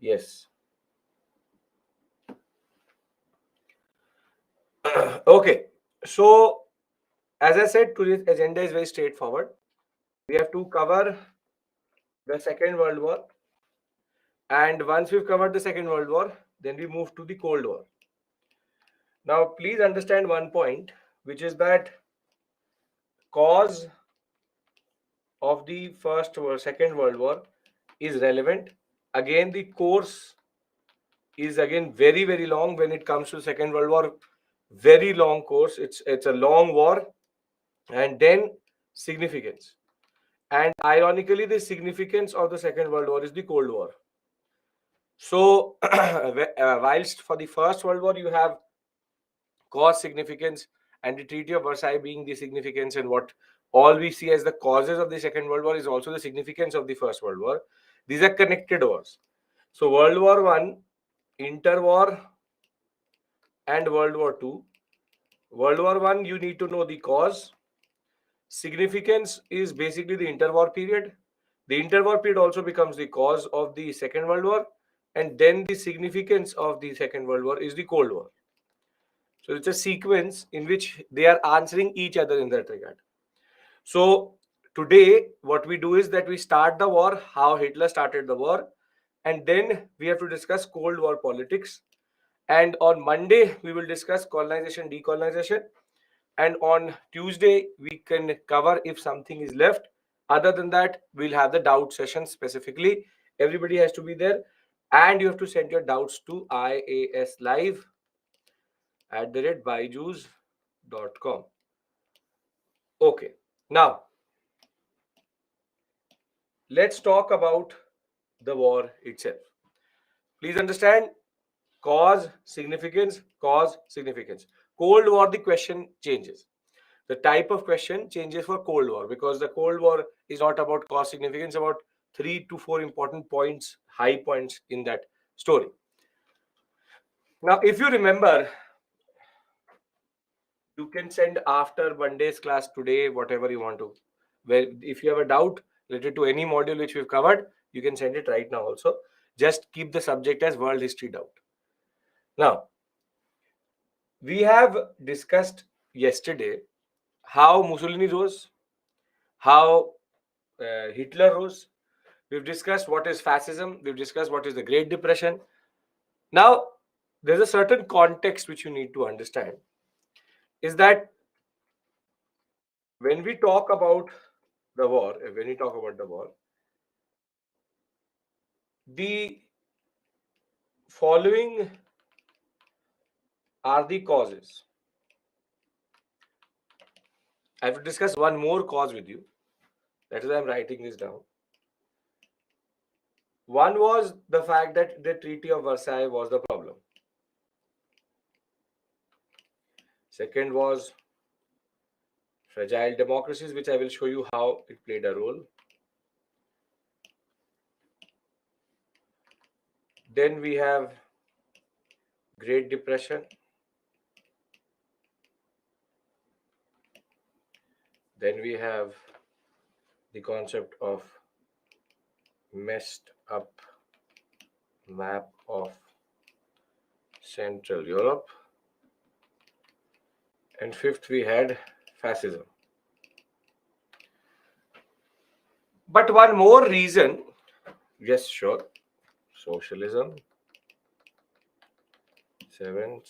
Yes. Okay. So, as I said, today's agenda is very straightforward. We have to cover the Second World War. And once we've covered the Second World War, then we move to the Cold War. Now, please understand one point, which is that cause of the First or Second World War is relevant. Again, the course is again very, very long when it comes to Second World War. Very long course. It's a long war, and then significance. And ironically, the significance of the Second World War is the Cold War. So, whilst for the First World War you have cause, significance, and the Treaty of Versailles being the significance, and what all we see as the causes of the Second World War is also the significance of the First World War. These are connected wars. So, World War One, interwar, and World War Two. World War One, you need to know the cause. Significance is basically the interwar period. The interwar period also becomes the cause of the Second World War, and then the significance of the Second World War is the Cold War. So it's a sequence in which they are answering each other in that regard. So today, what we do is that we start the war, how Hitler started the war, and then we have to discuss Cold War politics. And on Monday, we will discuss colonization, decolonization. And on Tuesday, we can cover if something is left. Other than that, we'll have the doubt session specifically. Everybody has to be there. And you have to send your doubts to iaslive@byju's.com. Okay. Now, let's talk about the war itself. Please understand cause, significance, cause, significance. Cold War, the question changes. The type of question changes for Cold War because the Cold War is not about cause, significance, about 3 to 4 important points, high points in that story. Now, if you remember, you can send after Monday's class today, whatever you want to. Well, if you have a doubt related to any module which we've covered, you can send it right now also. Just keep the subject as world history doubt. Now, we have discussed yesterday how Mussolini rose, how Hitler rose. We've discussed what is fascism. We've discussed what is the Great Depression. Now, there's a certain context which you need to understand. Is that when we talk about the war, the following are the causes. I have to discuss one more cause with you. That is why I'm writing this down. One was the fact that the Treaty of Versailles was the problem. Second was fragile democracies, which I will show you how it played a role. Then we have Great Depression. Then we have the concept of messed up map of Central Europe. And fifth, we had fascism. But one more reason, yes, sure, socialism. Seventh,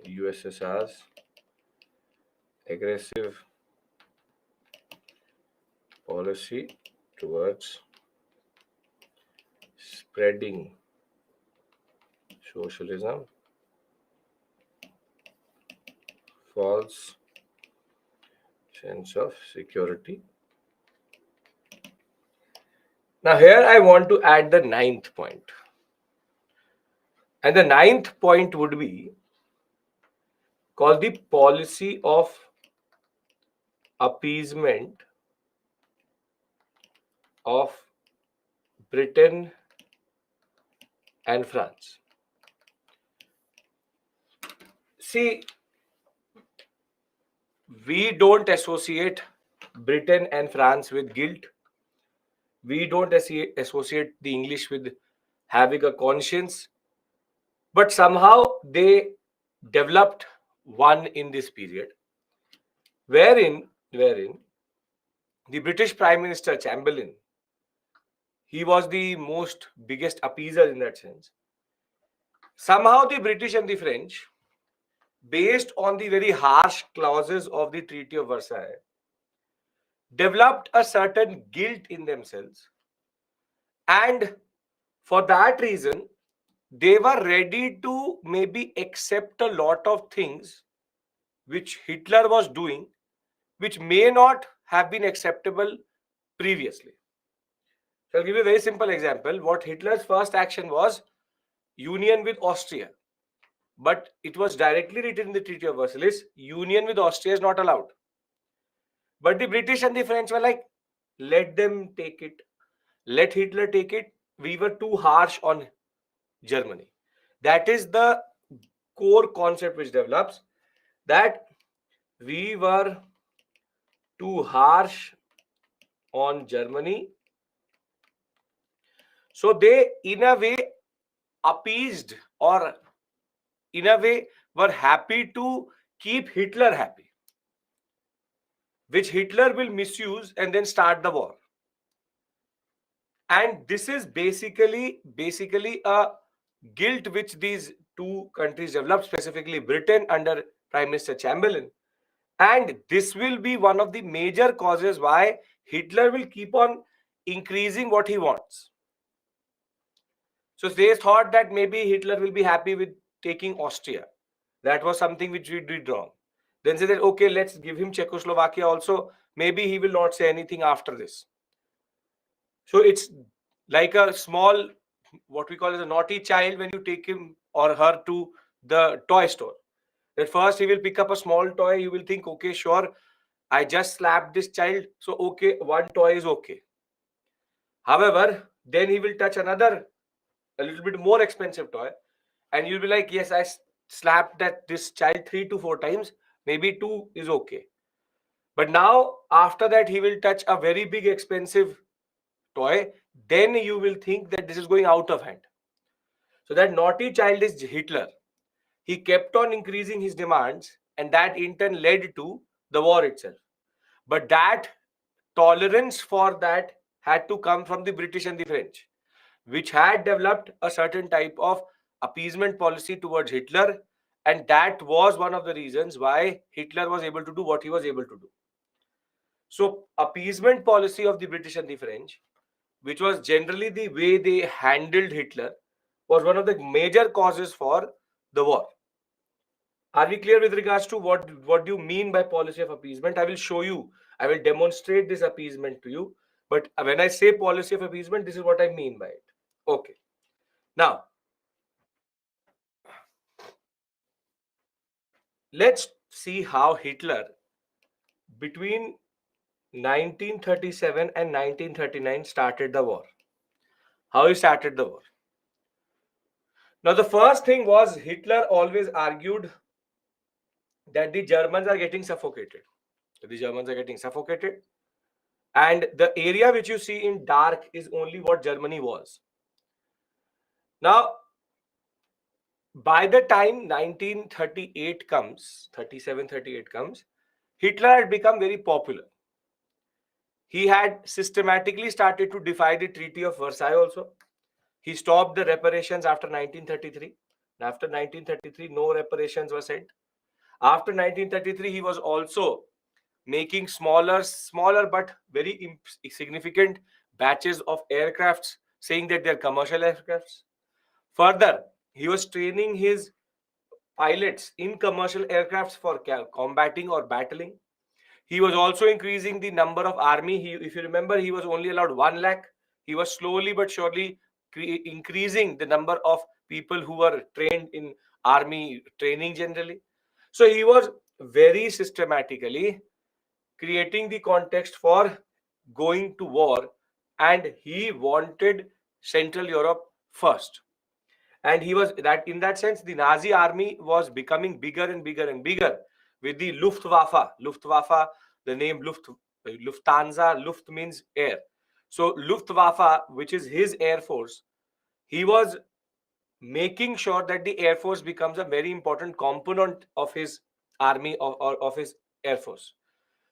USSR's aggressive policy towards spreading socialism, false sense of security. Now here I want to add the ninth point. And the ninth point would be called the policy of appeasement of Britain and France. See, we don't associate Britain and France with guilt. We don't associate the English with having a conscience, but somehow they developed one in this period, wherein the British Prime Minister Chamberlain, he was the most biggest appeaser in that sense. Somehow the British and the French, based on the very harsh clauses of the Treaty of Versailles, developed a certain guilt in themselves, and for that reason they were ready to maybe accept a lot of things which Hitler was doing, which may not have been acceptable previously. So I'll give you a very simple example. What Hitler's first action was union with Austria, but it was directly written in the Treaty of Versailles, union with Austria is not allowed. But the British and the French were like, let them take it. Let Hitler take it. We were too harsh on Germany. That is the core concept which develops, that we were too harsh on Germany. So they, in a way, appeased, or in a way were happy to keep Hitler happy, which Hitler will misuse and then start the war. And this is basically a guilt which these two countries developed, specifically Britain under Prime Minister Chamberlain. And this will be one of the major causes why Hitler will keep on increasing what he wants. So they thought that maybe Hitler will be happy with taking Austria. That was something which we did wrong. Then say that, okay, let's give him Czechoslovakia also. Maybe he will not say anything after this. So it's like a small, what we call as a naughty child, when you take him or her to the toy store. At first, he will pick up a small toy. You will think, okay, sure, I just slapped this child. So, okay, one toy is okay. However, then he will touch another, a little bit more expensive toy. And you'll be like, yes, I slapped this child 3 to 4 times. Maybe 2 is okay. But now, after that, he will touch a very big, expensive toy. Then you will think that this is going out of hand. So that naughty child is Hitler. He kept on increasing his demands, and that in turn led to the war itself. But that tolerance for that had to come from the British and the French, which had developed a certain type of appeasement policy towards Hitler. And that was one of the reasons why Hitler was able to do what he was able to do. So appeasement policy of the British and the French, which was generally the way they handled Hitler, was one of the major causes for the war. Are we clear with regards to what do you mean by policy of appeasement? I will show you. I will demonstrate this appeasement to you. But when I say policy of appeasement, this is what I mean by it. Okay. Now, let's see how Hitler, between 1937 and 1939, started the war. How he started the war. Now, the first thing was, Hitler always argued that the Germans are getting suffocated. The Germans are getting suffocated. And the area which you see in dark is only what Germany was. Now, by the time 1938 comes, 37, 38 comes, Hitler had become very popular. He had systematically started to defy the Treaty of Versailles also. He stopped the reparations after 1933. After 1933, no reparations were sent. After 1933, he was also making smaller but very significant batches of aircrafts, saying that they're commercial aircrafts. Further, he was training his pilots in commercial aircrafts for combating or battling. He was also increasing the number of army. If you remember, he was only allowed 1 lakh. He was slowly but surely increasing the number of people who were trained in army training generally. So he was very systematically creating the context for going to war, and he wanted Central Europe first. And he was that, in that sense, the Nazi army was becoming bigger and bigger and bigger with the Luftwaffe, the name Lufthansa. Luft means air. So Luftwaffe, which is his air force, he was making sure that the Air Force becomes a very important component of his army or of his Air Force.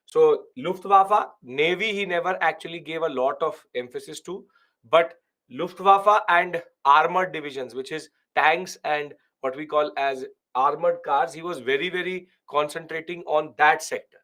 So Luftwaffe, Navy, he never actually gave a lot of emphasis to, but Luftwaffe and armored divisions, which is tanks and what we call as armored cars, he was very, very concentrating on that sector.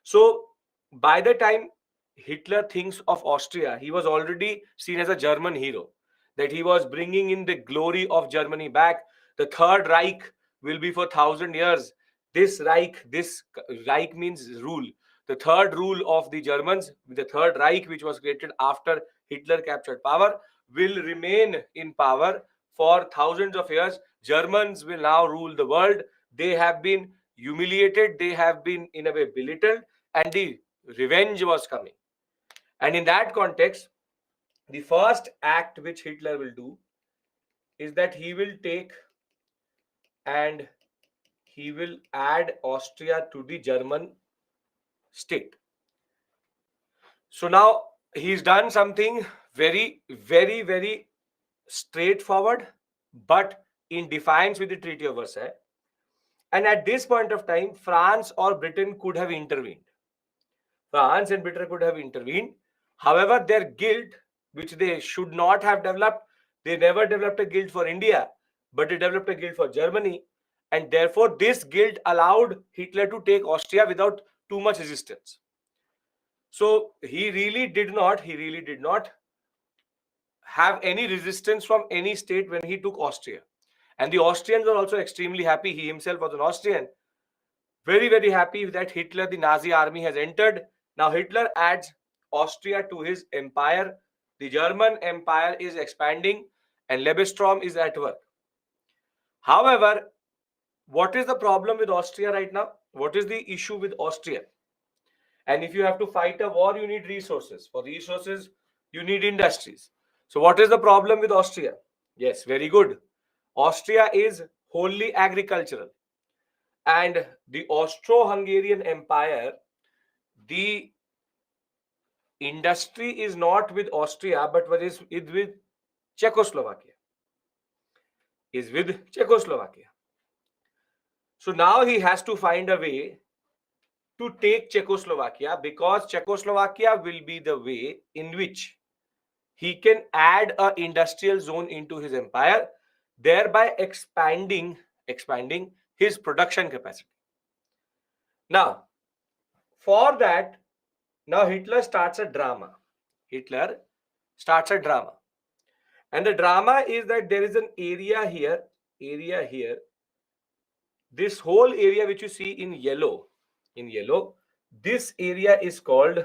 So by the time Hitler thinks of Austria, he was already seen as a German hero, that he was bringing in the glory of Germany back. The Third Reich will be for 1,000 years. This Reich means rule. The third rule of the Germans, the Third Reich, which was created after Hitler captured power, will remain in power for thousands of years. Germans will now rule the world. They have been humiliated, they have been in a way belittled, and the revenge was coming. And in that context, the first act which Hitler will do is that he will take and he will add Austria to the German state. So now he's done something very, very, very straightforward, but in defiance with the Treaty of Versailles. And at this point of time, France or Britain could have intervened. France and Britain could have intervened. However, their guilt, which they should not have developed, they never developed a guilt for India, but they developed a guilt for Germany. And therefore, this guilt allowed Hitler to take Austria without too much resistance. So he really did not have any resistance from any state when he took Austria. And the Austrians were also extremely happy. He himself was an Austrian. Very, very happy that Hitler, the Nazi army, has entered. Now Hitler adds Austria to his empire. The German empire is expanding and Lebensraum is at work. However, what is the problem with Austria right now? What is the issue with Austria? And if you have to fight a war, you need resources. For resources, you need industries. So what is the problem with Austria? Yes, very good. Austria is wholly agricultural. And the Austro-Hungarian Empire, the industry is not with Austria, but what is it with Czechoslovakia? Is with Czechoslovakia. So now he has to find a way to take Czechoslovakia, because Czechoslovakia will be the way in which he can add an industrial zone into his empire, thereby expanding his production capacity. Now, for that, now Hitler starts a drama. And the drama is that there is an area here. This whole area which you see in yellow, this area is called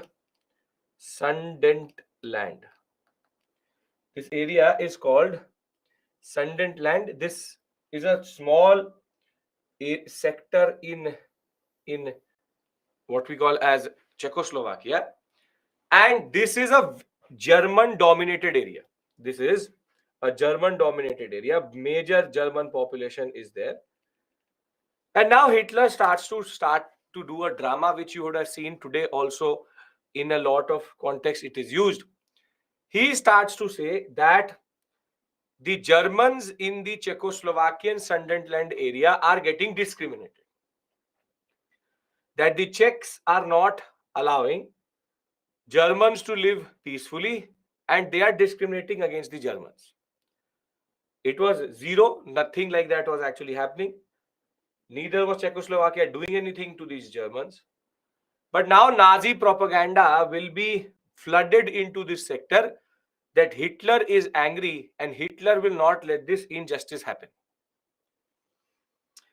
Sudetenland. This area is called Sudetenland. This is a small sector in what we call as Czechoslovakia, and this is a German dominated area. Major German population is there. And now Hitler starts to do a drama, which you would have seen today also in a lot of context it is used. He starts to say that the Germans in the Czechoslovakian Sudetenland area are getting discriminated. That the Czechs are not allowing Germans to live peacefully and they are discriminating against the Germans. It was zero, nothing like that was actually happening. Neither was Czechoslovakia doing anything to these Germans. But now Nazi propaganda will be flooded into this sector that Hitler is angry and Hitler will not let this injustice happen.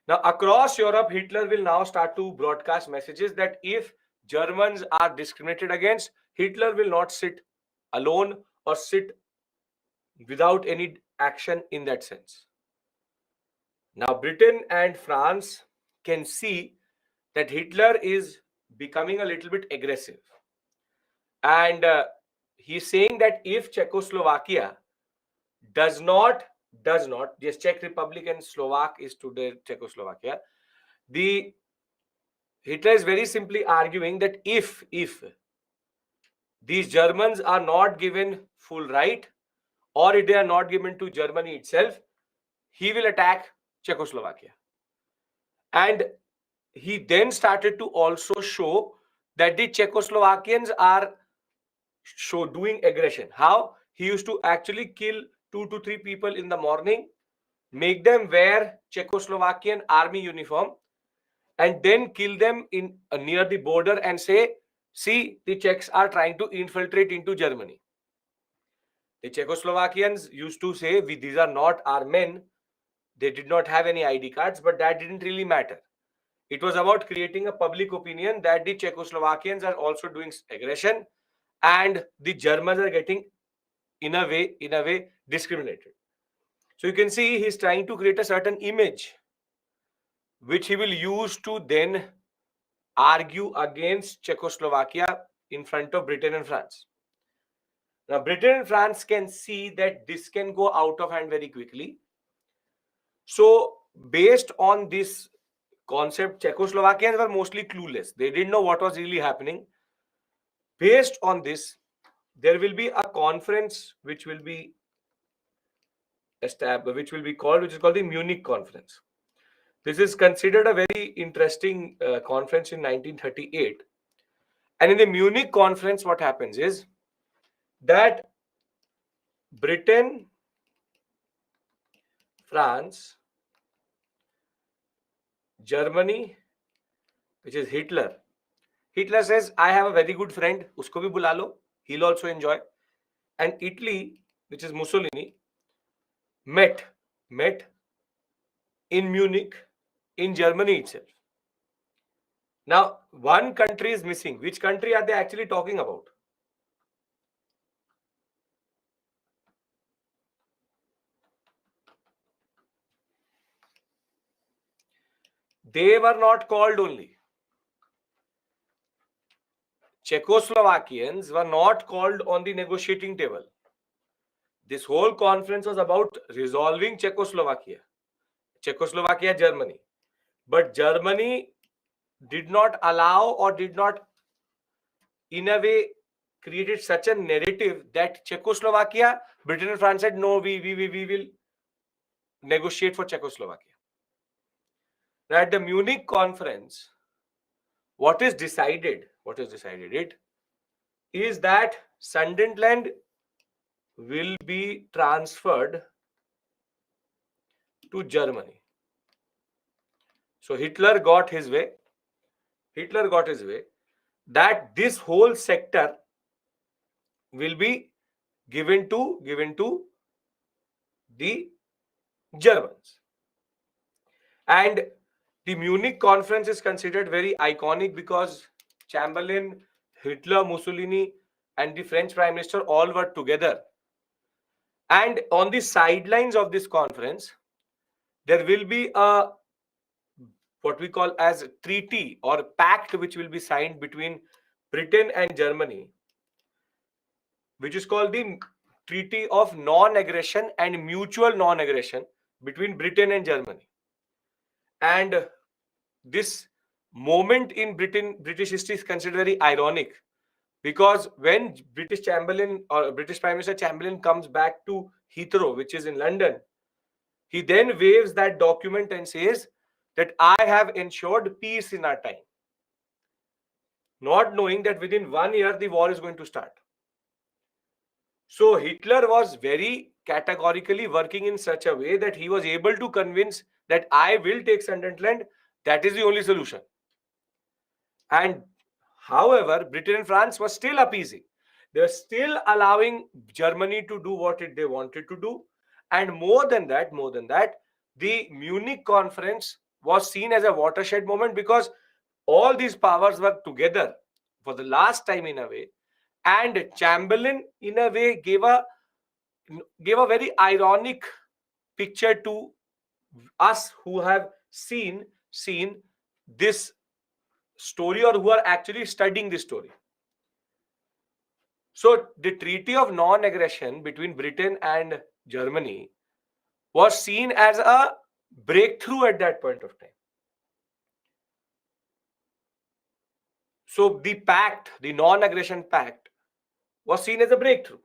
Now, across Europe, Hitler will now start to broadcast messages that if Germans are discriminated against, Hitler will not sit alone or sit without any action in that sense. Now, Britain and France can see that Hitler is becoming a little bit aggressive. And he's saying that if Czechoslovakia does not, yes, Czech Republic and Slovak is today Czechoslovakia, the Hitler is very simply arguing that if these Germans are not given full right or if they are not given to Germany itself, he will attack Czechoslovakia. And he then started to also show that the Czechoslovakians are doing aggression. How? He used to actually kill 2 to 3 people in the morning, make them wear Czechoslovakian army uniform, and then kill them in near the border and say, see, the Czechs are trying to infiltrate into Germany. The Czechoslovakians used to say, these are not our men. They did not have any ID cards, but that didn't really matter. It was about creating a public opinion that the Czechoslovakians are also doing aggression and the Germans are getting, in a way, discriminated. So you can see he's trying to create a certain image which he will use to then argue against Czechoslovakia in front of Britain and France. Now, Britain and France can see that this can go out of hand very quickly. So, based on this concept, Czechoslovakians were mostly clueless. They didn't know what was really happening. Based on this, there will be a conference which will be established, which is called the Munich Conference. This is considered a very interesting conference in 1938. And in the Munich Conference, what happens is that Britain, France, Germany, which is Hitler. Hitler says, I have a very good friend, usko bhi bula lo, he'll also enjoy. And Italy, which is Mussolini, met in Munich, in Germany itself. Now, one country is missing. Which country are they actually talking about? They were not called only. Czechoslovakians were not called on the negotiating table. This whole conference was about resolving Czechoslovakia, Germany. But Germany did not allow, or did not, in a way, created such a narrative that Czechoslovakia, Britain and France said, no, we will negotiate for Czechoslovakia. Now, at the Munich conference, what is decided? It is that Sudetenland will be transferred to Germany. So Hitler got his way. That this whole sector will be given to the Germans. And the Munich conference is considered very iconic because Chamberlain, Hitler, Mussolini, and the French Prime Minister all were together. And on the sidelines of this conference, there will be a what we call as a treaty or pact which will be signed between Britain and Germany, which is called the Treaty of Non-Aggression and Mutual Non-Aggression between Britain and Germany. And this moment in British history is considered very ironic, because when British Prime Minister Chamberlain comes back to Heathrow, which is in London, he then waves that document and says that I have ensured peace in our time, not knowing that within 1 year the war is going to start. So Hitler was very categorically working in such a way that he was able to convince that I will take Sudetenland. That is the only solution. And however, Britain and France were still appeasing. They were still allowing Germany to do what they wanted to do. And more than that, the Munich conference was seen as a watershed moment, because all these powers were together for the last time in a way. And Chamberlain, in a way, gave a very ironic picture to us who have seen this story, or who are actually studying this story. So the Treaty of Non-Aggression between Britain and Germany was seen as a breakthrough at that point of time. So the pact, the Non-Aggression Pact, was seen as a breakthrough.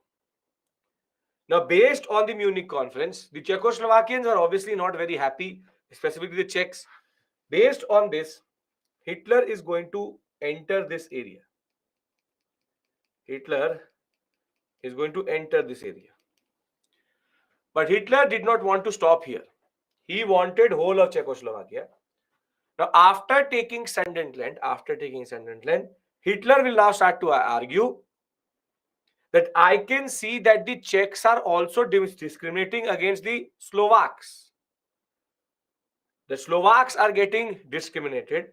Now, based on the Munich conference, the Czechoslovakians are obviously not very happy, specifically the Czechs. Based on this, Hitler is going to enter this area. Hitler is going to enter this area. But Hitler did not want to stop here. He wanted whole of Czechoslovakia. Now, after taking Sudetenland, Hitler will now start to argue that I can see that the Czechs are also discriminating against the Slovaks. The Slovaks are getting discriminated,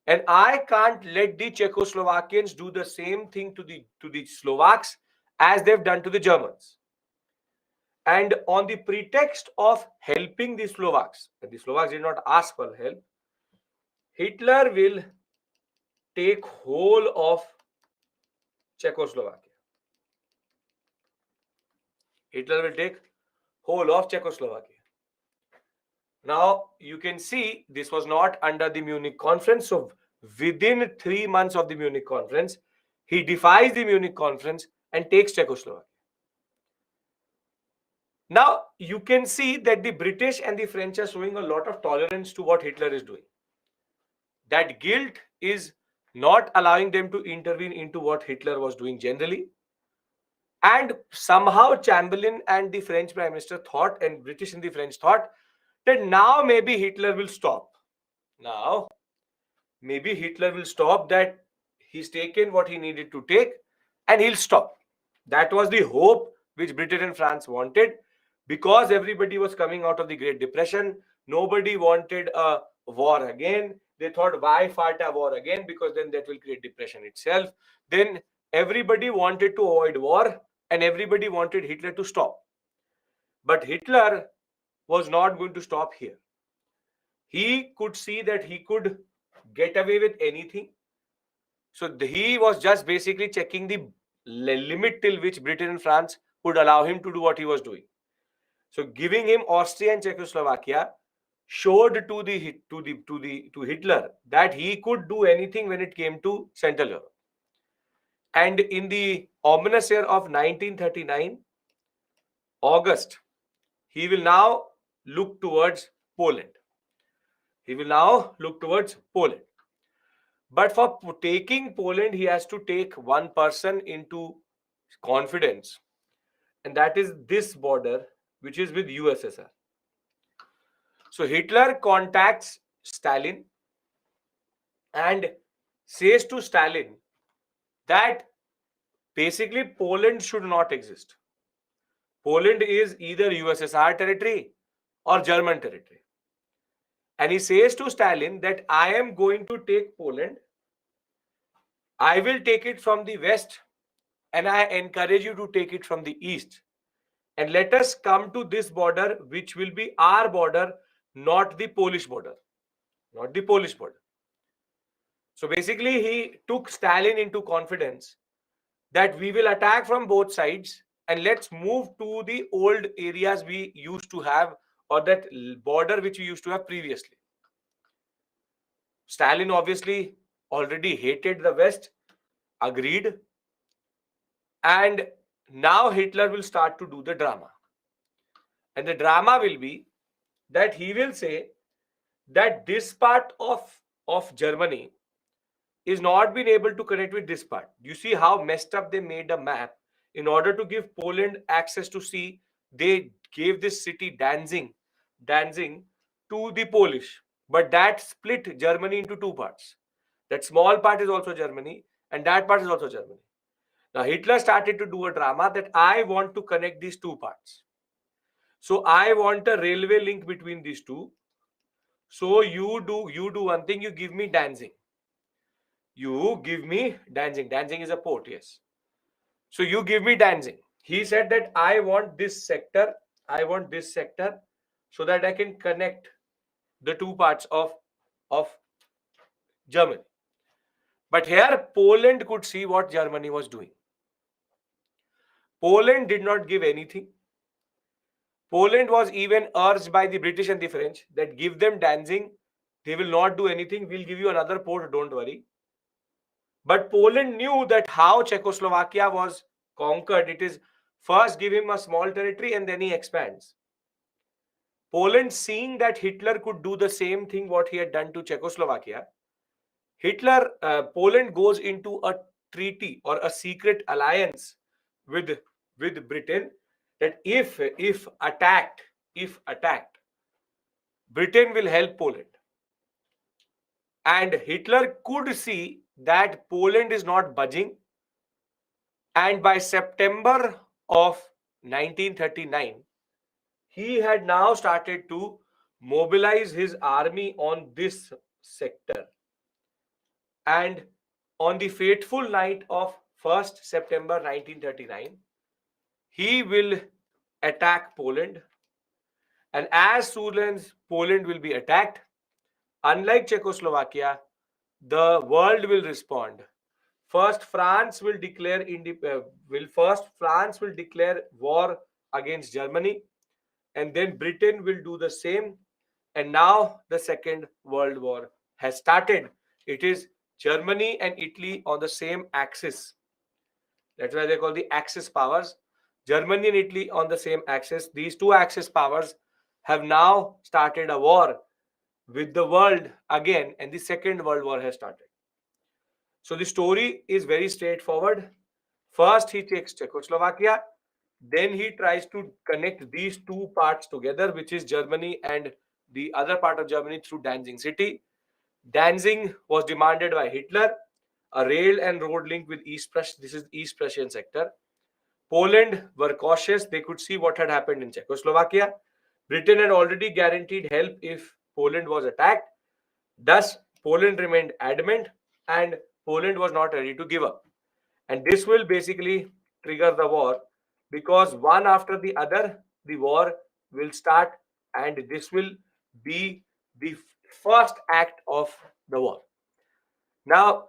and I can't let the Czechoslovakians do the same thing to the Slovaks as they've done to the Germans. And on the pretext of helping the Slovaks, and the Slovaks did not ask for help, Hitler will take whole of Czechoslovakia. Hitler will take whole of Czechoslovakia. Now, you can see this was not under the Munich conference. So, within 3 months of the Munich conference, he defies the Munich conference and takes Czechoslovakia. Now, you can see that the British and the French are showing a lot of tolerance to what Hitler is doing. That guilt is not allowing them to intervene into what Hitler was doing generally. And somehow Chamberlain and the French Prime Minister thought, and British and the French thought, that now maybe Hitler will stop. Now, maybe Hitler will stop, that he's taken what he needed to take and he'll stop. That was the hope which Britain and France wanted, because everybody was coming out of the Great Depression. Nobody wanted a war again. They thought, why fight a war again? Because then that will create depression itself. Then everybody wanted to avoid war and everybody wanted Hitler to stop. But Hitler was not going to stop here. He could see that he could get away with anything. So he was just basically checking the limit till which Britain and France would allow him to do what he was doing. So giving him Austria and Czechoslovakia showed to Hitler that he could do anything when it came to Central Europe. And in the ominous year of 1939, August, he will now look towards Poland. But for taking Poland, he has to take one person into confidence. And that is this border, which is with USSR. So Hitler contacts Stalin and says to Stalin that basically Poland should not exist. Poland is either USSR territory or German territory. And he says to Stalin that I am going to take Poland. I will take it from the west and I encourage you to take it from the east. And let us come to this border, which will be our border, not the Polish border. So basically, he took Stalin into confidence that we will attack from both sides and let's move to the old areas we used to have, or that border which we used to have previously. Stalin obviously already hated the West, agreed, and now Hitler will start to do the drama. And the drama will be that he will say that this part of Germany is not been able to connect with this part. You see how messed up they made a map. In order to give Poland access to sea, they gave this city Danzig to the Polish. But that split Germany into two parts. That small part is also Germany and that part is also Germany. Now Hitler started to do a drama that I want to connect these two parts. So I want a railway link between these two. So you do one thing, you give me Danzig. Danzig is a port, yes. So you give me Danzig. He said that I want this sector so that I can connect the two parts of Germany. But here Poland could see what Germany was doing. Poland did not give anything. Poland was even urged by the British and the French that give them Danzig. They will not do anything. We'll give you another port, don't worry. But Poland knew that how Czechoslovakia was conquered. It is First give him a small territory and then he expands. Poland, seeing that Hitler could do the same thing what he had done to Czechoslovakia, Poland goes into a treaty or a secret alliance with Britain, that if attacked, Britain will help Poland. And Hitler could see that Poland is not budging. And by September of 1939, he had now started to mobilize his army on this sector. And on the fateful night of 1st September 1939, he will attack Poland. And as soon as Poland will be attacked, unlike Czechoslovakia, the world will respond. First, France will declare war against Germany, and then Britain will do the same. And now the Second World War has started. It is Germany and Italy on the same axis. That's why they call the Axis powers. Germany and Italy on the same axis. These two Axis powers have now started a war with the world again, and the Second World War has started. So the story is very straightforward. First, he takes Czechoslovakia. Then he tries to connect these two parts together, which is Germany and the other part of Germany, through Danzig city. Danzig was demanded by Hitler, a rail and road link with East Prussia. This is East Prussian sector. Poland were cautious. They could see what had happened in Czechoslovakia. Britain had already guaranteed help if Poland was attacked. Thus, Poland remained adamant and Poland was not ready to give up. And this will basically trigger the war, because one after the other, the war will start, and this will be the first act of the war. Now,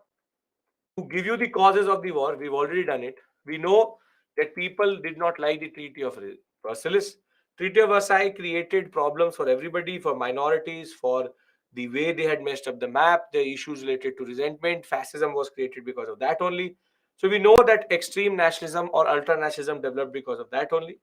to give you the causes of the war, we've already done it. We know that people did not like the Treaty of Versailles. Treaty of Versailles created problems for everybody, for minorities, for the way they had messed up the map, the issues related to resentment. Fascism was created because of that only. So we know that extreme nationalism or ultranationalism developed because of that only.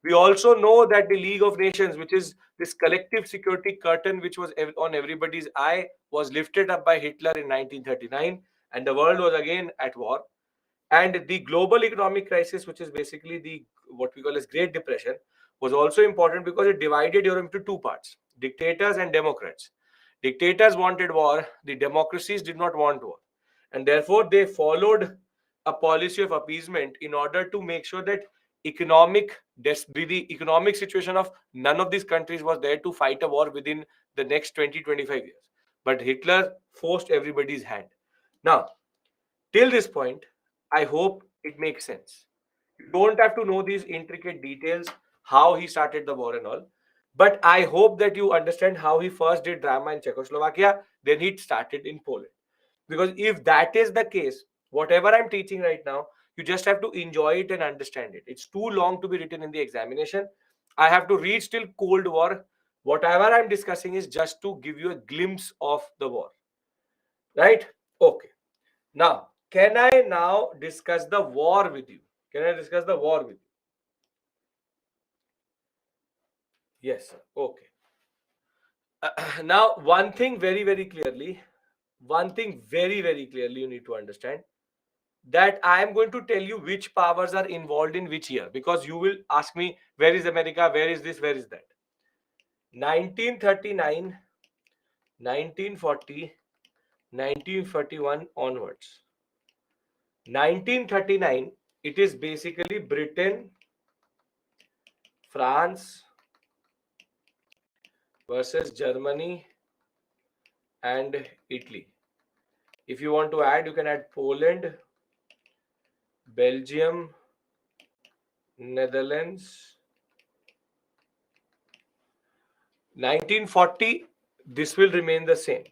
We also know that the League of Nations, which is this collective security curtain which was on everybody's eye, was lifted up by Hitler in 1939, and the world was again at war. And the global economic crisis, which is basically the what we call as Great Depression, was also important because it divided Europe into two parts: dictators and democrats. Dictators wanted war, the democracies did not want war, and therefore they followed a policy of appeasement in order to make sure that the economic situation of none of these countries was there to fight a war within the next 20-25 years. But Hitler forced everybody's hand. Now, till this point, I hope it makes sense. You don't have to know these intricate details, how he started the war and all. But I hope that you understand how he first did drama in Czechoslovakia, then he started in Poland. Because if that is the case, whatever I'm teaching right now, you just have to enjoy it and understand it. It's too long to be written in the examination. I have to read till Cold War. Whatever I'm discussing is just to give you a glimpse of the war. Right? Okay. Now, can I now discuss the war with you? Can I discuss the war with you? Yes, sir. Okay. Now, one thing very, very clearly you need to understand, that I am going to tell you which powers are involved in which year, because you will ask me, where is America, where is this, where is that? 1939, 1940, 1941 onwards. 1939, it is basically Britain, France versus Germany and Italy. If you want to add, you can add Poland, Belgium, Netherlands. 1940, this will remain the same.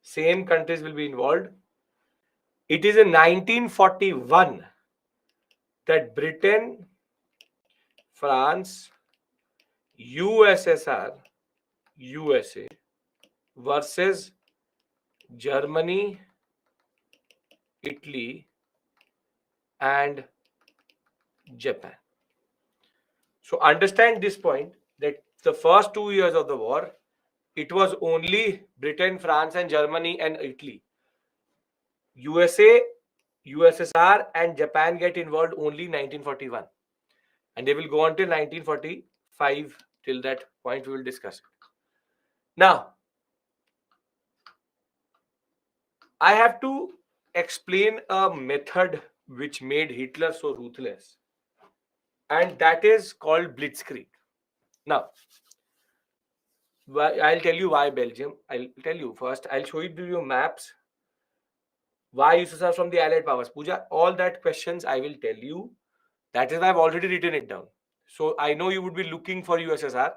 Same countries will be involved. It is in 1941 that Britain, France, USSR, USA versus Germany, Italy, and Japan. So understand this point, that the first 2 years of the war, it was only Britain, France, and Germany and Italy. USA, USSR, and Japan get involved only in 1941, and they will go on till 1945. Till that point, we will discuss it. Now, I have to explain a method which made Hitler so ruthless, and that is called Blitzkrieg. Now, I'll tell you why Belgium. I'll tell you first. I'll show you maps. Why USSR from the Allied powers? Pooja, all that questions I will tell you. That is why I've already written it down. So I know you would be looking for USSR.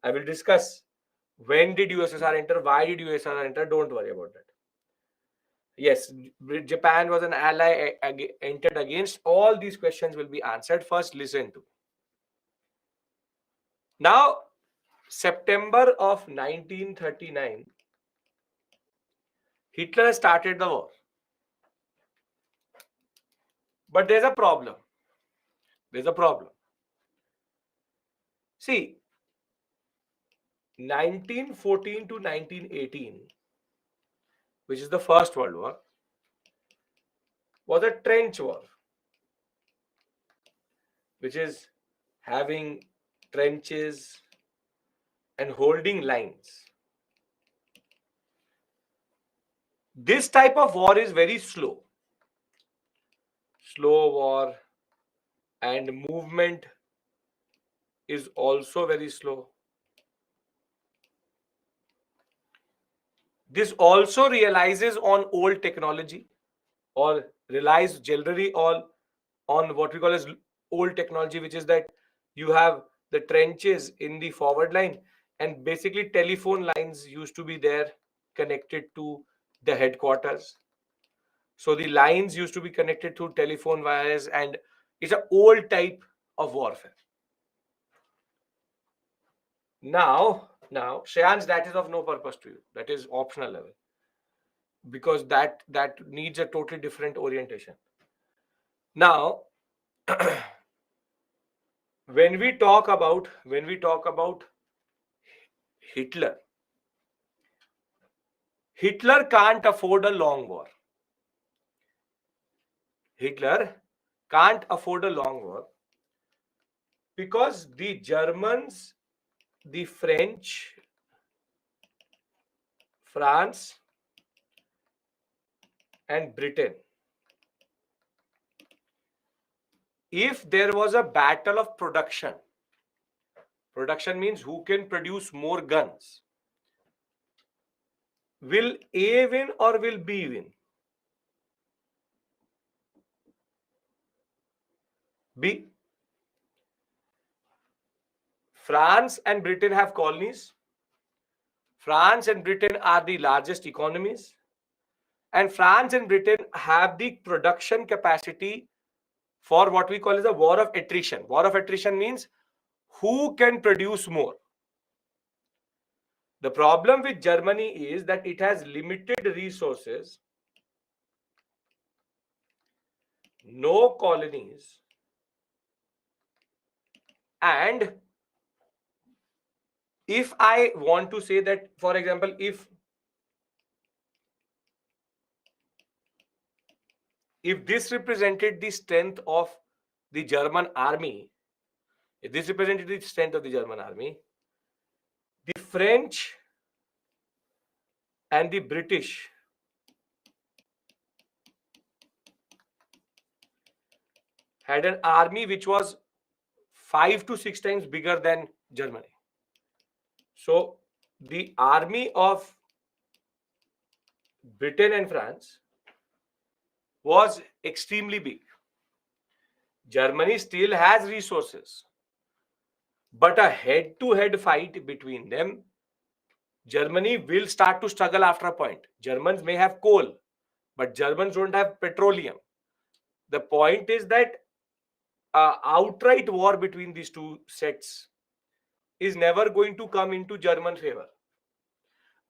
I will discuss when did USSR enter, why did USSR enter. Don't worry about that. Yes, Japan was an ally entered against. All these questions will be answered. First, listen to. Now, September of 1939, Hitler started the war. But there's a problem. There's a problem. See, 1914 to 1918, which is the First World War, was a trench war, which is having trenches and holding lines. This type of war is very slow. Slow war, and movement is also very slow. This also realizes on old technology, or relies generally on what we call as old technology, which is that you have the trenches in the forward line, and basically telephone lines used to be there connected to the headquarters. So the lines used to be connected through telephone wires, and it's an old type of warfare. Now, Shayans, that is of no purpose to you. That is optional level, because that needs a totally different orientation. Now, when we talk about Hitler can't afford a long war. Hitler can't afford a long war because the Germans, the French, France, and Britain, if there was a battle of production means who can produce more guns, will A win or will B win? B. France and Britain have colonies. France and Britain are the largest economies. And France and Britain have the production capacity for what we call as a war of attrition. War of attrition means who can produce more. The problem with Germany is that it has limited resources, no colonies, and if I want to say that, for example, if this represented the strength of the German army, the French and the British had an army which was 5 to 6 times bigger than Germany. So the army of Britain and France was extremely big. Germany still has resources, but a head-to-head fight between them, Germany will start to struggle after a point. Germans may have coal, but Germans don't have petroleum. The point is that outright war between these two sets is never going to come into German favor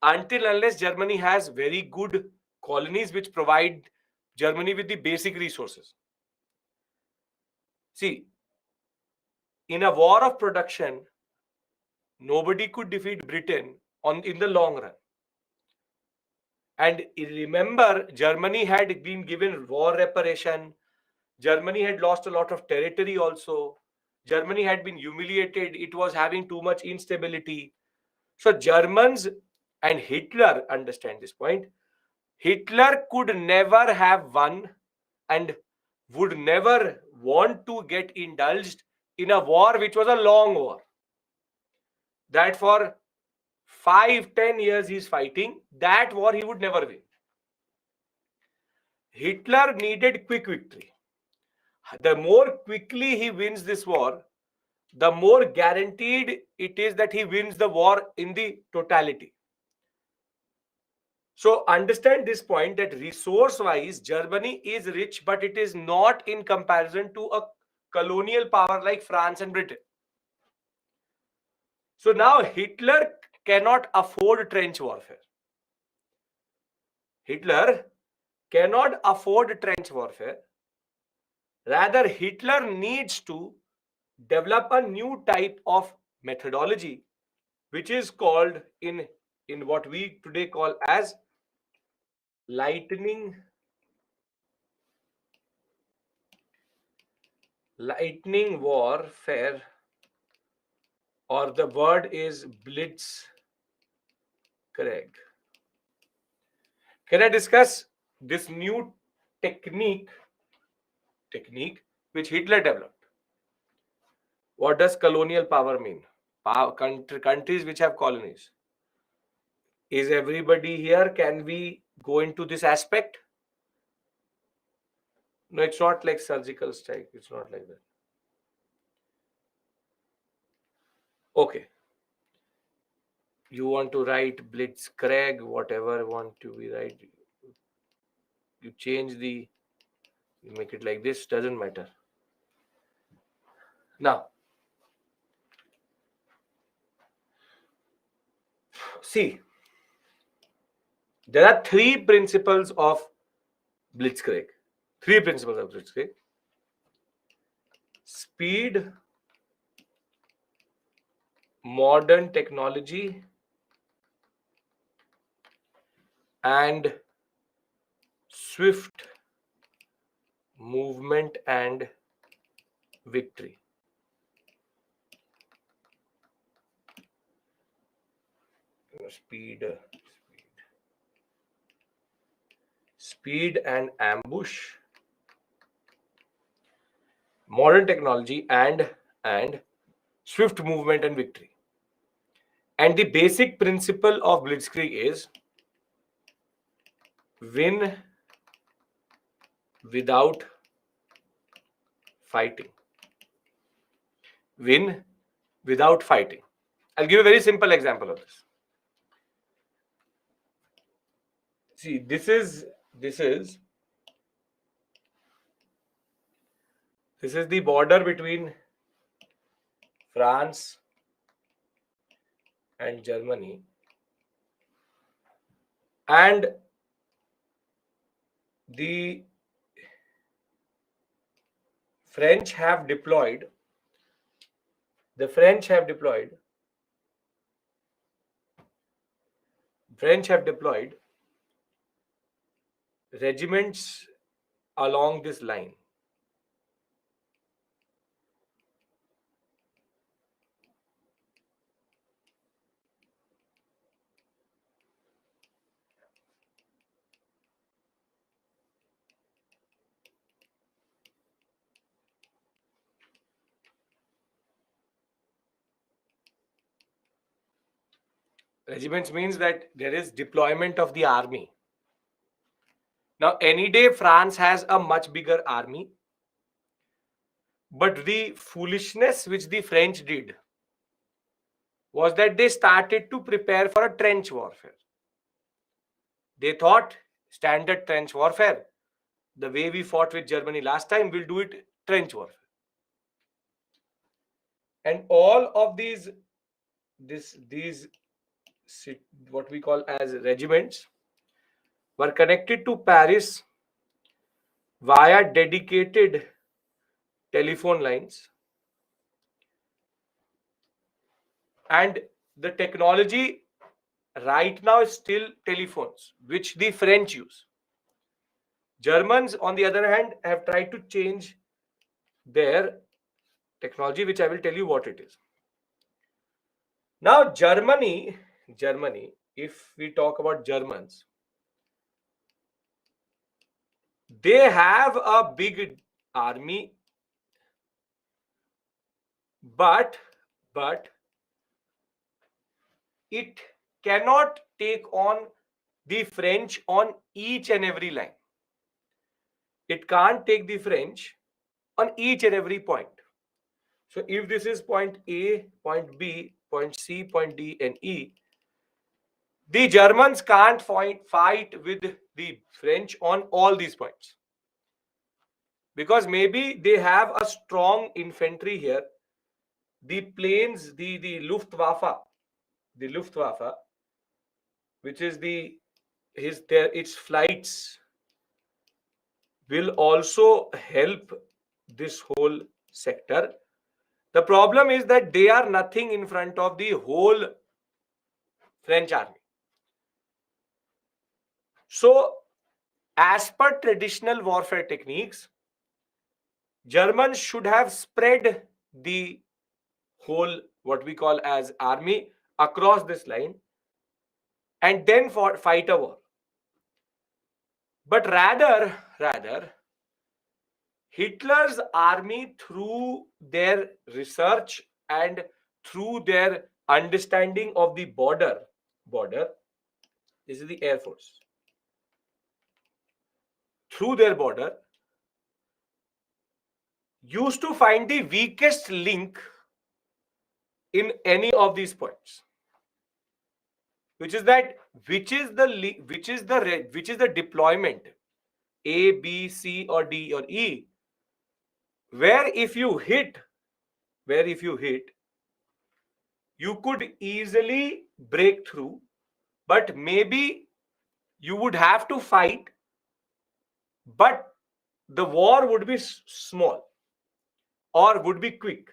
until unless Germany has very good colonies which provide Germany with the basic resources. See, in a war of production, nobody could defeat Britain in the long run. And remember, Germany had been given war reparation. Germany had lost a lot of territory also. Germany had been humiliated. It was having too much instability. So Germans and Hitler understand this point. Hitler could never have won and would never want to get indulged in a war which was a long war. That for 5-10 years he's fighting. That war he would never win. Hitler needed quick victory. The more quickly he wins this war, the more guaranteed it is that he wins the war in the totality. So understand this point, that resource-wise, Germany is rich, but it is not in comparison to a colonial power like France and Britain. So now Hitler cannot afford trench warfare. Hitler cannot afford trench warfare. Rather, Hitler needs to develop a new type of methodology, which is called in what we today call as lightning warfare, or the word is blitzkrieg. Can I discuss this new technique which Hitler developed? What does colonial power mean? Countries which have colonies. Is everybody here? Can we go into this aspect? No, it's not like surgical strike. It's not like that. Okay. You want to write blitzkrieg, whatever you want to be write. You change you make it like this, doesn't matter. Now, see, there are three principles of blitzkrieg. Speed, modern technology, and swift movement and victory. Speed and ambush, modern technology, and swift movement and victory. And the basic principle of blitzkrieg is win without fighting. Win without fighting. I'll give a very simple example of this. See, this is the border between France and Germany, and the French have deployed regiments along this line. Regiments means that there is deployment of the army. Now, any day France has a much bigger army, but the foolishness which the French did was that they started to prepare for a trench warfare. They thought standard trench warfare, the way we fought with Germany last time, we'll do it trench warfare. And all of these what we call as regiments were connected to Paris via dedicated telephone lines, And the technology right now is still telephones, which the French use. Germans, on the other hand, have tried to change their technology, which I will tell you what it is. Now, Germany, if we talk about Germans, they have a big army, but it cannot take on the French on each and every line. It can't take the French on each and every point. So if this is point A, point B, point C, point D, and E, the Germans can't fight with the French on all these points. Because maybe they have a strong infantry here. The planes, the Luftwaffe, which is its flights, will also help this whole sector. The problem is that they are nothing in front of the whole French army. So, as per traditional warfare techniques, Germans should have spread the whole, what we call as army, across this line and then fight a war. But rather, Hitler's army, through their research and through their understanding of the border, this is the Air Force. Through their border, used to find the weakest link in any of these points, which is the deployment A, B, C, or D, or E, where if you hit, you could easily break through, but maybe you would have to fight, but the war would be small or would be quick.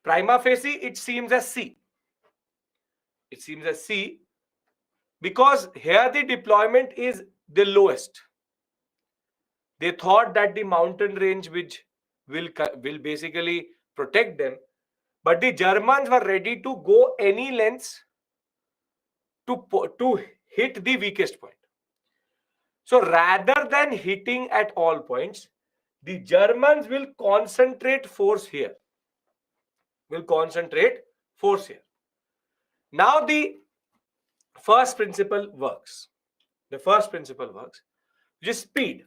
Prima facie, it seems as C. Because here the deployment is the lowest. They thought that the mountain range which will basically protect them, but the Germans were ready to go any lengths to hit the weakest point. So rather than hitting at all points, the Germans will concentrate force here. Now the first principle works. Which is speed.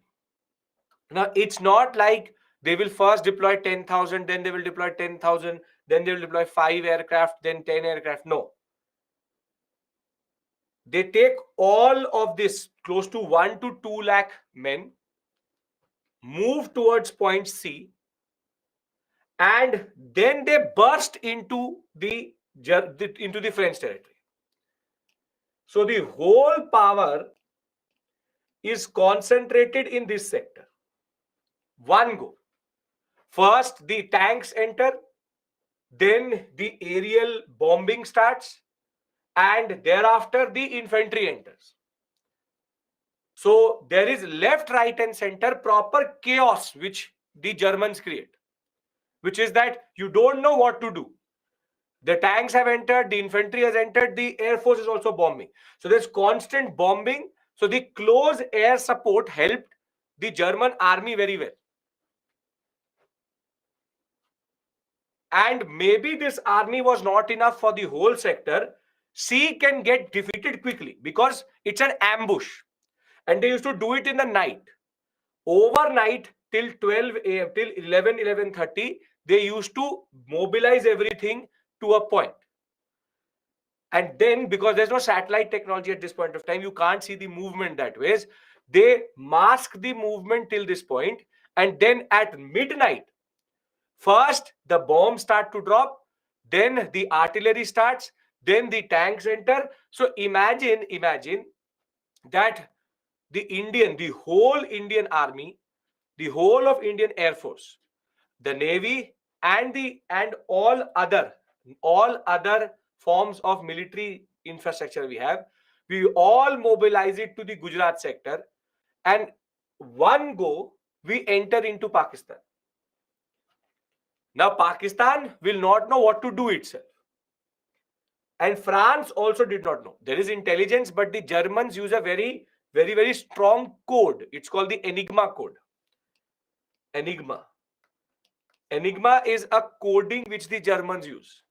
Now it's not like they will first deploy 10,000, then they will deploy 10,000, then they will deploy 5 aircraft, then 10 aircraft. No. They take all of this, close to 1 to 2 lakh men, move towards point C, and then they burst into the French territory. So the whole power is concentrated in this sector. One go. First, the tanks enter, then the aerial bombing starts, and thereafter the infantry enters. So there is left, right, and center proper chaos which the Germans create, which is that you don't know what to do. The tanks have entered, the infantry has entered, the air force is also bombing. So there's constant bombing. So the close air support helped the German army very well. And maybe this army was not enough for the whole sector. C can get defeated quickly because it's an ambush. And they used to do it in the night. Overnight till 12 a.m., till 11:30, they used to mobilize everything to a point. And then, because there's no satellite technology at this point of time, you can't see the movement that way. They mask the movement till this point, and then at midnight, first the bombs start to drop, then the artillery starts, then the tanks enter. So imagine that the whole Indian army, the whole of Indian Air Force, the Navy, and all other forms of military infrastructure we all mobilize it to the Gujarat sector, and one go we enter into Pakistan. Now Pakistan will not know what to do itself, and France also did not know. There is intelligence, but the Germans use a very, very, very strong code. It's called the Enigma code. Enigma is a coding which the Germans use.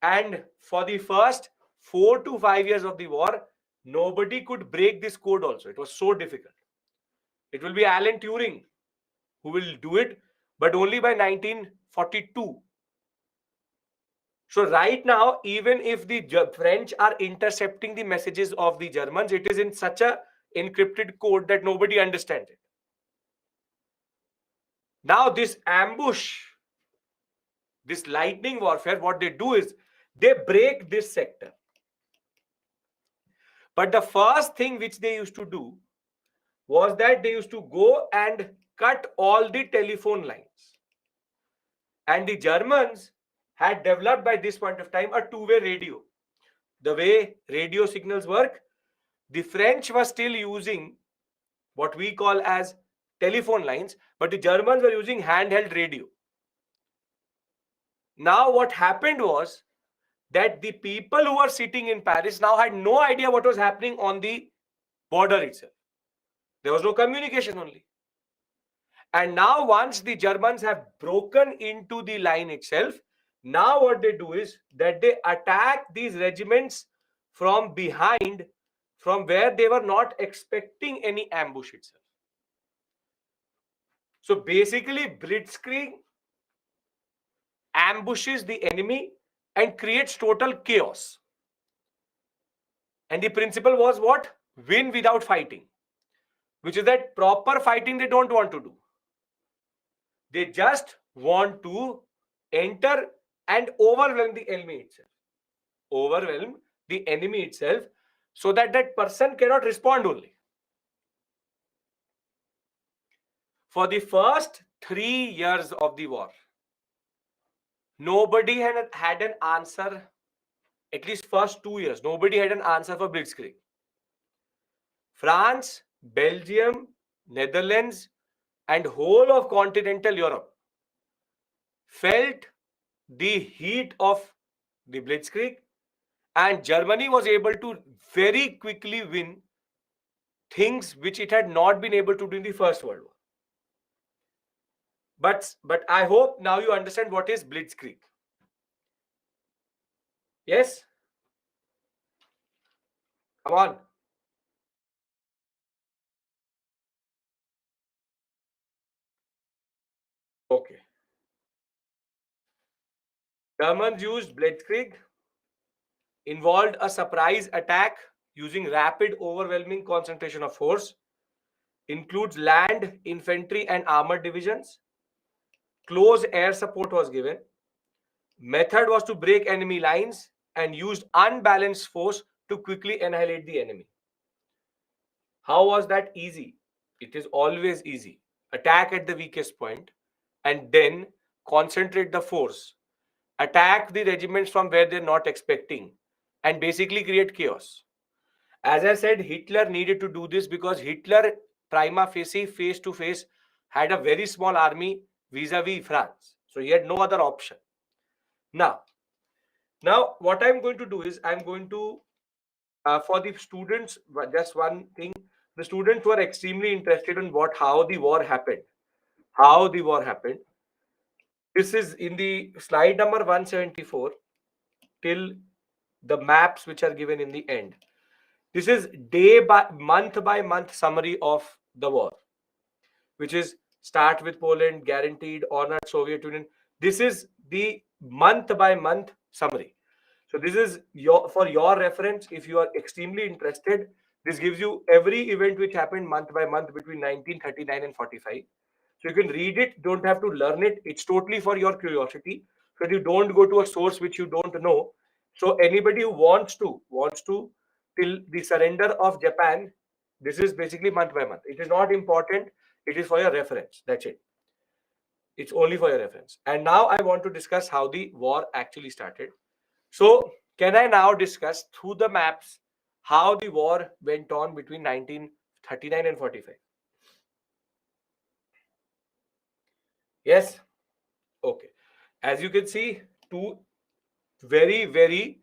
And for the first 4 to 5 years of the war, nobody could break this code also. It was so difficult. It will be Alan Turing who will do it, but only by 1942. So right now, even if the French are intercepting the messages of the Germans, it is in such a encrypted code that nobody understands it. Now this ambush, this lightning warfare, what they do is they break this sector. But the first thing which they used to do was that they used to go and cut all the telephone lines. And the Germans had developed by this point of time a two-way radio. The way radio signals work, the French were still using what we call as telephone lines, but the Germans were using handheld radio. Now what happened was that the people who were sitting in Paris now had no idea what was happening on the border itself. There was no communication only. And now once the Germans have broken into the line itself, now what they do is that they attack these regiments from behind, from where they were not expecting any ambush itself. So basically, Blitzkrieg ambushes the enemy and creates total chaos. And the principle was what? Win without fighting, which is that proper fighting they don't want to do. They just want to enter and overwhelm the enemy itself. Overwhelm the enemy itself so that that person cannot respond only. For the first 3 years of the war, nobody had an answer. At least first 2 years, nobody had an answer for Blitzkrieg. France, Belgium, Netherlands, and whole of continental Europe felt the heat of the Blitzkrieg, and Germany was able to very quickly win things which it had not been able to do in the First World War. But I hope now you understand what is Blitzkrieg. Yes? Come on. Okay. Germans used Blitzkrieg, involved a surprise attack using rapid overwhelming concentration of force, includes land, infantry and armored divisions. Close air support was given. Method was to break enemy lines and used unbalanced force to quickly annihilate the enemy. How was that easy? It is always easy. Attack at the weakest point and then concentrate the force. Attack the regiments from where they're not expecting and basically create chaos. As I said, Hitler needed to do this because Hitler, prima facie, face to face, had a very small army vis-a-vis France. So he had no other option. Now what I'm going to do is I'm going to, for the students, just one thing, the students were extremely interested in how the war happened. How the war happened. This is in the slide number 174 till the maps which are given in the end. This is by month summary of the war, which is start with Poland, guaranteed, honored, Soviet Union. This is the month by month summary. So this is for your reference. If you are extremely interested, this gives you every event which happened month by month between 1939 and 45. So you can read it, don't have to learn it. It's totally for your curiosity. So you don't go to a source which you don't know. So anybody who wants to till the surrender of Japan, this is basically month by month. It is not important. It is for your reference. That's it. It's only for your reference. And now I want to discuss how the war actually started. So can I now discuss through the maps how the war went on between 1939 and 45? Yes? Okay. As you can see, two very, very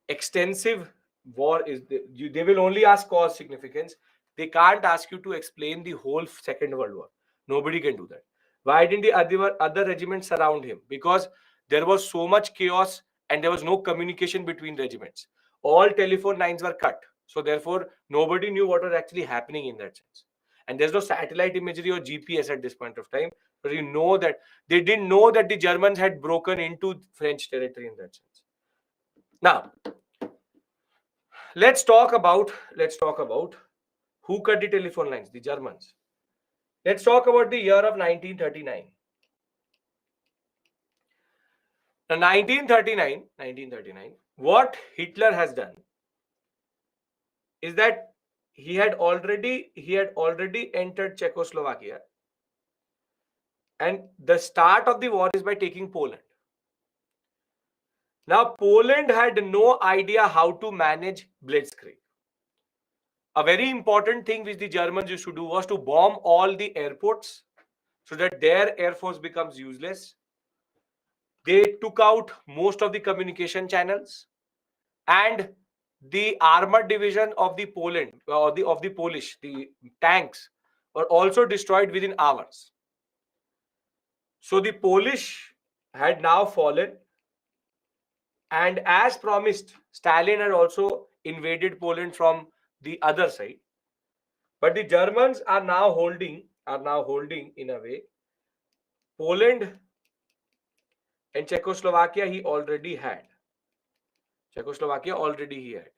extensive war is they will only ask cause significance. They can't ask you to explain the whole Second World War. Nobody can do that. Why didn't the other regiments surround him? Because there was so much chaos and there was no communication between regiments. All telephone lines were cut. So therefore, nobody knew what was actually happening in that sense. And there's no satellite imagery or GPS at this point of time. But you know that they didn't know that the Germans had broken into French territory in that sense. Now, let's talk about who cut the telephone lines, the Germans. Let's talk about the year of 1939. Now, 1939, what Hitler has done is that he had already entered Czechoslovakia, and the start of the war is by taking Poland. Now, Poland had no idea how to manage blitzkrieg. A very important thing which the Germans used to do was to bomb all the airports so that their air force becomes useless. They took out most of the communication channels, and the armored division of the Poland or the Polish, the tanks were also destroyed within hours. So the Polish had now fallen, and as promised, Stalin had also invaded Poland from the other side. But the Germans are now holding in a way Poland and Czechoslovakia. Czechoslovakia already he had.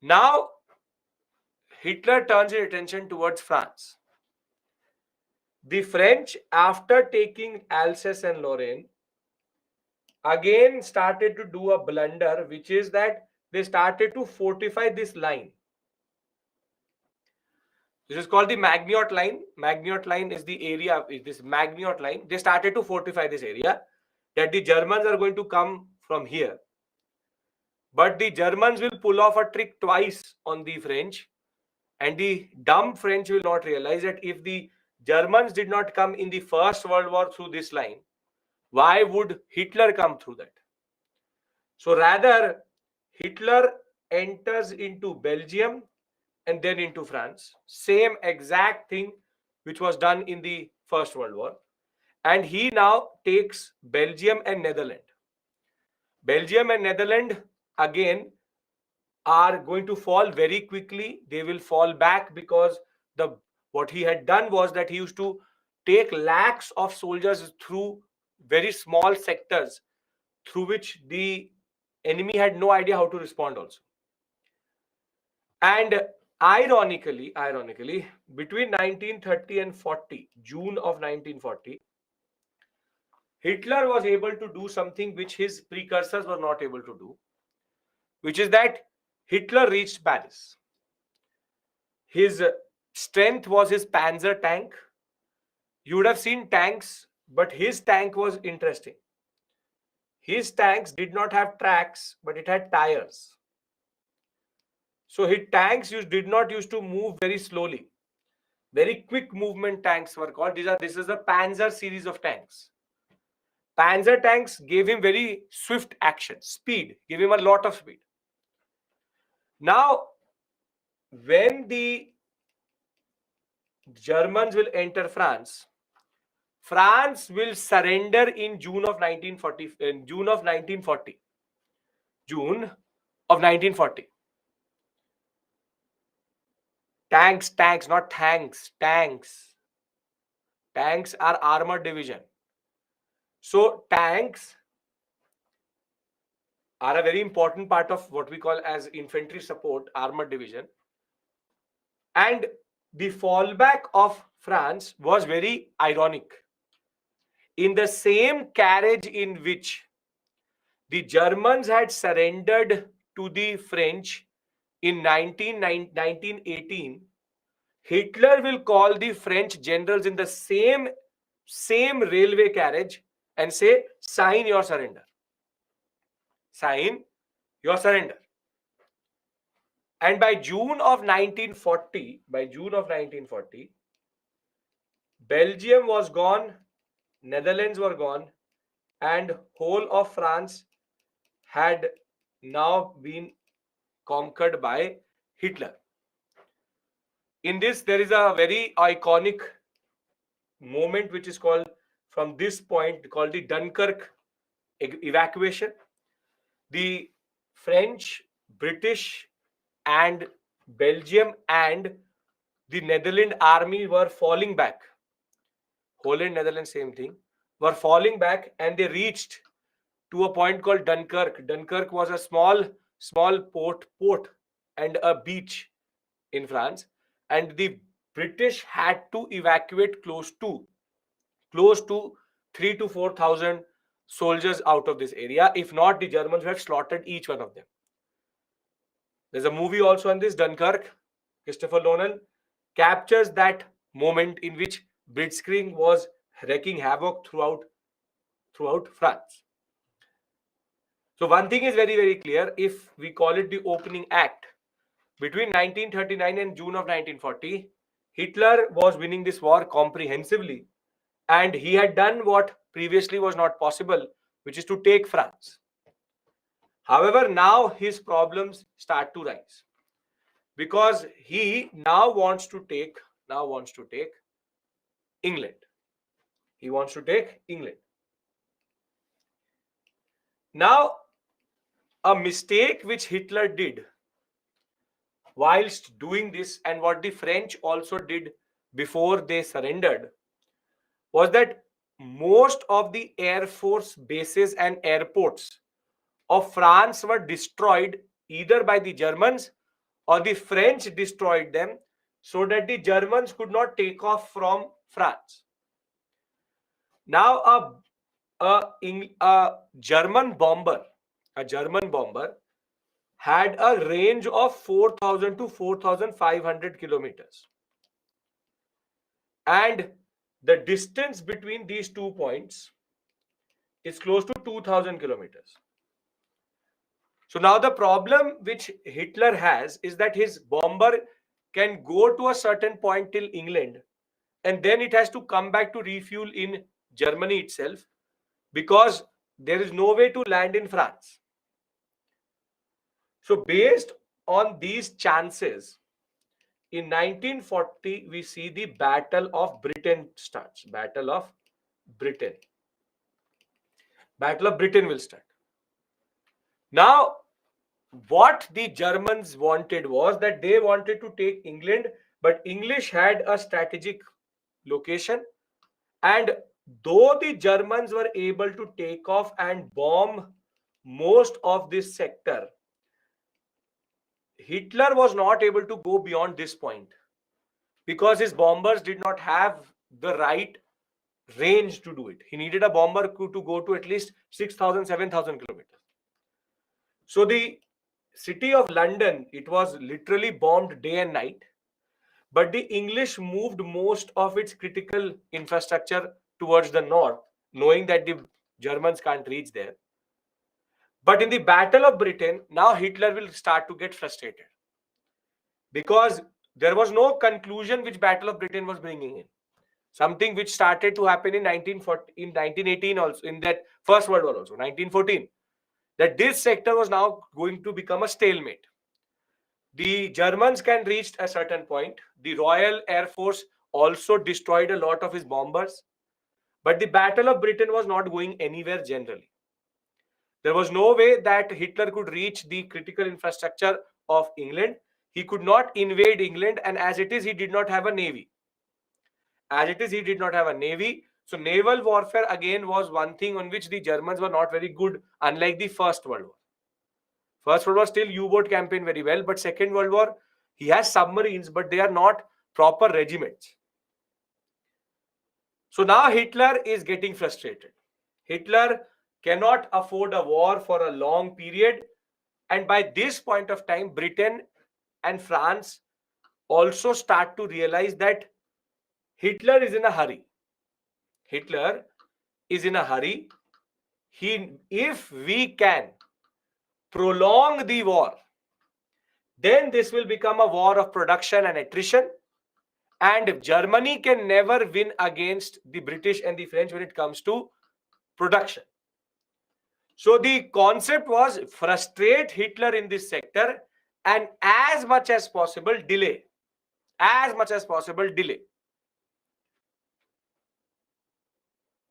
Now Hitler turns his attention towards France. The French, after taking Alsace and Lorraine, again started to do a blunder, which is that they started to fortify this line. This is called the Maginot Line. Maginot Line is the area, this Maginot Line. They started to fortify this area, that the Germans are going to come from here. But the Germans will pull off a trick twice on the French, and the dumb French will not realize that if the Germans did not come in the First World War through this line, why would Hitler come through that? So rather, Hitler enters into Belgium and then into France. Same exact thing which was done in the First World War. And he now takes Belgium and Netherlands. Belgium and Netherlands again are going to fall very quickly. They will fall back because what he had done was that he used to take lakhs of soldiers through very small sectors through which the enemy had no idea how to respond also. And ironically, between 1930 and 40, June of 1940, Hitler was able to do something which his precursors were not able to do, which is that Hitler reached Paris. His strength was his Panzer tank. You would have seen tanks, but his tank was interesting. His tanks did not have tracks, but it had tires. So his tanks did not used to move very slowly. Very quick movement tanks were called. This is a Panzer series of tanks. Panzer tanks gave him very swift action, speed, gave him a lot of speed. Now, when the Germans will enter France, France will surrender in June of 1940. June of 1940. Tanks, not tanks, tanks. Tanks are armored division. So tanks are a very important part of what we call as infantry support, armored division. And the fallback of France was very ironic. In the same carriage in which the Germans had surrendered to the French in 1918, Hitler will call the French generals in the same same railway carriage and say, sign your surrender. Sign your surrender. And by June of 1940, Belgium was gone, Netherlands were gone, and whole of France had now been conquered by Hitler. In this, there is a very iconic moment which is called, from this point, called the Dunkirk evacuation. The French, British, and Belgium and the Netherlands army were falling back. Holland, Netherlands, same thing, were falling back, and they reached to a point called Dunkirk. Dunkirk was a small port and a beach in France, and the British had to evacuate close to 3 to 4,000 soldiers out of this area. If not, the Germans would have slaughtered each one of them. There's a movie also on this, Dunkirk. Christopher Nolan captures that moment in which Blitzkrieg was wreaking havoc throughout France. So one thing is very, very clear. If we call it the opening act, between 1939 and June of 1940, Hitler was winning this war comprehensively, and he had done what previously was not possible, which is to take France. However, now his problems start to rise, because he now wants to take England. He wants to take England. Now, a mistake which Hitler did whilst doing this, and what the French also did before they surrendered, was that most of the air force bases and airports of France were destroyed either by the Germans or the French destroyed them, so that the Germans could not take off from France. Now, a German bomber had a range of 4,000 to 4,500 kilometers. And the distance between these 2 points is close to 2,000 kilometers. So now the problem which Hitler has is that his bomber can go to a certain point till England, and then it has to come back to refuel in Germany itself, because there is no way to land in France. So based on these chances, in 1940, we see the Battle of Britain starts. Battle of Britain will start. Now, what the Germans wanted was that they wanted to take England, but English had a strategic location, and though the Germans were able to take off and bomb most of this sector, Hitler was not able to go beyond this point, because his bombers did not have the right range to do it. He needed a bomber to go to at least 6,000, 7,000 kilometers. So the city of London, it was literally bombed day and night, but the English moved most of its critical infrastructure towards the north, knowing that the Germans can't reach there. But in the Battle of Britain, now Hitler will start to get frustrated, because there was no conclusion which Battle of Britain was bringing in. Something which started to happen in 1918 also, in that First World War also, 1914, that this sector was now going to become a stalemate. The Germans can reach a certain point. The Royal Air Force also destroyed a lot of his bombers. But the Battle of Britain was not going anywhere generally. There was no way that Hitler could reach the critical infrastructure of England. He could not invade England, and as it is, he did not have a navy. So naval warfare again was one thing on which the Germans were not very good, unlike the First World War. First World War still U-boat campaign very well, but Second World War, he has submarines, but they are not proper regiments. So now Hitler is getting frustrated. Hitler cannot afford a war for a long period, and by this point of time, Britain and France also start to realize that Hitler is in a hurry. Hitler is in a hurry. If we can prolong the war, then this will become a war of production and attrition. And Germany can never win against the British and the French when it comes to production. So the concept was frustrate Hitler in this sector and as much as possible delay. As much as possible delay.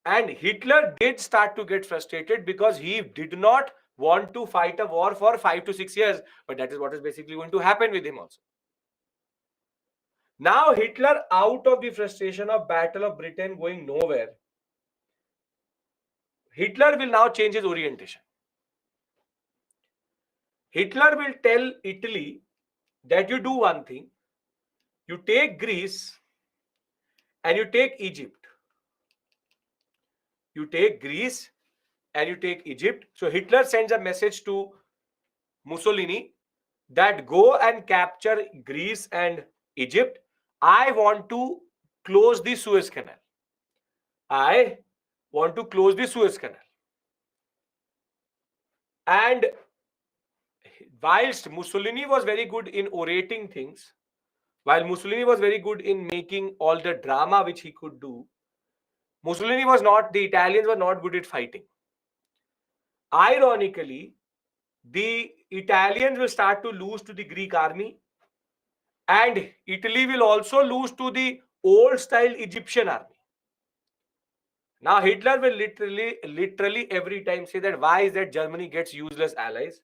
And Hitler did start to get frustrated because he did not want to fight a war for 5 to 6 years. But that is what is basically going to happen with him also. Now Hitler, out of the frustration of Battle of Britain going nowhere, Hitler will now change his orientation. Hitler will tell Italy that you do one thing. You take Greece and you take Egypt. You take Greece and you take Egypt. So Hitler sends a message to Mussolini that go and capture Greece and Egypt. I want to close the Suez Canal. I want to close the Suez Canal. And whilst Mussolini was very good in orating things, while Mussolini was very good in making all the drama which he could do, Mussolini was not, the Italians were not good at fighting. Ironically, the Italians will start to lose to the Greek army, and Italy will also lose to the old style Egyptian army. Now Hitler will literally every time say that why is that Germany gets useless allies,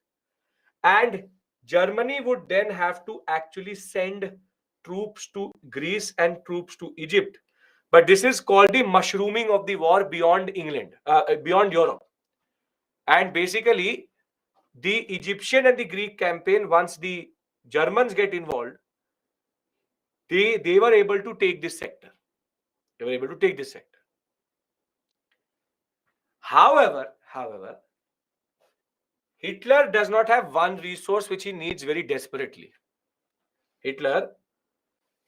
and Germany would then have to actually send troops to Greece and troops to Egypt. But this is called the mushrooming of the war beyond England, beyond Europe. And basically, the Egyptian and the Greek campaign, once the Germans get involved, they were able to take this sector. They were able to take this sector. However, Hitler does not have one resource which he needs very desperately. Hitler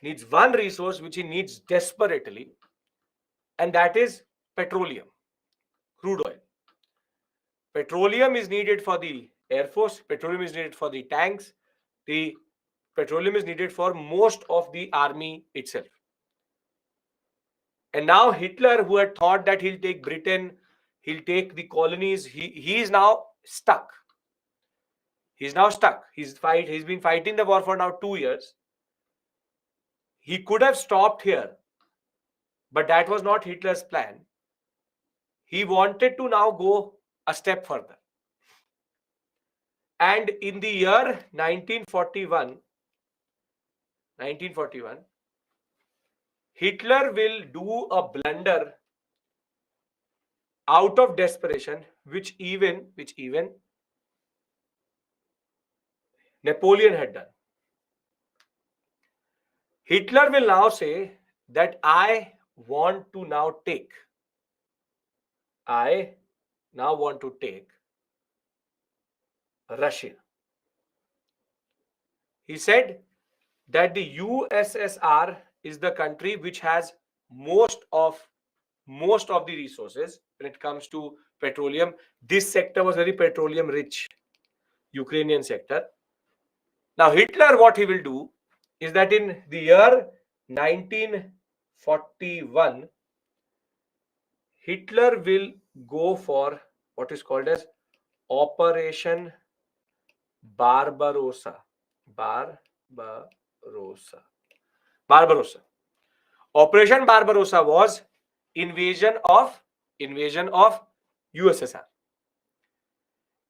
needs one resource which he needs desperately, and that is petroleum, crude oil. Petroleum is needed for the Air Force, petroleum is needed for the tanks, the petroleum is needed for most of the army itself. And now Hitler, who had thought that he'll take Britain, he'll take the colonies, he is now stuck. He's now stuck. He's been fighting the war for now 2 years. He could have stopped here, but that was not Hitler's plan. He wanted to now go a step further. And in the year 1941, Hitler will do a blunder out of desperation, which even Napoleon had done. Hitler will now say that I want to now take Russia. He said that the USSR is the country which has most of the resources when it comes to petroleum. This sector was very petroleum rich, Ukrainian sector. Now Hitler, what he will do is that in the year 1941, Hitler will go for what is called as Operation Barbarossa. Operation Barbarossa was invasion of USSR.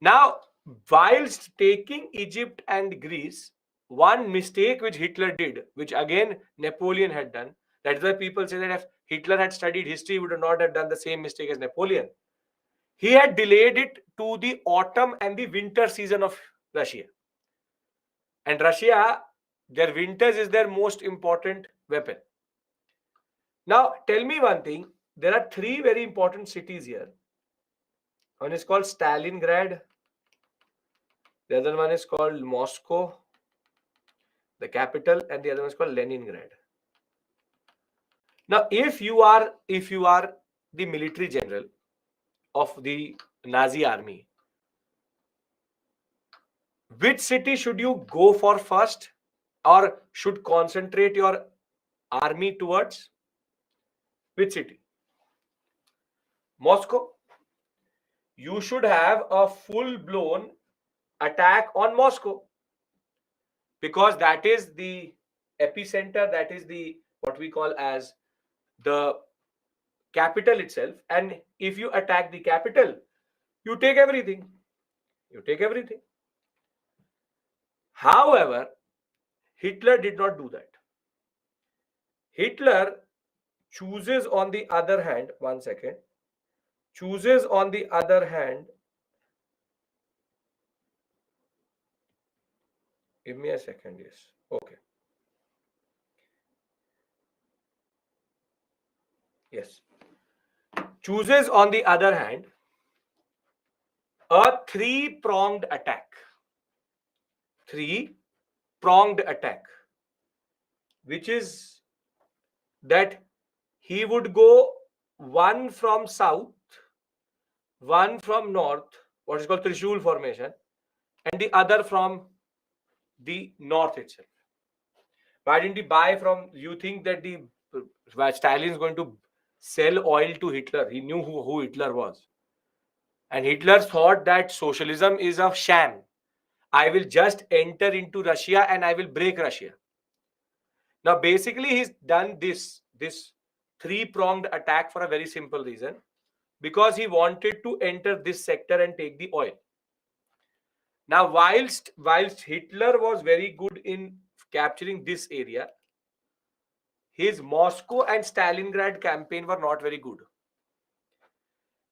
Now, whilst taking Egypt and Greece, one mistake which Hitler did, which again Napoleon had done, that's why people say that if Hitler had studied history, he would not have done the same mistake as Napoleon. He had delayed it to the autumn and the winter season of Russia. And Russia, their winters is their most important weapon. Now, tell me one thing. There are 3 very important cities here. One is called Stalingrad. The other one is called Moscow, the capital, and the other one is called Leningrad. Now, if you are the military general of the Nazi army, which city should you go for first, or should concentrate your army towards? Which city? Moscow. You should have a full-blown attack on Moscow, because that is the epicenter, that is the what we call as the capital itself. And if you attack the capital, you take everything. You take everything. However, Hitler did not do that. Hitler chooses on the other hand, one second, chooses on the other hand, give me a second, yes, okay. Yes. Chooses on the other hand a three-pronged attack. Three-pronged attack, which is that he would go one from south, one from north, what is called Trishul formation, and the other from the north itself. Why didn't he buy from, you think that Stalin is going to sell oil to Hitler? He knew who Hitler was. And Hitler thought that socialism is a sham. I will just enter into Russia and I will break Russia. Now, basically, he's done this three-pronged attack for a very simple reason, because he wanted to enter this sector and take the oil. Now, whilst Hitler was very good in capturing this area, his Moscow and Stalingrad campaign were not very good.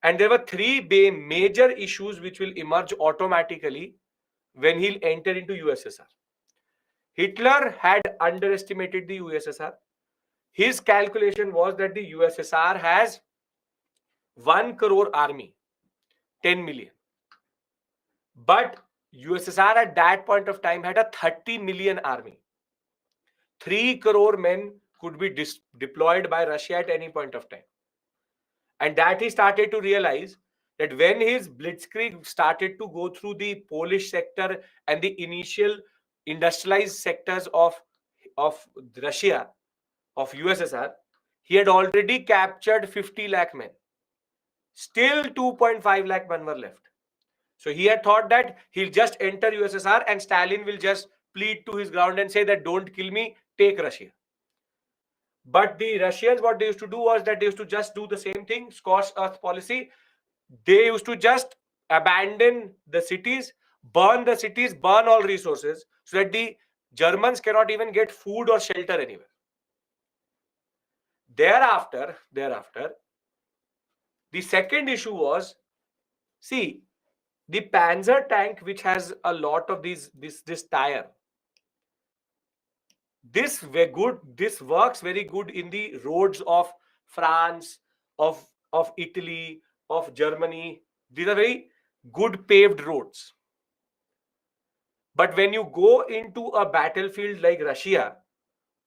And there were three major issues which will emerge automatically when he'll enter into USSR. Hitler had underestimated the USSR. His calculation was that the USSR has 1 crore army, 10 million. But USSR at that point of time had a 30 million army. 3 crore men could be deployed by Russia at any point of time. And that he started to realize that when his blitzkrieg started to go through the Polish sector and the initial industrialized sectors of Russia, of USSR, he had already captured 50 lakh men. Still 2.5 lakh men were left. So he had thought that he'll just enter USSR and Stalin will just plead to his ground and say that don't kill me, take Russia. But the Russians, what they used to do was that they used to just do the same thing, scorched earth policy. They used to just abandon the cities, burn the cities, burn all resources, so that the Germans cannot even get food or shelter anywhere. Thereafter, the second issue was, see, the Panzer tank, which has a lot of this tire, this works very good in the roads of France, of Italy, of Germany. These are very good paved roads. But when you go into a battlefield like Russia,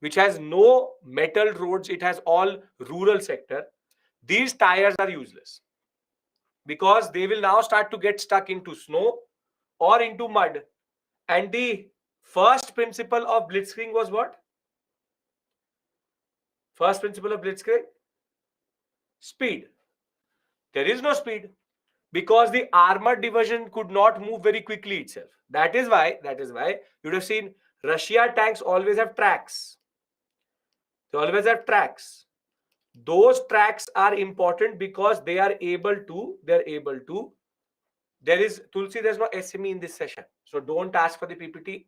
which has no metal roads, it has all rural sector, these tires are useless, because they will now start to get stuck into snow or into mud. And the first principle of blitzkrieg was what? First principle of blitzkrieg? Speed. There is no speed, because the armored division could not move very quickly itself. That is why you would have seen Russia tanks always have tracks. They always have tracks. Those tracks are important because they are able to, there is, Tulsi, there's no SME in this session. So don't ask for the PPT.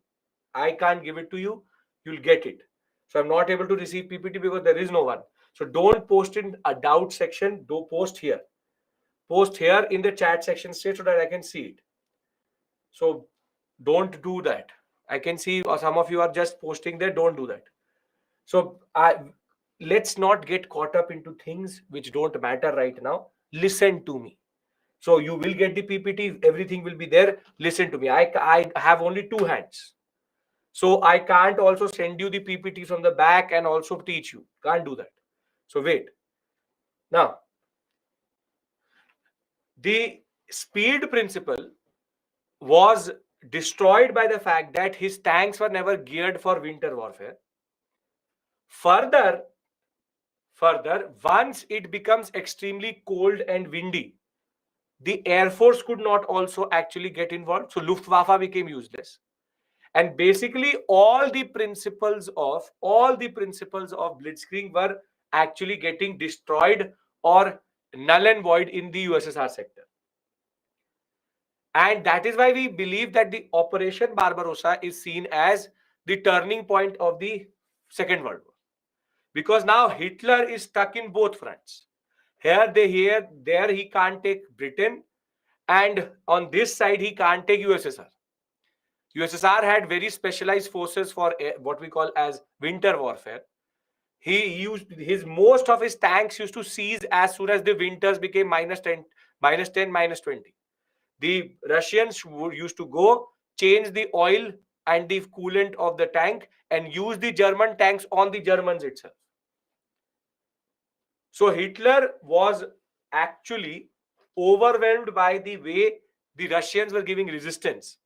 I can't give it to you. You'll get it. So I'm not able to receive PPT because there is no one. So don't post in a doubt section. Do post here. Post here in the chat section straight so that I can see it. So don't do that. I can see some of you are just posting there. Don't do that. So let's not get caught up into things which don't matter right now. Listen to me. So you will get the PPT. Everything will be there. Listen to me. I have only 2 hands. So I can't also send you the PPT from the back and also teach you. Can't do that. So wait. Now, The speed principle was destroyed by the fact that his tanks were never geared for winter warfare. Further, once it becomes extremely cold and windy, the Air Force could not also actually get involved. So Luftwaffe became useless. And basically all the principles of Blitzkrieg were actually getting destroyed or null and void in the USSR sector. And that is why we believe that the Operation Barbarossa is seen as the turning point of the Second World War. Because now Hitler is stuck in both fronts. There he can't take Britain, and on this side he can't take USSR. USSR had very specialized forces for what we call as winter warfare. He used most of his tanks used to seize as soon as the winters became -10, -20. The Russians used to go change the oil and the coolant of the tank and use the German tanks on the Germans itself. So Hitler was actually overwhelmed by the way the Russians were giving resistance.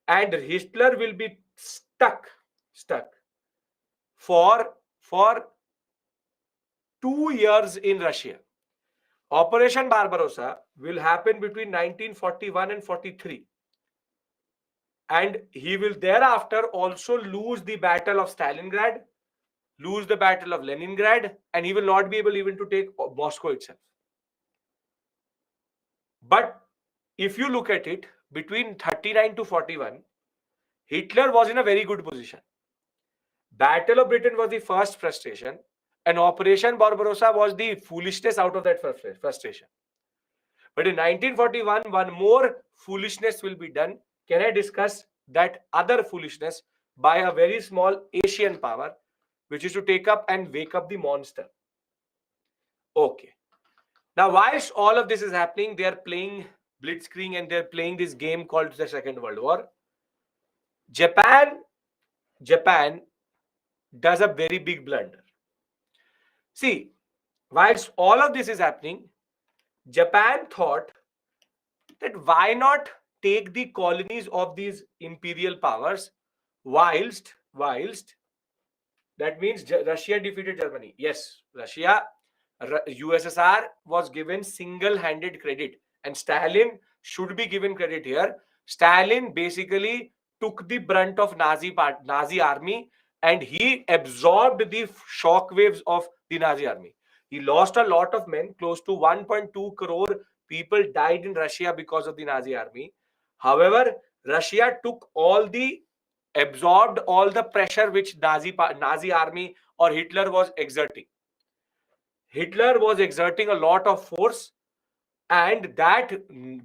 And Hitler will be stuck for 2 years in Russia. Operation Barbarossa will happen between 1941 and 43. And he will thereafter also lose the Battle of Stalingrad, lose the Battle of Leningrad, and he will not be able even to take Moscow itself. But if you look at it, between 39 to 41, Hitler was in a very good position. Battle of Britain was the first frustration, and Operation Barbarossa was the foolishness out of that frustration. But in 1941, one more foolishness will be done. Can I discuss that other foolishness by a very small Asian power, which is to take up and wake up the monster? Okay. Now, whilst all of this is happening, they are playing Blitzkrieg and they're playing this game called the Second World War. Japan does a very big blunder. See, whilst all of this is happening, Japan thought that why not take the colonies of these imperial powers whilst that means Russia defeated Germany. Yes, USSR was given single-handed credit, and Stalin should be given credit here. Stalin basically took the brunt of Nazi army, and he absorbed the shockwaves of the Nazi army. He lost a lot of men. Close to 1.2 crore people died in Russia because of the Nazi army. However, Russia absorbed all the pressure which Nazi army or Hitler was exerting. Hitler was exerting a lot of force, and that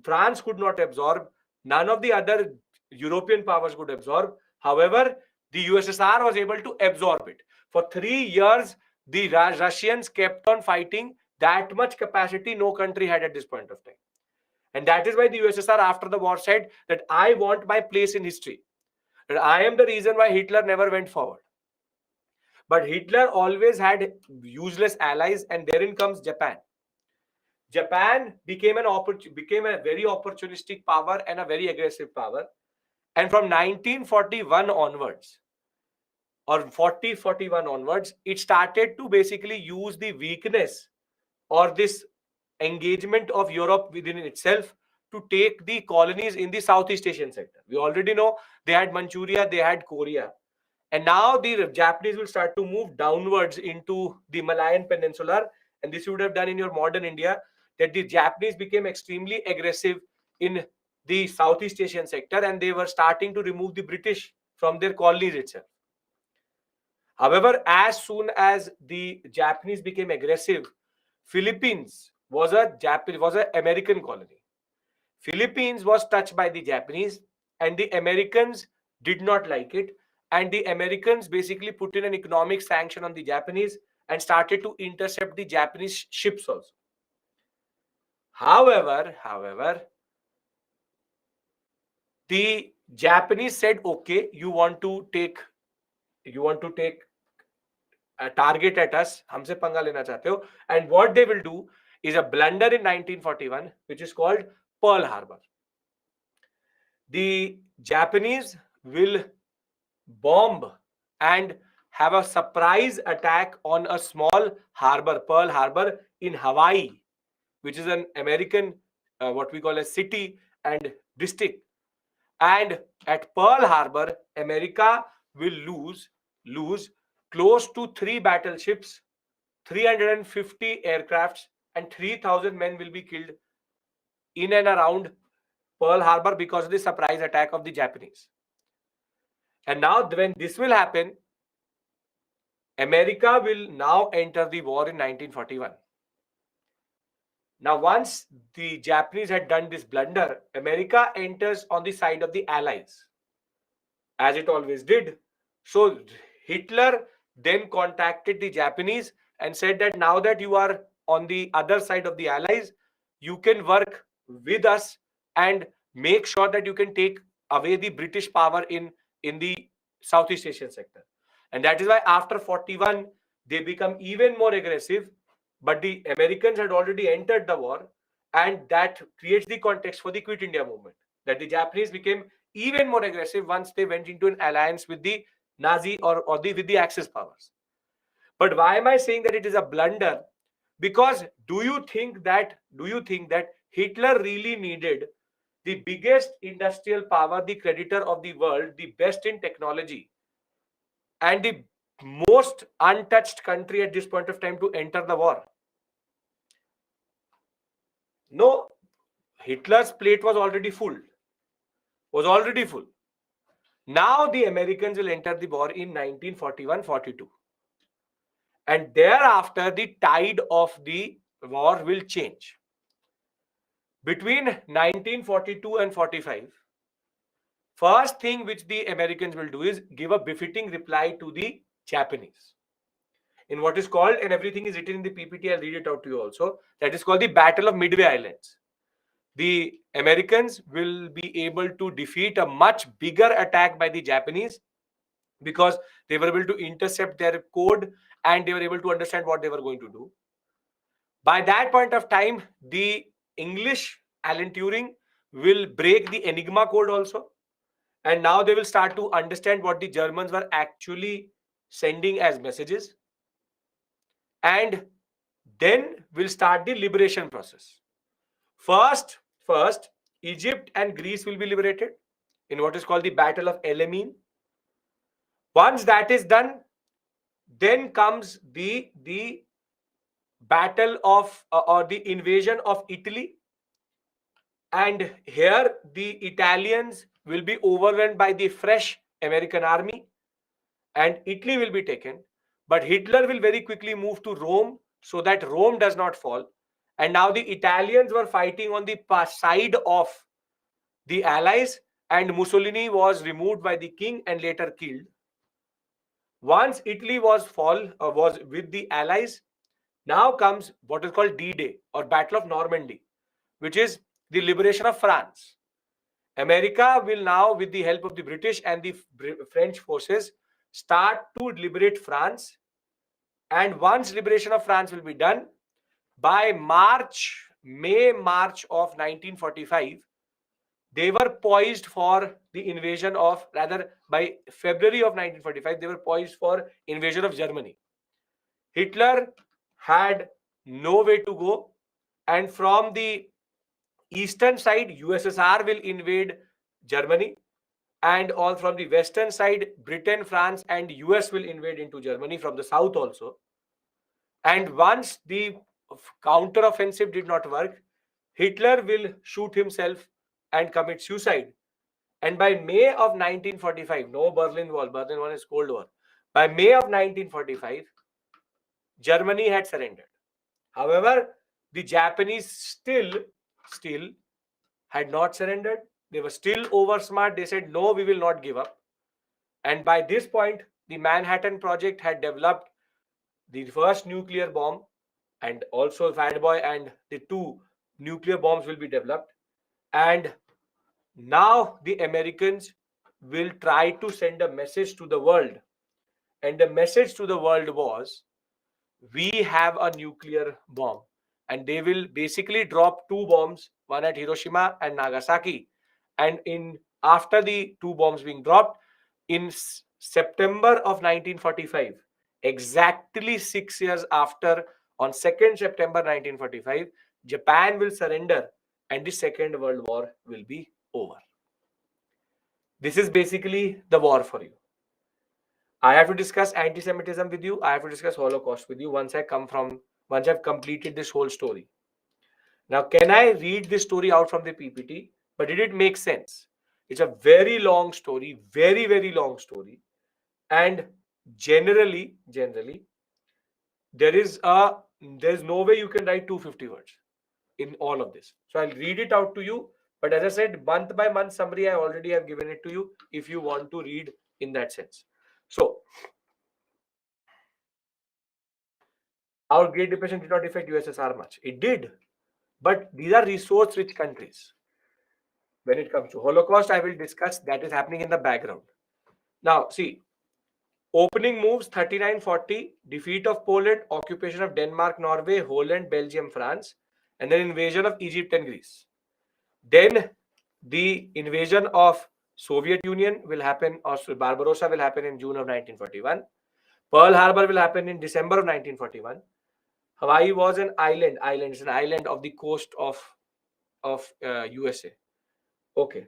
France could not absorb. None of the other European powers could absorb. However, the USSR was able to absorb it. For 3 years, the Russians kept on fighting. That much capacity no country had at this point of time. And that is why the USSR after the war said that I want my place in history. That I am the reason why Hitler never went forward. But Hitler always had useless allies, and therein comes Japan. Japan became a very opportunistic power and a very aggressive power. And from 1941 onwards, or 41 onwards, it started to basically use the weakness or this engagement of Europe within itself to take the colonies in the Southeast Asian sector. We already know they had Manchuria, they had Korea. And now the Japanese will start to move downwards into the Malayan Peninsula. And this you would have done in your modern India, that the Japanese became extremely aggressive in the Southeast Asian sector, and they were starting to remove the British from their colonies itself. However, as soon as the Japanese became aggressive, Philippines was an American colony. Philippines was touched by the Japanese, and the Americans did not like it. And the Americans basically put in an economic sanction on the Japanese and started to intercept the Japanese ships also. However, the Japanese said, okay, you want to take a target at us, हमसे पंगा लेना चाहते हो, and what they will do is a blunder in 1941, which is called Pearl Harbor. The Japanese will bomb and have a surprise attack on a small harbor, Pearl Harbor in Hawaii, which is an American, what we call a city and district. And at Pearl Harbor, America will lose close to 3 battleships, 350 aircrafts, and 3,000 men will be killed in and around Pearl Harbor because of the surprise attack of the Japanese. And now when this will happen, America will now enter the war in 1941. Now, once the Japanese had done this blunder, America enters on the side of the Allies, as it always did. So Hitler then contacted the Japanese and said that now that you are on the other side of the Allies, you can work with us and make sure that you can take away the British power in the Southeast Asian sector. And that is why after 41, they become even more aggressive. But the Americans had already entered the war, and that creates the context for the Quit India movement, that the Japanese became even more aggressive once they went into an alliance with the Nazi with the Axis powers. But why am I saying that it is a blunder? Because do you think that Hitler really needed the biggest industrial power, the creditor of the world, the best in technology, and the most untouched country at this point of time to enter the war? No, Hitler's plate was already full. Now the Americans will enter the war in 1941-42. And thereafter, the tide of the war will change. Between 1942 and 45, first thing which the Americans will do is give a befitting reply to the Japanese in what is called, and everything is written in the PPT, I'll read it out to you also, that is called the Battle of Midway Islands. The Americans will be able to defeat a much bigger attack by the Japanese because they were able to intercept their code and they were able to understand what they were going to do. By that point of time, the English, Alan Turing, will break the Enigma code also. And now they will start to understand what the Germans were actually sending as messages. And then will start the liberation process. First, Egypt and Greece will be liberated in what is called the Battle of El Alamein. Once that is done, then comes the battle of or the invasion of Italy. And here the Italians will be overrun by the fresh American army and Italy will be taken. But Hitler will very quickly move to Rome so that Rome does not fall. And now the Italians were fighting on the side of the Allies, and Mussolini was removed by the king and later killed. Once Italy was with the Allies, now comes what is called D-Day or Battle of Normandy, which is the liberation of France. America will now, with the help of the British and the French forces, start to liberate France. And once liberation of France will be done, by March of 1945, they were poised for the invasion of, rather by February of 1945, they were poised for invasion of Germany. Hitler had no way to go, and from the eastern side, USSR will invade Germany, and all from the western side, Britain, France, and US will invade into Germany from the south also. And once the counter-offensive did not work, Hitler will shoot himself and commit suicide. And by May of 1945, no Berlin Wall, Berlin Wall is Cold War. By May of 1945, Germany had surrendered. However, the Japanese still had not surrendered. They were still over smart. They said, no, we will not give up. And by this point, the Manhattan Project had developed the first nuclear bomb, and also Fat Boy and the 2 nuclear bombs will be developed. And now the Americans will try to send a message to the world. And the message to the world was, we have a nuclear bomb. and they will basically drop 2 bombs, one at Hiroshima and Nagasaki. And after the 2 bombs being dropped in September of 1945, exactly 6 years after, on 2nd September 1945, Japan will surrender and the Second World War will be over. This is basically the war for you. I have to discuss anti-Semitism with you. I have to discuss Holocaust with you once I've completed this whole story. Now, can I read this story out from the PPT? But did it make sense? It's a very long story, very, very long story. And generally, there's no way you can write 250 words in all of this. So I'll read it out to you. But as I said, month by month summary, I already have given it to you if you want to read in that sense. So, our Great Depression did not affect USSR much. It did. But these are resource-rich countries. When it comes to Holocaust, I will discuss that is happening in the background. Now, see, opening moves 39-40, defeat of Poland, occupation of Denmark, Norway, Holland, Belgium, France, and then invasion of Egypt and Greece. Then the invasion of Soviet Union will happen, or Barbarossa will happen in June of 1941. Pearl Harbor will happen in December of 1941. Hawaii was an island. It's an island of the coast of USA. Okay.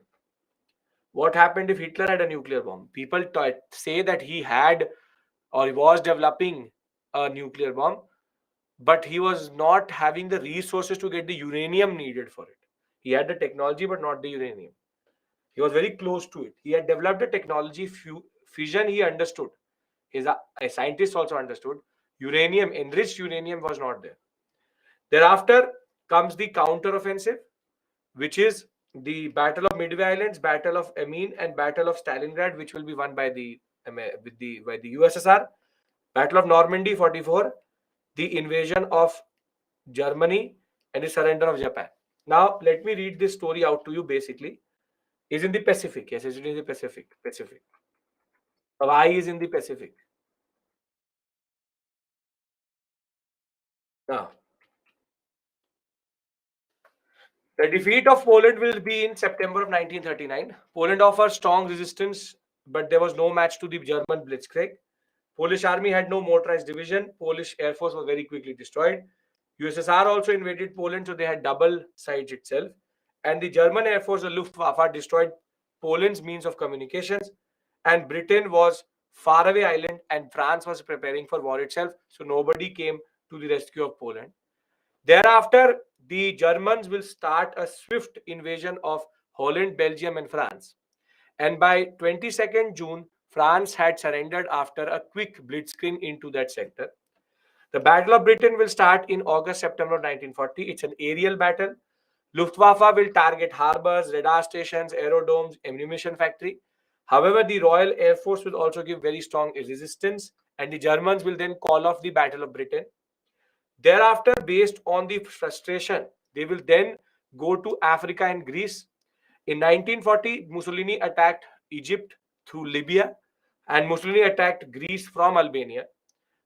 What happened if Hitler had a nuclear bomb? People say that he had or he was developing a nuclear bomb, but he was not having the resources to get the uranium needed for it. He had the technology, but not the uranium. He was very close to it. He had developed the technology, fission he understood. A scientist also understood. Uranium, enriched uranium was not there. Thereafter comes the counteroffensive, which is the Battle of Midway Islands, Battle of Amiens, and Battle of Stalingrad, which will be won by the USSR. Battle of Normandy, 44, the invasion of Germany, and the surrender of Japan. Now, let me read this story out to you. Basically, is in the Pacific. Yes, it is in the Pacific. Hawaii is in the Pacific. Now, the defeat of Poland will be in September of 1939. Poland offered strong resistance, but there was no match to the German blitzkrieg. Polish army had no motorized division. Polish air force was very quickly destroyed. USSR also invaded Poland, so they had double siege itself. And the German air force, the Luftwaffe, destroyed Poland's means of communications. And Britain was faraway island, and France was preparing for war itself. So nobody came to the rescue of Poland. Thereafter, the Germans will start a swift invasion of Holland, Belgium, and France. And by 22nd June, France had surrendered after a quick blitzkrieg into that sector. The Battle of Britain will start in August-September 1940. It's an aerial battle. Luftwaffe will target harbors, radar stations, aerodomes, ammunition factory. However, the Royal Air Force will also give very strong resistance, and the Germans will then call off the Battle of Britain. Thereafter, based on the frustration, they will then go to Africa and Greece. In 1940, Mussolini attacked Egypt through Libya, and Mussolini attacked Greece from Albania.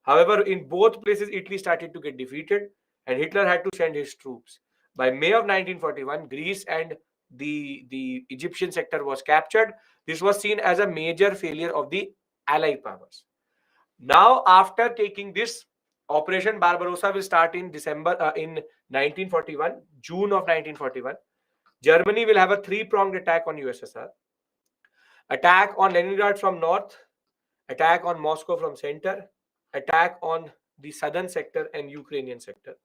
However, in both places, Italy started to get defeated, and Hitler had to send his troops. By May of 1941, Greece and the Egyptian sector was captured. This was seen as a major failure of the Allied powers. Now, after taking this, Operation Barbarossa will start in in 1941, June of 1941. Germany will have a three-pronged attack on USSR. Attack on Leningrad from north, attack on Moscow from center, attack on the southern sector and Ukrainian sector.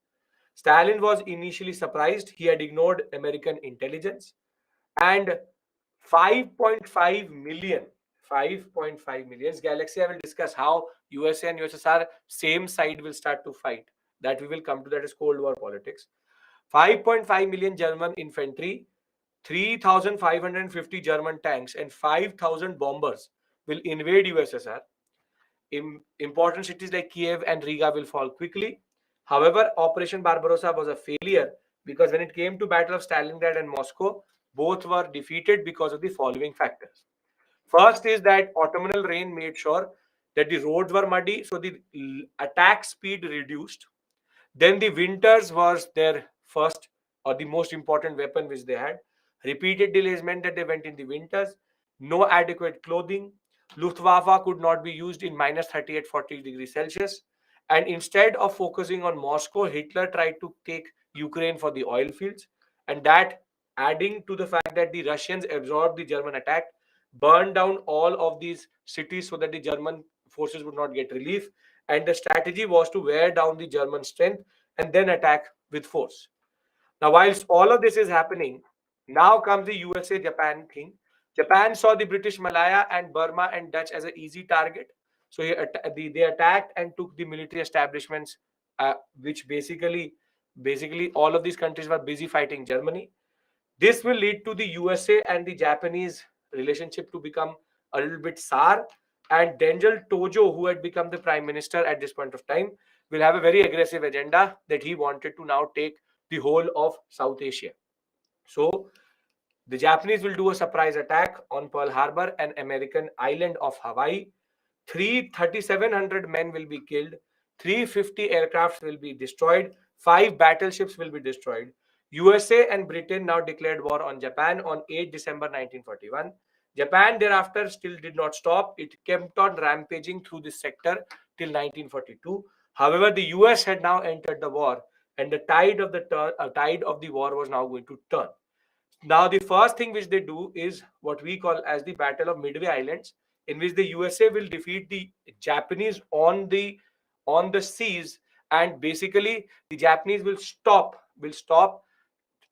Stalin was initially surprised. He had ignored American intelligence. And 5.5 million, Galaxy, I will discuss how USA and USSR, same side, will start to fight. That we will come to, that is Cold War politics. 5.5 million German infantry, 3,550 German tanks, and 5,000 bombers will invade USSR. Important cities like Kiev and Riga will fall quickly. However, Operation Barbarossa was a failure because when it came to Battle of Stalingrad and Moscow, both were defeated because of the following factors. First is that autumnal rain made sure that the roads were muddy, so the attack speed reduced. Then the winters was their first or the most important weapon which they had. Repeated delays meant that they went in the winters. No adequate clothing. Luftwaffe could not be used in minus 38, 40 degrees Celsius. And instead of focusing on Moscow, Hitler tried to take Ukraine for the oil fields. And that, adding to the fact that the Russians absorbed the German attack, burned down all of these cities so that the German forces would not get relief. And the strategy was to wear down the German strength and then attack with force. Now, whilst all of this is happening, now comes the USA-Japan thing. Japan saw the British Malaya and Burma and Dutch as an easy target. So they attacked and took the military establishments, which basically all of these countries were busy fighting Germany. This will lead to the USA and the Japanese relationship to become a little bit sour. And Dengel Tojo, who had become the prime minister at this point of time, will have a very aggressive agenda that he wanted to now take the whole of South Asia. So the Japanese will do a surprise attack on Pearl Harbor, an American island of Hawaii. 3,700 men will be killed. 350 aircrafts will be destroyed. 5 battleships will be destroyed. USA and Britain now declared war on Japan on 8 December 1941. Japan thereafter still did not stop. It kept on rampaging through this sector till 1942. However, the US had now entered the war, and the tide of the war was now going to turn. Now, the first thing which they do is what we call as the Battle of Midway Islands, in which the USA will defeat the Japanese on the seas, and basically the Japanese will stop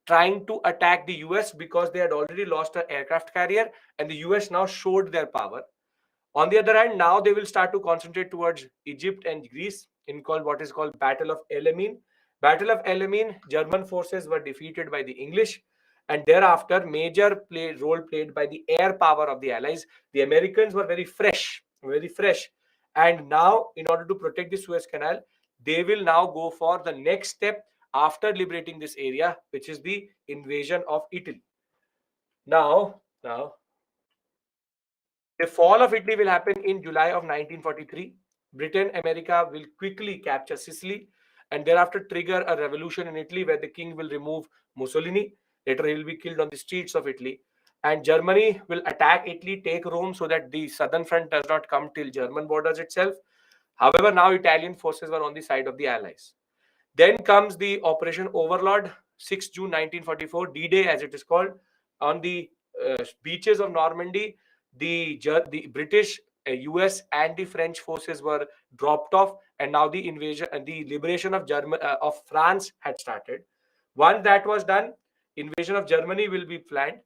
trying to attack the US because they had already lost an aircraft carrier, and the US now showed their power. On the other hand, now they will start to concentrate towards Egypt and Greece in what is called Battle of El Alamein. Battle of El Alamein, German forces were defeated by the English, and thereafter major role played by the air power of the Allies. The Americans were very fresh, and now in order to protect the Suez Canal, they will now go for the next step after liberating this area, which is the invasion of Italy. Now, the fall of Italy will happen in July of 1943. Britain, America will quickly capture Sicily and thereafter trigger a revolution in Italy where the king will remove Mussolini. Later, he will be killed on the streets of Italy. And Germany will attack Italy, take Rome so that the southern front does not come till German borders itself. However, now Italian forces were on the side of the Allies. Then comes the Operation Overlord, 6 June 1944, D-Day as it is called, on the beaches of Normandy. The British, US, and the French forces were dropped off, and now the invasion and the liberation of France had started. Once that was done, invasion of Germany will be planned.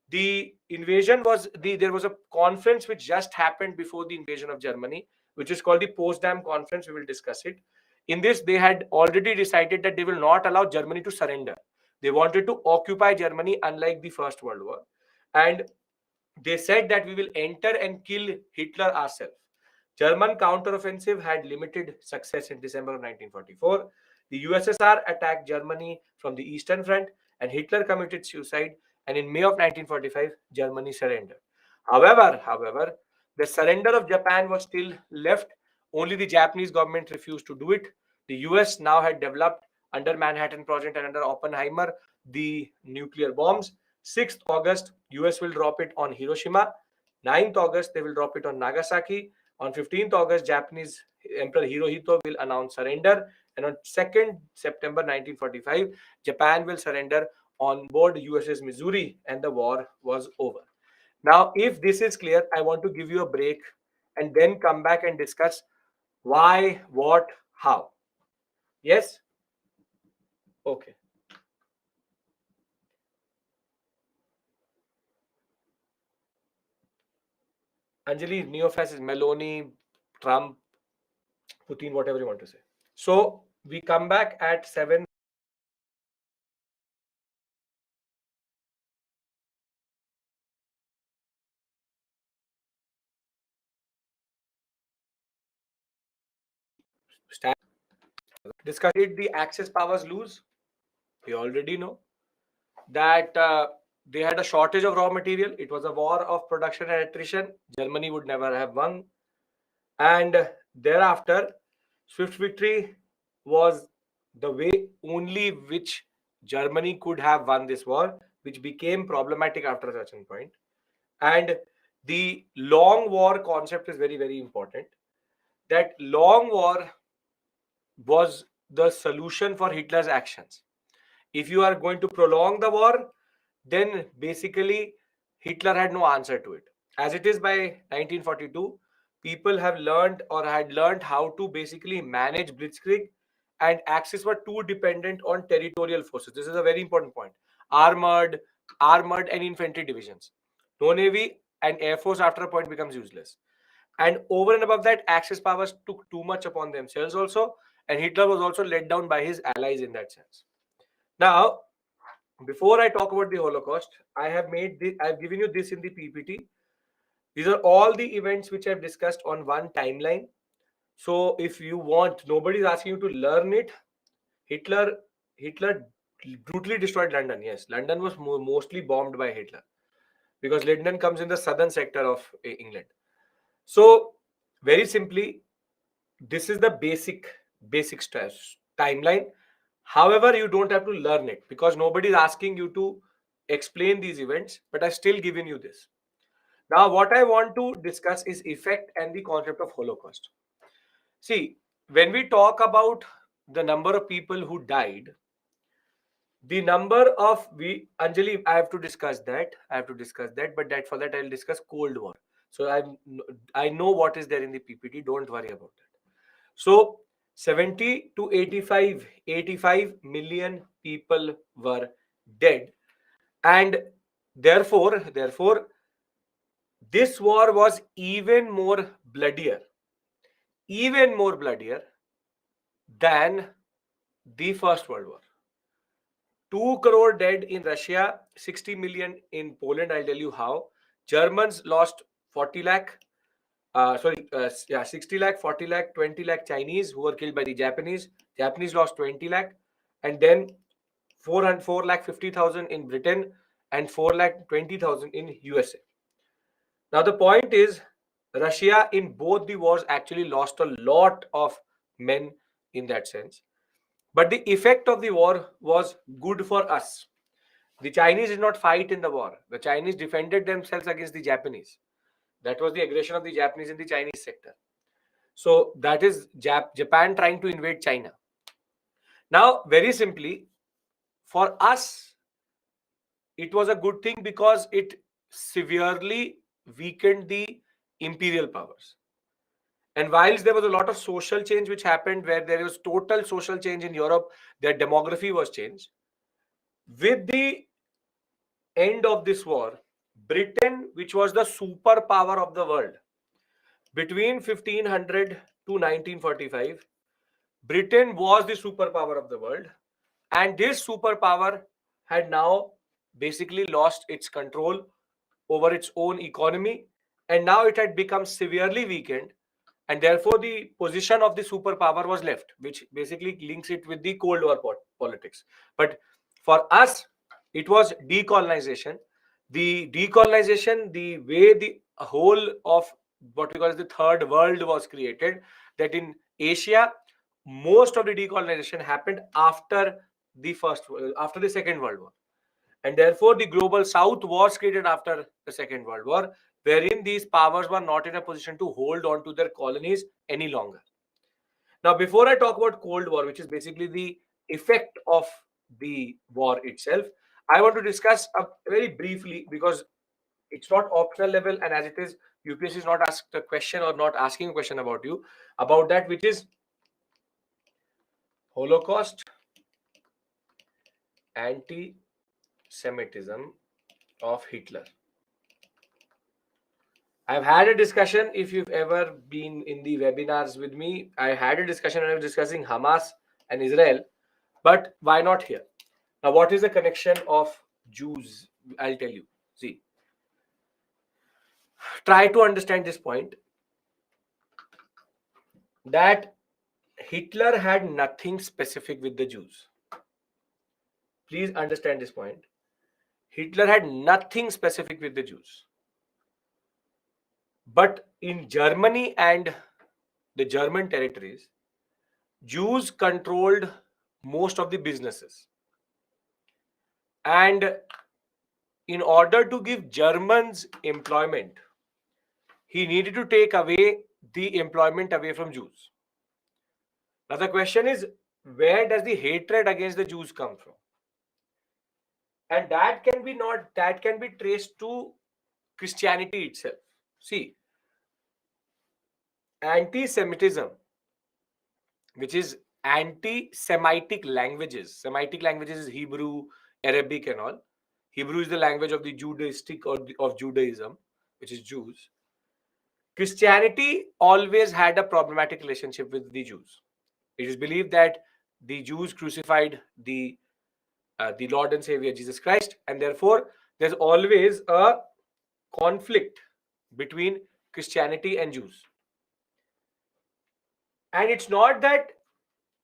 The invasion was there was a conference which just happened before the invasion of Germany, which is called the Potsdam Conference. We will discuss it. In this, they had already decided that they will not allow Germany to surrender. They wanted to occupy Germany, unlike the First World War. And they said that we will enter and kill Hitler ourselves. German counteroffensive had limited success in December of 1944. The USSR attacked Germany from the Eastern Front, and Hitler committed suicide. And in May of 1945, Germany surrendered. However, the surrender of Japan was still left. Only the Japanese government refused to do it. The US now had developed, under Manhattan Project and under Oppenheimer, the nuclear bombs. 6th August, US will drop it on Hiroshima. 9th August, they will drop it on Nagasaki. On 15th August, Japanese Emperor Hirohito will announce surrender. And on 2nd September 1945, Japan will surrender on board USS Missouri, and the war was over. Now, if this is clear, I want to give you a break and then come back and discuss why, what, how. Yes? Okay. Anjali, neo-fascist, Meloni, Trump, Putin, whatever you want to say. So we come back at 7. Discuss it, the Axis powers lose. We already know that they had a shortage of raw material. It was a war of production and attrition. Germany would never have won. And thereafter, swift victory was the way only which Germany could have won this war, which became problematic after a certain point. And the long war concept is very, very important. That long war was the solution for Hitler's actions. If you are going to prolong the war, then basically Hitler had no answer to it. As it is by 1942, people have learned or had learned how to basically manage blitzkrieg, and Axis were too dependent on territorial forces. This is a very important point. Armored and infantry divisions. No navy and air force after a point becomes useless. And over and above that, Axis powers took too much upon themselves also, and Hitler was also let down by his allies in that sense. Now, before I talk about the Holocaust, I've given you this in the PPT. These are all the events which I've discussed on one timeline. So if you want, nobody's asking you to learn it. Hitler brutally destroyed London. Yes, London was mostly bombed by Hitler because London comes in the southern sector of England. So very simply, this is the basic stress timeline. However, you don't have to learn it because nobody is asking you to explain these events, but I've still given you this. Now, what I want to discuss is effect and the concept of Holocaust. See, when we talk about the number of people who died, the number of Anjali, I have to discuss that. But for that I'll discuss Cold War. So I know what is there in the PPT. Don't worry about that. So 70 to 85 million people were dead, and therefore this war was even more bloodier than the First World War. 2 crore dead in Russia, 60 million in Poland. I'll tell you how. Germans lost 40 lakh. 60 lakh, 40 lakh, 20 lakh Chinese who were killed by the Japanese. Japanese lost 20 lakh. And then 4 lakh 50,000 in Britain and 4 lakh 20,000 in USA. Now the point is, Russia in both the wars actually lost a lot of men in that sense. But the effect of the war was good for us. The Chinese did not fight in the war. The Chinese defended themselves against the Japanese. That was the aggression of the Japanese in the Chinese sector. So that is Japan trying to invade China. Now, very simply, for us, it was a good thing because it severely weakened the imperial powers. And whilst there was a lot of social change which happened, where there was total social change in Europe, their demography was changed. With the end of this war, Britain, which was the superpower of the world, between 1500 to 1945, Britain was the superpower of the world, and this superpower had now basically lost its control over its own economy, and now it had become severely weakened, and therefore the position of the superpower was left, which basically links it with the Cold War politics. But for us, it was decolonization. The decolonization, the way the whole of what we call as the third world was created, that in Asia, most of the decolonization happened after the Second World War, and therefore the global South was created after the Second World War, wherein these powers were not in a position to hold on to their colonies any longer. Now, before I talk about Cold War, which is basically the effect of the war itself, I want to discuss very briefly, because it's not optional level, and as it is, UPSC is not asked a question or not asking a question about you about that, which is Holocaust, anti-Semitism of Hitler. I've had a discussion. If you've ever been in the webinars with me, I had a discussion when I was discussing Hamas and Israel, but why not here? Now, what is the connection of Jews? I'll tell you. See, try to understand this point, that Hitler had nothing specific with the Jews. Please understand this point. Hitler had nothing specific with the Jews. But in Germany and the German territories, Jews controlled most of the businesses. And in order to give Germans employment, he needed to take away the employment away from Jews. Now the question is, where does the hatred against the Jews come from? And that can be traced to Christianity itself. See, anti-Semitism, which is anti-Semitic languages. Semitic languages is Hebrew, Arabic, and all. Hebrew is the language of the Judaistic or of Judaism, which is Jews. Christianity always had a problematic relationship with the Jews. It is believed that the Jews crucified the Lord and Savior Jesus Christ, and therefore there's always a conflict between Christianity and Jews. And it's not that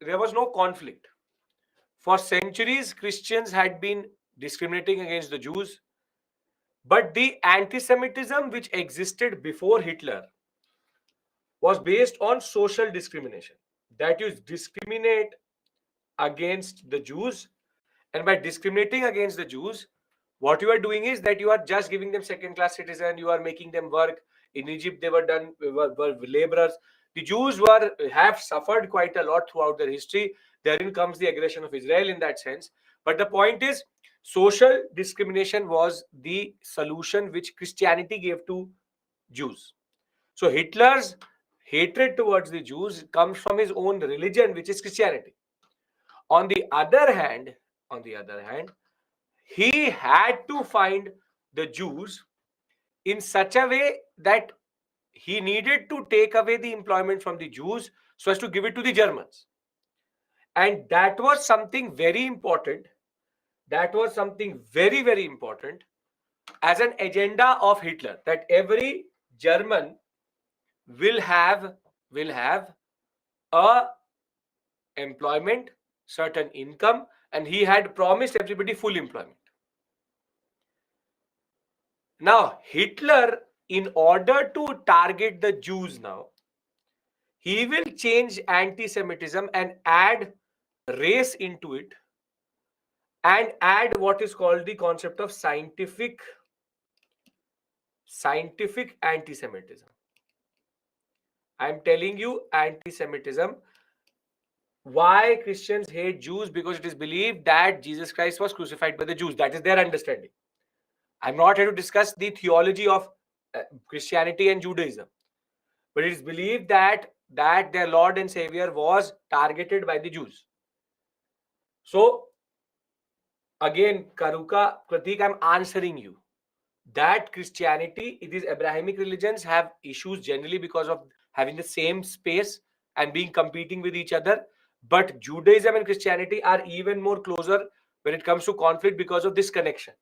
there was no conflict. For centuries, Christians had been discriminating against the Jews, but the anti-Semitism which existed before Hitler was based on social discrimination. That is, discriminate against the Jews, and by discriminating against the Jews, what you are doing is that you are just giving them second-class citizen. You are making them work. In Egypt, they were laborers. The Jews have suffered quite a lot throughout their history. Therein comes the aggression of Israel in that sense. But the point is, social discrimination was the solution which Christianity gave to Jews. So Hitler's hatred towards the Jews comes from his own religion, which is Christianity. On the other hand, he had to find the Jews in such a way that he needed to take away the employment from the Jews so as to give it to the Germans. And that was something very important. That was something very, very important as an agenda of Hitler, that every German will have a employment, certain income, and he had promised everybody full employment. Now, Hitler, in order to target the Jews now, he will change anti-Semitism and add race into it and add what is called the concept of scientific anti-Semitism. I am telling you, anti-Semitism. Why Christians hate Jews? Because it is believed that Jesus Christ was crucified by the Jews. That is their understanding. I'm not here to discuss the theology of Christianity and Judaism, but it is believed that their Lord and Savior was targeted by the Jews. So again, Karuka, Pratik, I'm answering you that Christianity, it is Abrahamic religions have issues generally because of having the same space and being competing with each other. But Judaism and Christianity are even more closer when it comes to conflict because of this connection.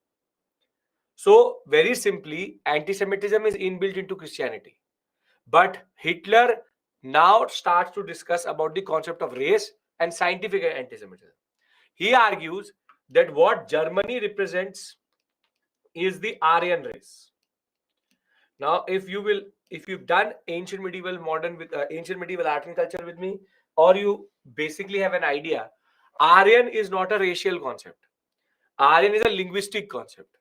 So very simply, anti-Semitism is inbuilt into Christianity. But Hitler now starts to discuss about the concept of race and scientific anti-Semitism. He argues that what Germany represents is the Aryan race. Now, if you've done ancient medieval art and culture with me, or you basically have an idea, Aryan is not a racial concept. Aryan is a linguistic concept.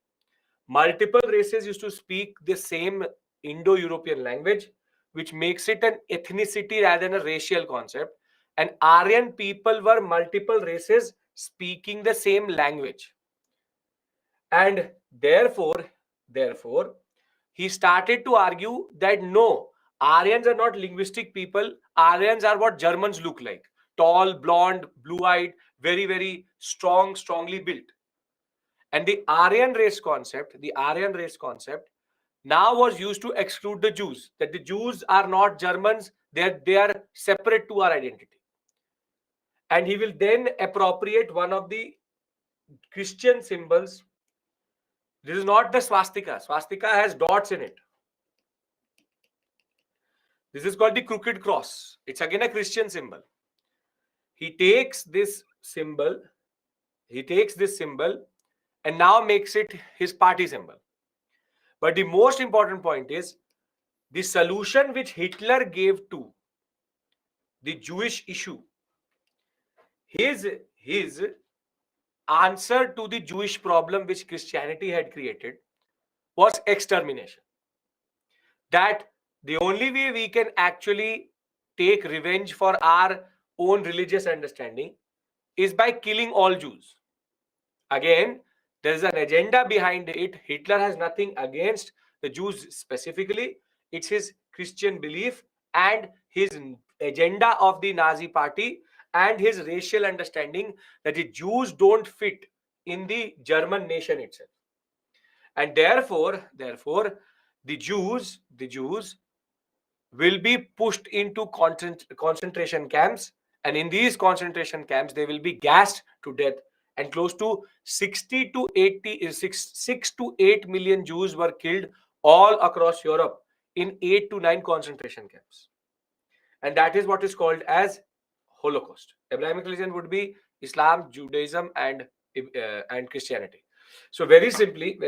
Multiple races used to speak the same Indo-European language, which makes it an ethnicity rather than a racial concept. And Aryan people were multiple races speaking the same language. And therefore, he started to argue that no, Aryans are not linguistic people. Aryans are what Germans look like. Tall, blonde, blue-eyed, very, very strongly built. And the Aryan race concept now was used to exclude the Jews, that the Jews are not Germans, they are separate to our identity. And he will then appropriate one of the Christian symbols. This is not the swastika. Swastika has dots in it. This is called the crooked cross. It's again a Christian symbol. He takes this symbol and now makes it his party symbol. But the most important point is the solution which Hitler gave to the Jewish issue. His his answer to the Jewish problem which Christianity had created was extermination. That the only way we can actually take revenge for our own religious understanding is by killing all Jews. Again, there is an agenda behind it. Hitler has nothing against the Jews specifically. It's his Christian belief and his agenda of the Nazi party and his racial understanding that the Jews don't fit in the German nation itself. And therefore, the Jews will be pushed into concentration camps, and in these concentration camps they will be gassed to death, and close to 60 to 80 6 to 8 million Jews were killed all across Europe in 8 to 9 concentration camps. And that is what is called as Holocaust. Abrahamic religion would be Islam, Judaism, and Christianity. So very simply,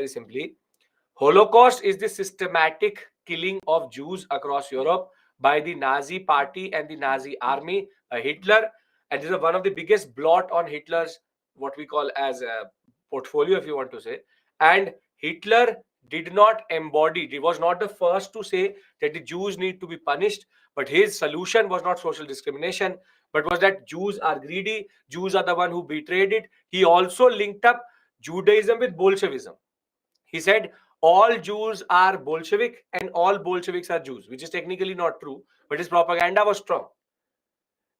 Holocaust is the systematic killing of Jews across Europe by the Nazi party and the Nazi army, Hitler. And this is one of the biggest blot on Hitler's, what we call as a portfolio, if you want to say. And Hitler did not embody, he was not the first to say that the Jews need to be punished, but his solution was not social discrimination, but was that Jews are greedy, Jews are the one who betrayed it. He also linked up Judaism with Bolshevism. He said all Jews are Bolshevik and all Bolsheviks are Jews, which is technically not true, but his propaganda was strong.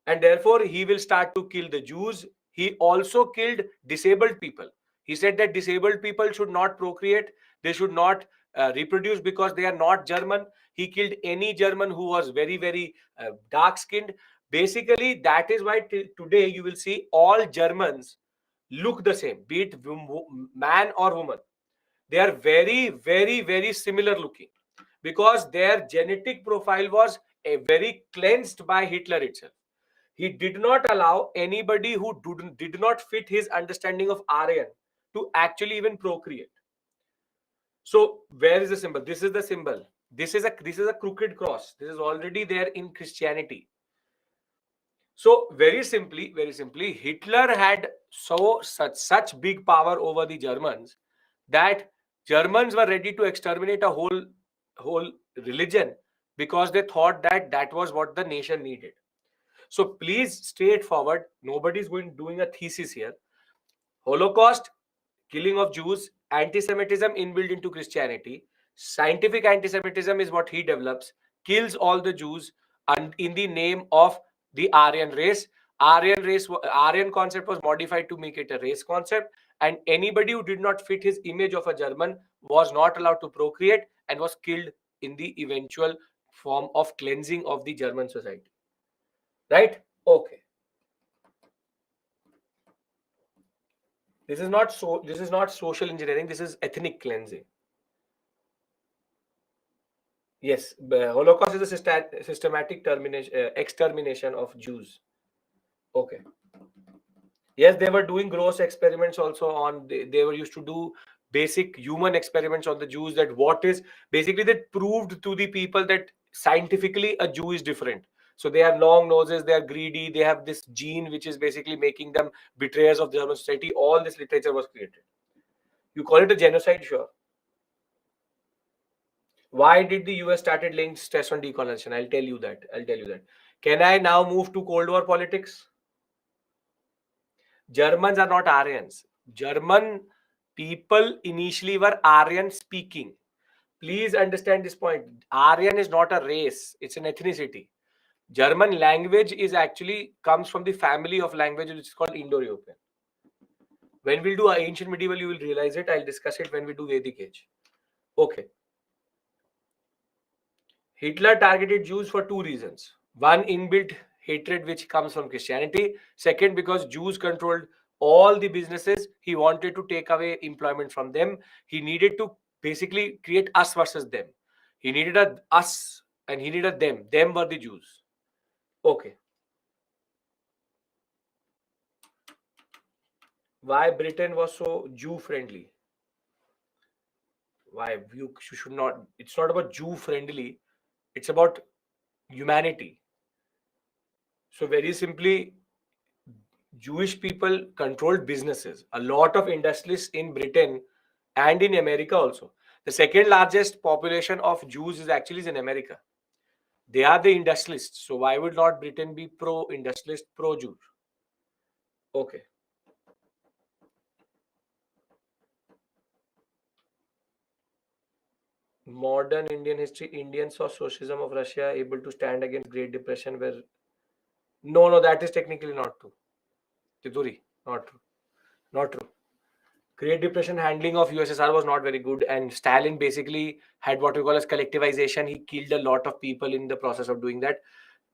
And therefore, he will start to kill the Jews. He also killed disabled people. He said that disabled people should not procreate, they should not reproduce because they are not German. He killed any German who was very, very dark skinned. Basically, that is why today you will see all Germans look the same, be it man or woman. They are very, very, very similar looking because their genetic profile was very cleansed by Hitler itself. He did not allow anybody who did not fit his understanding of Aryan to actually even procreate. So where is the symbol? This is the symbol. This is a crooked cross. This is already there in Christianity. So very simply, Hitler had such big power over the Germans that Germans were ready to exterminate a whole religion because they thought that that was what the nation needed. So please, straightforward, nobody's doing a thesis here. Holocaust, killing of Jews, anti-Semitism inbuilt into Christianity, scientific anti-Semitism is what he develops, kills all the Jews, and in the name of the Aryan race. Aryan concept was modified to make it a race concept, and anybody who did not fit his image of a German was not allowed to procreate and was killed in the eventual form of cleansing of the German society. Right? Okay. This is not social engineering, this is ethnic cleansing. Yes, the Holocaust is a systematic extermination of Jews. Okay. Yes, they were doing gross experiments also on, they were used to do basic human experiments on the Jews, that what is, basically that proved to the people that scientifically a Jew is different. So they have long noses, they are greedy, they have this gene which is basically making them betrayers of the German society. All this literature was created. You call it a genocide, sure. Why did the US started laying stress on decolonization? I'll tell you that. Can I now move to Cold War politics? Germans are not Aryans. German people initially were Aryan speaking. Please understand this point. Aryan is not a race, it's an ethnicity. German language is actually comes from the family of languages which is called Indo-European. When we'll do ancient medieval, you will realize it. I'll discuss it when we do Vedic age. Okay. Hitler targeted Jews for two reasons. One, inbuilt hatred which comes from Christianity. Second, because Jews controlled all the businesses. He wanted to take away employment from them. He needed to basically create us versus them. He needed a us and he needed them. Them were the Jews. Okay. Why Britain was so Jew friendly? Why you should not? It's not about Jew friendly. It's about humanity. So very simply, Jewish people controlled businesses. A lot of industrialists in Britain and in America also. The second largest population of Jews is actually in America. They are the industrialists. So why would not Britain be pro-industrialist, pro-Jew? Okay. Modern Indian history, Indians saw socialism of Russia able to stand against Great Depression where... No, that is technically not true. Tituri, not true. Not true. Great Depression handling of USSR was not very good, and Stalin basically had what we call as collectivization. He killed a lot of people in the process of doing that.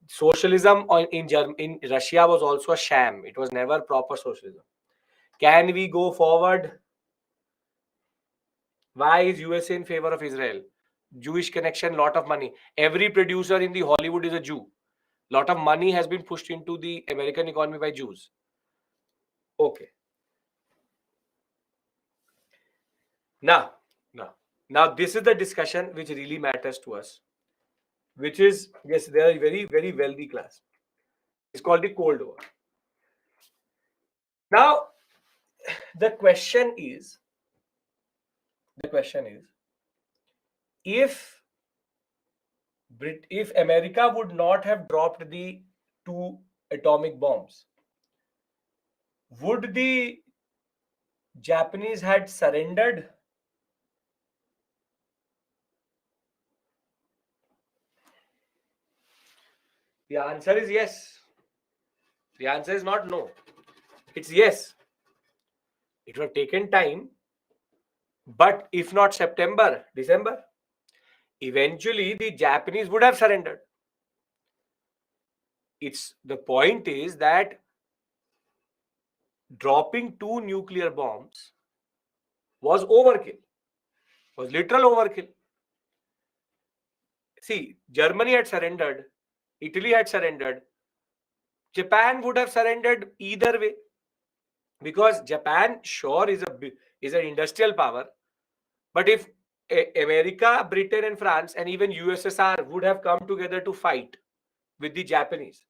Socialism in Russia was also a sham. It was never proper socialism. Can we go forward? Why is USA in favor of Israel? Jewish connection, lot of money. Every producer in the Hollywood is a Jew. Lot of money has been pushed into the American economy by Jews. Okay. Now, this is the discussion which really matters to us, which is, yes, they are a very, very wealthy class. It's called the Cold War. Now, the question is, if America would not have dropped the 2 atomic bombs, would the Japanese had surrendered? The answer is yes. The answer is not no. It's yes. It would have taken time, but if not September, December, eventually the Japanese would have surrendered. The point is that dropping 2 nuclear bombs was overkill, was literal overkill. See, Germany had surrendered, Italy had surrendered, Japan would have surrendered either way, because Japan sure is an industrial power, but if America, Britain and France and even USSR would have come together to fight with the Japanese,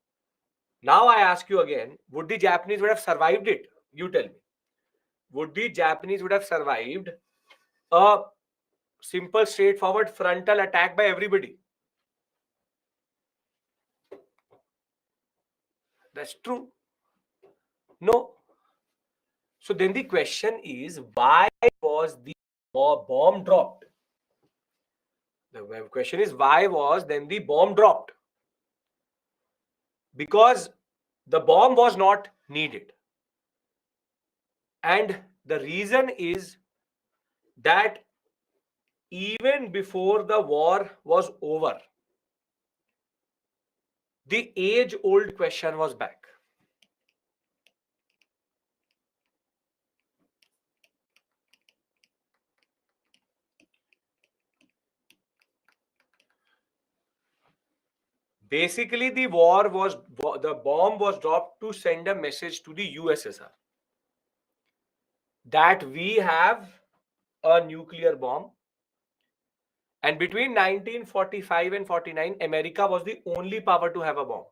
now I ask you again, would the Japanese would have survived it? You tell me. Would the Japanese would have survived a simple, straightforward frontal attack by everybody? That's true. No. So then the question is, why was the bomb dropped? The question is, why was then the bomb dropped? Because the bomb was not needed. And the reason is that even before the war was over, the age-old question was back. Basically, the bomb was dropped to send a message to the USSR that we have a nuclear bomb. And between 1945 and 49, America was the only power to have a bomb.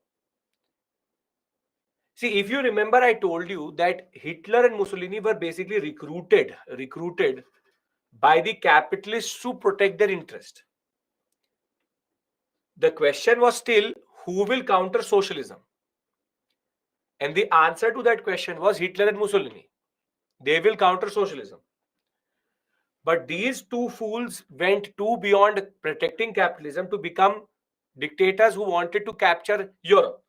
See, if you remember, I told you that Hitler and Mussolini were basically recruited by the capitalists to protect their interest. The question was still, who will counter socialism? And the answer to that question was Hitler and Mussolini. They will counter socialism. But these two fools went too beyond protecting capitalism to become dictators who wanted to capture Europe.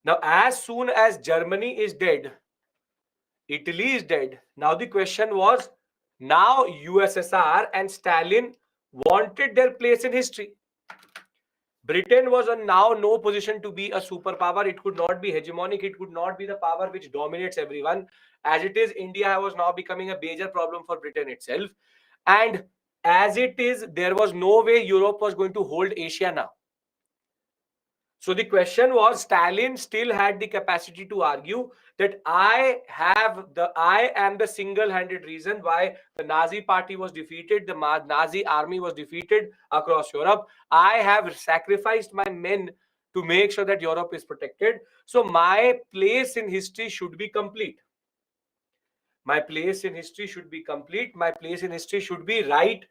Now, as soon as Germany is dead, Italy is dead. Now the question was, now USSR and Stalin wanted their place in history. Britain was in now no position to be a superpower. It could not be hegemonic. It could not be the power which dominates everyone. As it is, India was now becoming a major problem for Britain itself. And as it is, there was no way Europe was going to hold Asia now. So the question was, Stalin still had the capacity to argue that I am the single-handed reason why the Nazi party was defeated, the Nazi army was defeated across Europe. I have sacrificed my men to make sure that Europe is protected. So my place in history should be complete. My place in history should be complete. My place in history should be right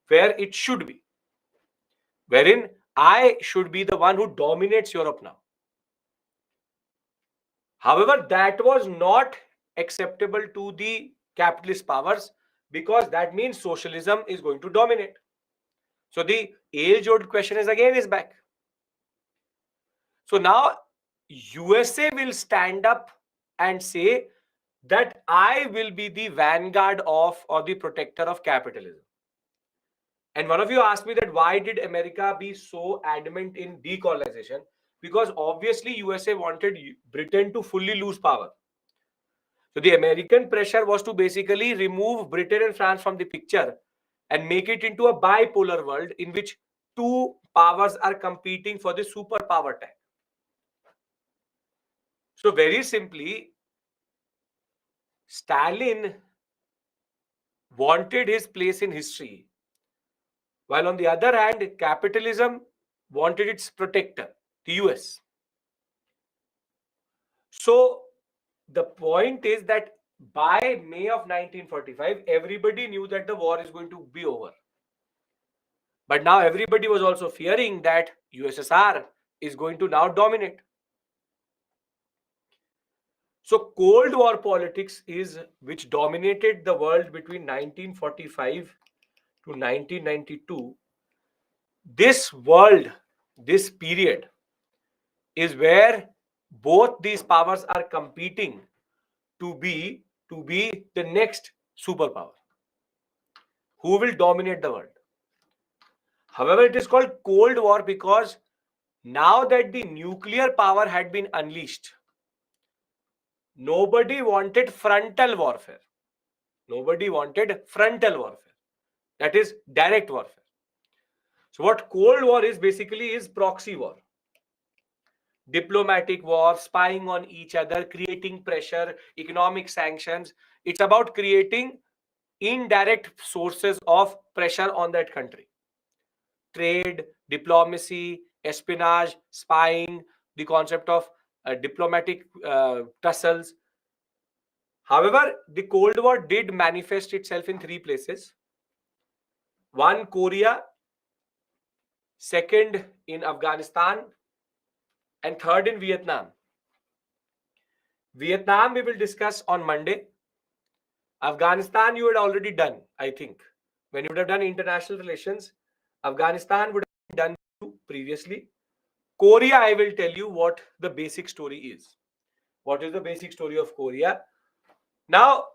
where it should be, wherein I should be the one who dominates Europe now. However, that was not acceptable to the capitalist powers, because that means socialism is going to dominate. So the age-old question is back. So now USA will stand up and say that I will be the vanguard of, or the protector of, capitalism. And one of you asked me that why did America be so adamant in decolonization? Because obviously USA wanted Britain to fully lose power. So the American pressure was to basically remove Britain and France from the picture and make it into a bipolar world in which two powers are competing for the superpower tag. So very simply, Stalin wanted his place in history, while on the other hand, capitalism wanted its protector, the US. So the point is that by May of 1945, everybody knew that the war is going to be over. But now everybody was also fearing that USSR is going to now dominate. So Cold War politics is which dominated the world between 1945 to 1992. This world, this period, is where both these powers are competing to be the next superpower. Who will dominate the world? However, it is called Cold War because now that the nuclear power had been unleashed, nobody wanted frontal warfare. Nobody wanted frontal warfare. That is direct warfare. So what Cold War is basically is proxy war. Diplomatic war, spying on each other, creating pressure, economic sanctions. It's about creating indirect sources of pressure on that country. Trade, diplomacy, espionage, spying, the concept of diplomatic tussles. However, the Cold War did manifest itself in three places. One, Korea. Second, in Afghanistan. And third, in Vietnam. Vietnam we will discuss on Monday. Afghanistan you had already done, I think. When you would have done international relations, Afghanistan would have been done previously. Korea, I will tell you what the basic story is. What is the basic story of Korea? Now,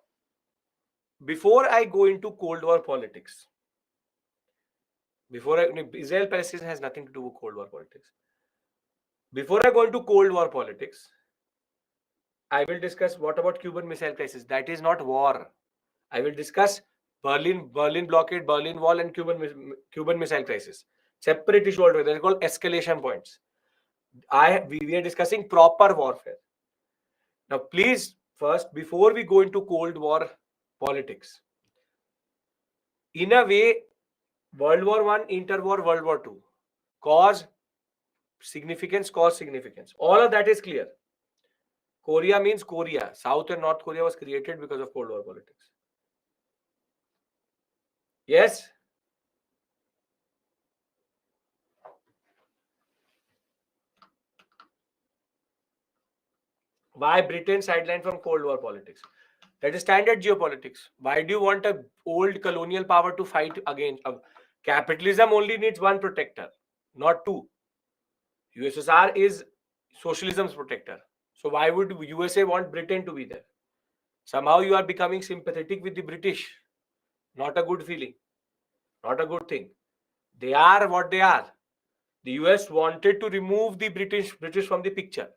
before I go into Cold War politics, Israel-Palestine has nothing to do with Cold War politics. Before I go into Cold War politics, I will discuss what about Cuban Missile Crisis. That is not war. I will discuss Berlin blockade, Berlin Wall, and Cuban Missile Crisis. Separate issue altogether. They're called escalation points. We are discussing proper warfare. Now, please, first, before we go into Cold War politics, in a way, World War I, interwar, World War II, cause, significance. All of that is clear. Korea means Korea. South and North Korea was created because of Cold War politics. Yes? Why Britain sidelined from Cold War politics? That is standard geopolitics. Why do you want an old colonial power to fight against? Capitalism only needs one protector, not two. USSR is socialism's protector. So why would USA want Britain to be there? Somehow you are becoming sympathetic with the British. Not a good feeling. Not a good thing. They are what they are. The US wanted to remove the British from the picture.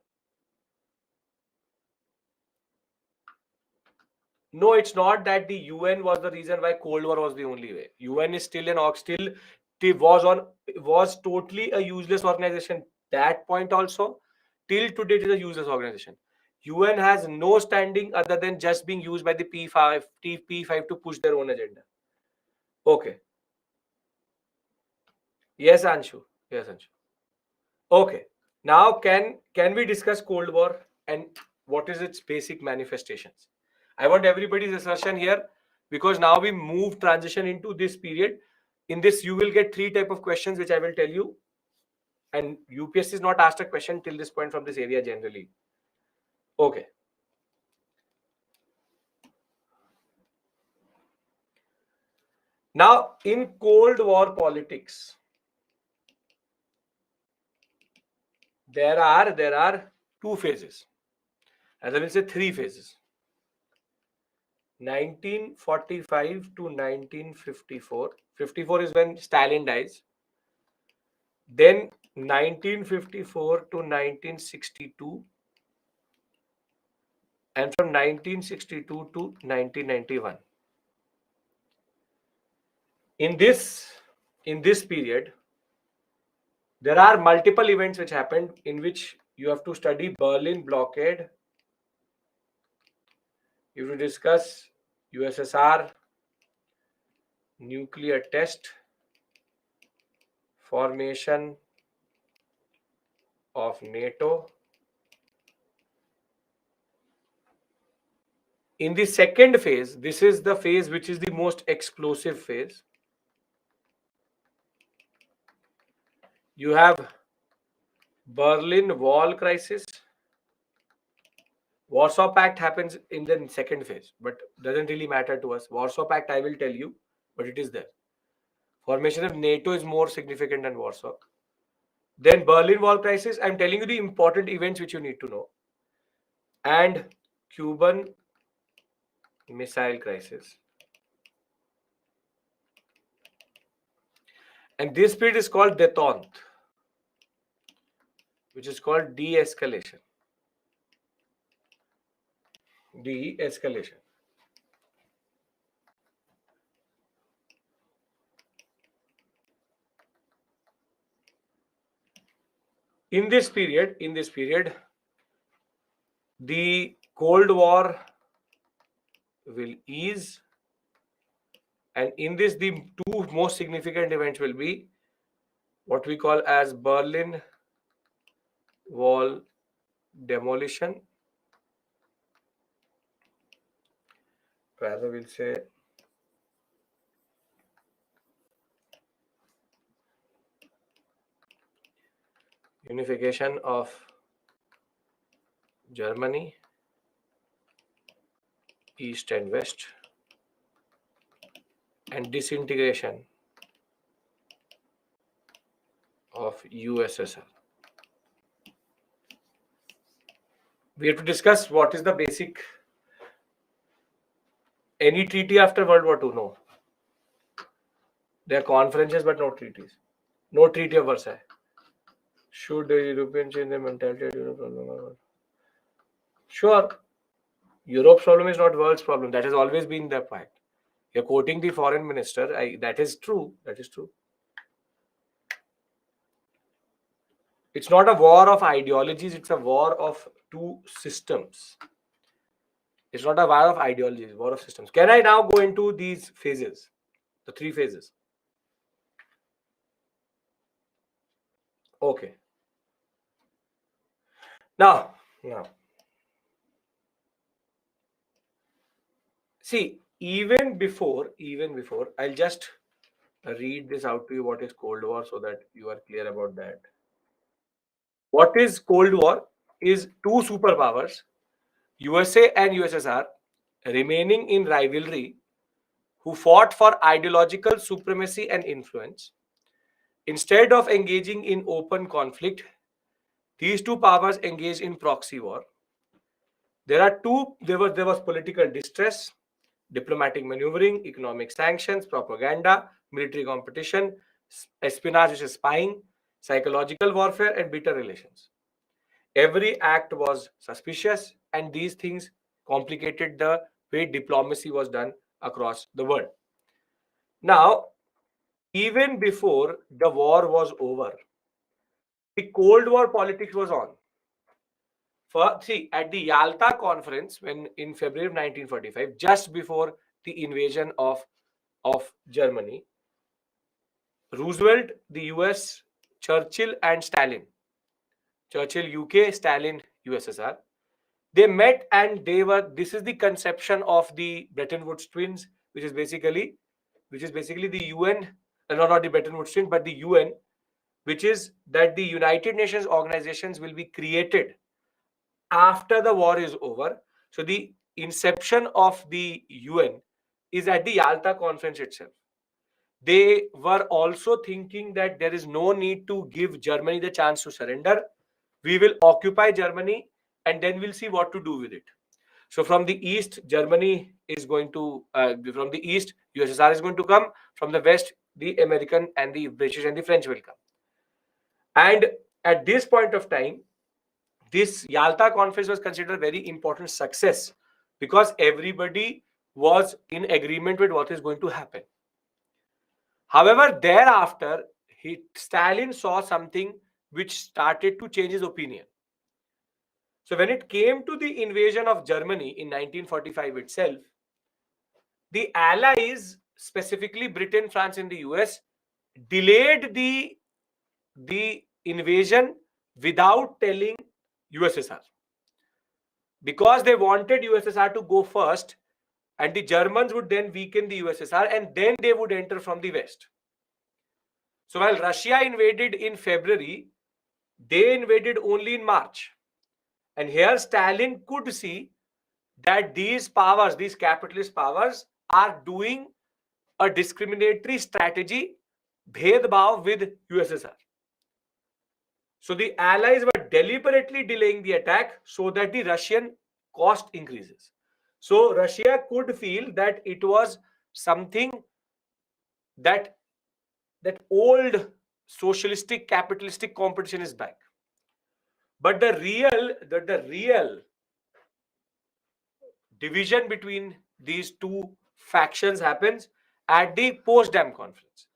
No, it's not that the UN was the reason why Cold War was the only way. UN is still was totally a useless organization. That point also, till today it is a useless organization. UN has no standing other than just being used by the P5 to push their own agenda. Okay. Yes, Anshu. Okay. Now, can we discuss Cold War and what is its basic manifestations? I want everybody's assertion here, because now we move transition into this period. In this, you will get 3 type of questions which I will tell you, and UPSC is not asked a question till this point from this area generally. Okay. Now, in Cold War politics, there are 2 phases. As I will say, 3 phases. 1945 to 1954. 54 is when Stalin dies. Then 1954 to 1962. And from 1962 to 1991. In this period, there are multiple events which happened, in which you have to study Berlin blockade. You have to discuss USSR nuclear test, formation of NATO. In the second phase, this is the phase which is the most explosive phase. You have Berlin Wall crisis. Warsaw Pact happens in the second phase, but doesn't really matter to us. Warsaw Pact, I will tell you, but it is there. Formation of NATO is more significant than Warsaw. Then Berlin Wall crisis, I'm telling you the important events which you need to know. And Cuban Missile Crisis. And this period is called détente, which is called de-escalation. De-escalation. In this period, the Cold War will ease. And in this, the 2 most significant events will be what we call as Berlin Wall demolition. Rather, we'll say unification of Germany, East and West, and disintegration of USSR. We have to discuss what is the basic. Any treaty after World War II? No. There are conferences, but no treaties. No Treaty of Versailles. Should the Europeans change their mentality? Sure. Europe's problem is not world's problem. That has always been the point. You're quoting the foreign minister. That is true. That is true. It's not a war of ideologies. It's a war of 2 systems. It's not a war of ideologies, it's a war of systems. Can I now go into these phases? The 3 phases. Okay. Now, see, even before, I'll just read this out to you, what is Cold War, so that you are clear about that. What is Cold War? Is 2 superpowers, USA and USSR, remaining in rivalry, who fought for ideological supremacy and influence. Instead of engaging in open conflict, these 2 powers engaged in proxy war. There was political distress, diplomatic maneuvering, economic sanctions, propaganda, military competition, espionage, which is spying, psychological warfare, and bitter relations. Every act was suspicious, and these things complicated the way diplomacy was done across the world. Now, even before the war was over, the Cold War politics was on. At the Yalta conference, when in February of 1945, just before the invasion of Germany, Roosevelt, the US, Churchill, and Stalin Churchill UK, Stalin USSR. They met and this is the conception of the Bretton Woods twins, which is basically the UN, not the Bretton Woods twins, but the UN, which is that the United Nations organizations will be created after the war is over. So the inception of the UN is at the Yalta Conference itself. They were also thinking that there is no need to give Germany the chance to surrender. We will occupy Germany and then we'll see what to do with it. So from the east, Germany is going to, from the east, USSR is going to come. From the west, the American and the British and the French will come. And at this point of time, this Yalta conference was considered a very important success because everybody was in agreement with what is going to happen. However, thereafter, Stalin saw something which started to change his opinion. So when it came to the invasion of Germany in 1945 itself, the Allies, specifically Britain, France, and the US, delayed the invasion without telling USSR. Because they wanted USSR to go first, and the Germans would then weaken the USSR, and then they would enter from the west. So while Russia invaded in February, they invaded only in March. And here Stalin could see that these powers, these capitalist powers, are doing a discriminatory strategy, bhedbhav, with USSR. So the Allies were deliberately delaying the attack so that the Russian cost increases. So Russia could feel that it was something that old socialistic capitalistic competition is back. But the real division between these two factions happens at the Potsdam Conference.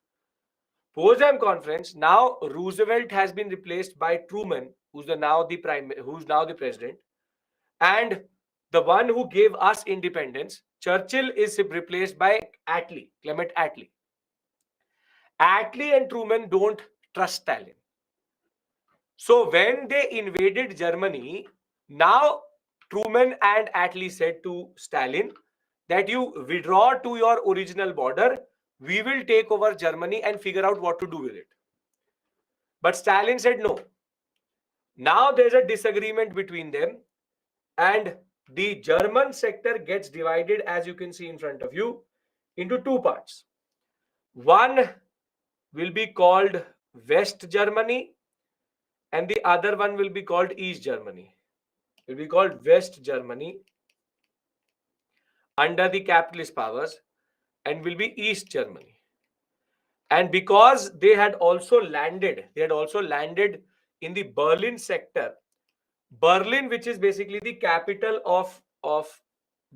Potsdam Conference, now Roosevelt has been replaced by Truman, who's now the president, and the one who gave us independence, Churchill, is replaced by Attlee, Clement Attlee. Attlee and Truman don't trust Stalin. So when they invaded Germany, now Truman and Attlee said to Stalin that you withdraw to your original border, we will take over Germany and figure out what to do with it. But Stalin said no. Now there's a disagreement between them, and the German sector gets divided, as you can see in front of you, into two parts. One will be called West Germany, and the other one will be called East Germany. It will be called West Germany under the capitalist powers, and will be East Germany. And because they had also landed in the Berlin sector. Berlin, which is basically the capital of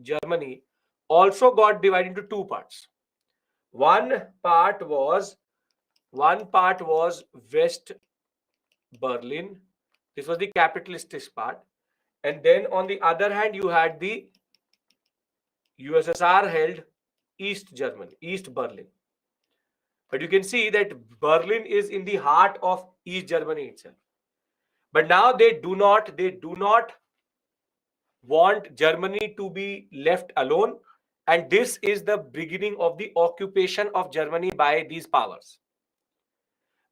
Germany, also got divided into two parts. One part was West Berlin. This was the capitalist part. And then on the other hand, you had the USSR held East Germany, East Berlin. But you can see that Berlin is in the heart of East Germany itself. But now they do not want Germany to be left alone. And this is the beginning of the occupation of Germany by these powers.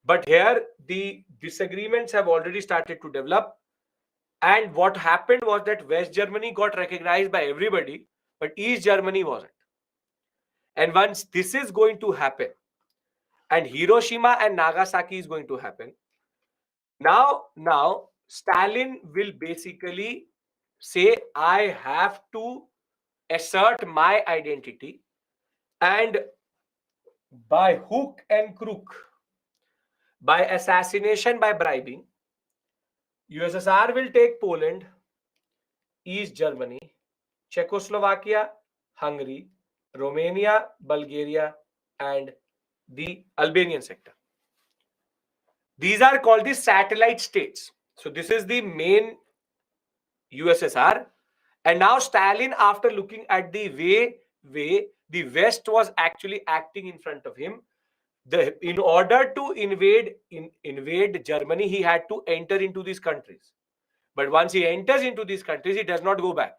But here the disagreements have already started to develop. And what happened was that West Germany got recognized by everybody, but East Germany wasn't. And once this is going to happen, and Hiroshima and Nagasaki is going to happen, now Stalin will basically say, I have to assert my identity, and by hook and crook, by assassination, by bribing, USSR will take Poland, East Germany, Czechoslovakia, Hungary, Romania, Bulgaria, and the Albanian sector. These are called the satellite states. So this is the main USSR. And now Stalin, after looking at the way the West was actually acting in front of him, In order to invade Germany, he had to enter into these countries. But once he enters into these countries, he does not go back.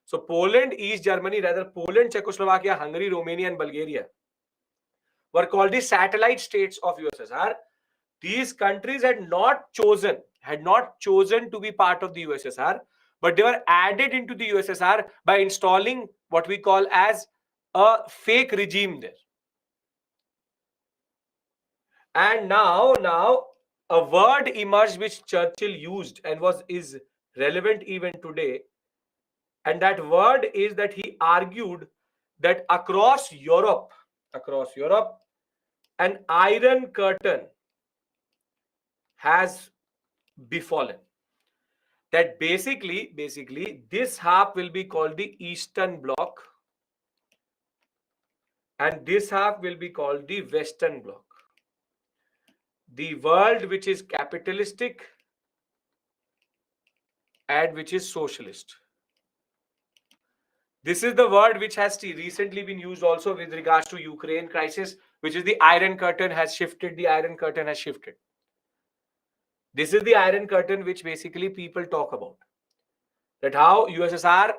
So Poland, East Germany, rather Poland, Czechoslovakia, Hungary, Romania, and Bulgaria were called the satellite states of USSR. These countries had not chosen to be part of the USSR, but they were added into the USSR by installing what we call as a fake regime there. And now a word emerged which Churchill used and is relevant even today. And that word is that he argued that across Europe, an iron curtain has befallen. That basically this half will be called the Eastern Bloc and this half will be called the Western Bloc. The world which is capitalistic and which is socialist. This is the word which has recently been used also with regards to Ukraine crisis, which is the Iron Curtain has shifted. The Iron Curtain has shifted. This is the Iron Curtain which basically people talk about. That how USSR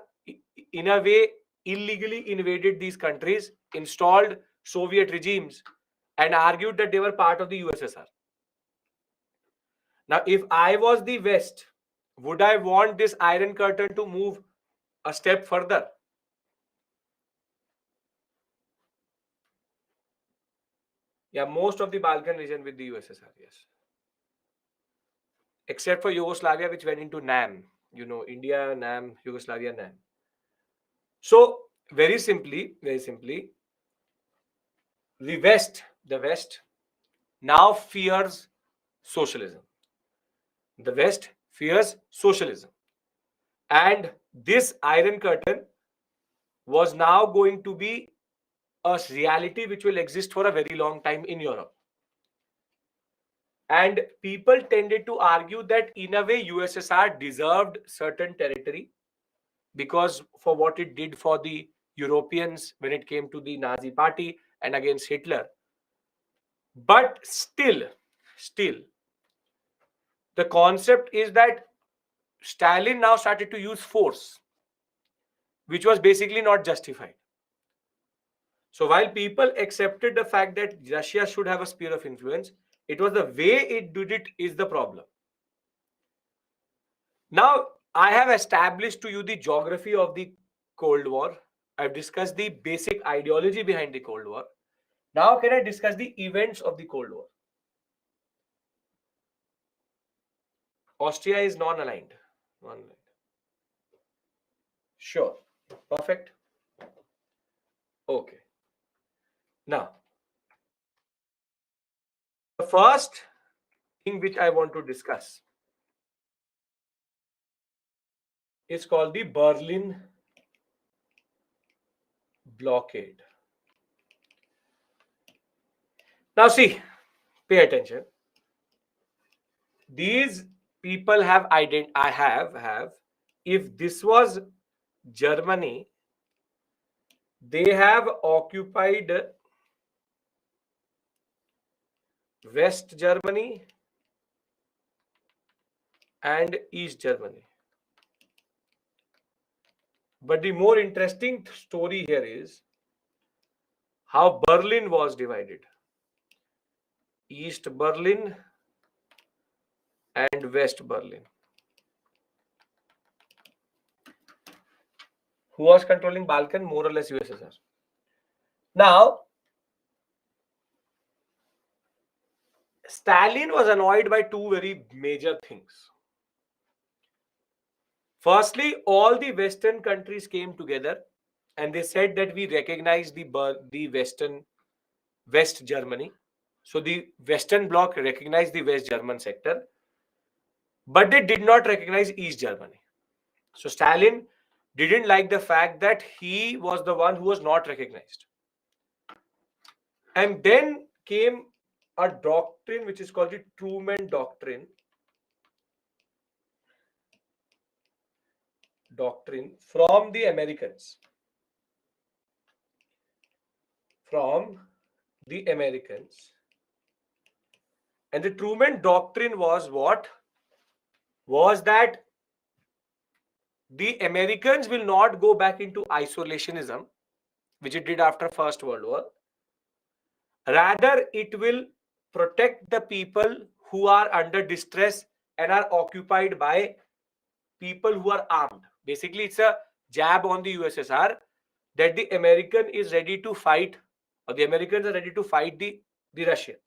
in a way illegally invaded these countries, installed Soviet regimes and argued that they were part of the USSR. Now, if I was the West, would I want this Iron Curtain to move a step further? Yeah, most of the Balkan region with the USSR, yes. Except for Yugoslavia, which went into NAM. You know, India, NAM, Yugoslavia, NAM. So, very simply, the West now fears socialism. The West fears socialism. And this Iron Curtain was now going to be a reality which will exist for a very long time in Europe. And people tended to argue that in a way USSR deserved certain territory because for what it did for the Europeans when it came to the Nazi party and against Hitler. But still, the concept is that Stalin now started to use force, which was basically not justified. So while people accepted the fact that Russia should have a sphere of influence, it was the way it did it is the problem. Now, I have established to you the geography of the Cold War. I've discussed the basic ideology behind the Cold War. Now, can I discuss the events of the Cold War? Austria is non-aligned. Sure. Perfect. Okay. Now, the first thing which I want to discuss is called the Berlin blockade. Now see, pay attention. These people have if this was Germany, they have occupied West Germany and East Germany. But the more interesting story here is how Berlin was divided. East Berlin and West Berlin. Who was controlling Balkan? More or less USSR. Now, Stalin was annoyed by two very major things. Firstly, all the Western countries came together and they said that we recognize the West Germany. So the Western Bloc recognized the West German sector, but they did not recognize East Germany. So Stalin didn't like the fact that he was the one who was not recognized. And then came a doctrine which is called the Truman Doctrine. From the Americans. the Americans. And the Truman Doctrine was what? Was that the Americans will not go back into isolationism, which it did after First World War. Rather, it will protect the people who are under distress and are occupied by people who are armed. Basically, it's a jab on the USSR that the American is ready to fight, or the Americans are ready to fight the Russians.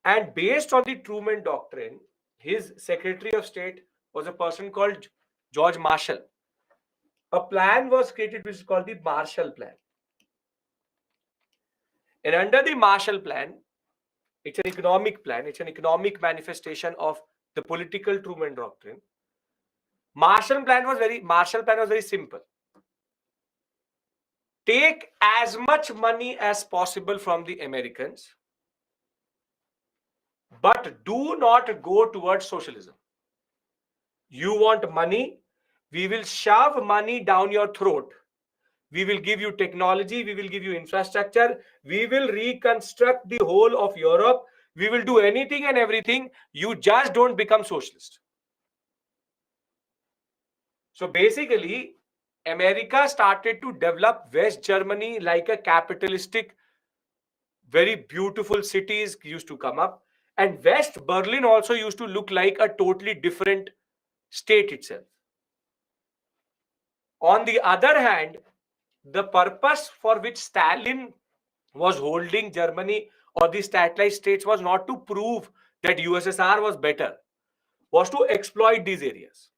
And based on the Truman Doctrine, his Secretary of State was a person called George Marshall. A plan was created which is called the Marshall Plan. And under the Marshall Plan, it's an economic plan. It's an economic manifestation of the political Truman Doctrine. Marshall Plan was very simple. Take as much money as possible from the Americans, but do not go towards socialism. You want money? We will shove money down your throat. We will give you technology. We will give you infrastructure. We will reconstruct the whole of Europe. We will do anything and everything. You just don't become socialist. So basically, America started to develop West Germany like a capitalistic, very beautiful cities used to come up. And West Berlin also used to look like a totally different state itself. On the other hand, the purpose for which Stalin was holding Germany or the satellite states was not to prove that USSR was better, was to exploit these areas.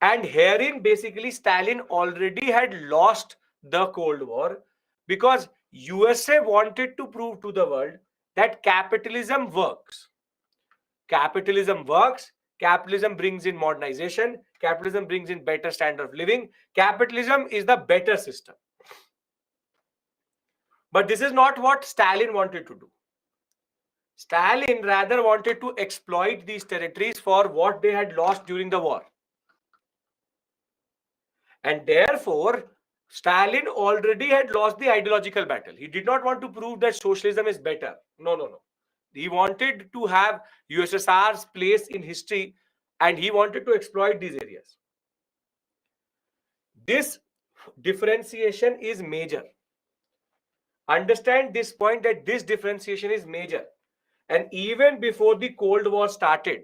And herein, basically, Stalin already had lost the Cold War because USA wanted to prove to the world that capitalism works. Capitalism works. Capitalism brings in modernization. Capitalism brings in better standard of living. Capitalism is the better system. But this is not what Stalin wanted to do. Stalin rather wanted to exploit these territories for what they had lost during the war. And therefore, Stalin already had lost the ideological battle. He did not want to prove that socialism is better. No. He wanted to have USSR's place in history and he wanted to exploit these areas. This differentiation is major. Understand this point, that this differentiation is major. And even before the Cold War started,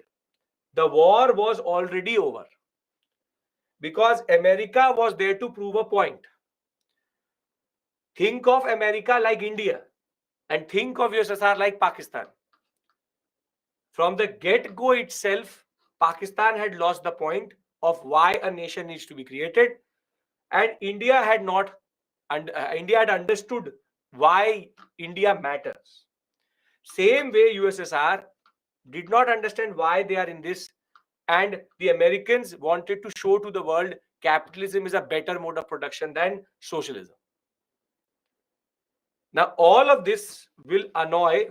the war was already over. Because America was there to prove a point. Think of America like India and think of USSR like Pakistan. From the get-go itself, Pakistan had lost the point of why a nation needs to be created, and India had understood why India matters. Same way USSR did not understand why they are in this, and the Americans wanted to show to the world capitalism is a better mode of production than socialism. Now, all of this will annoy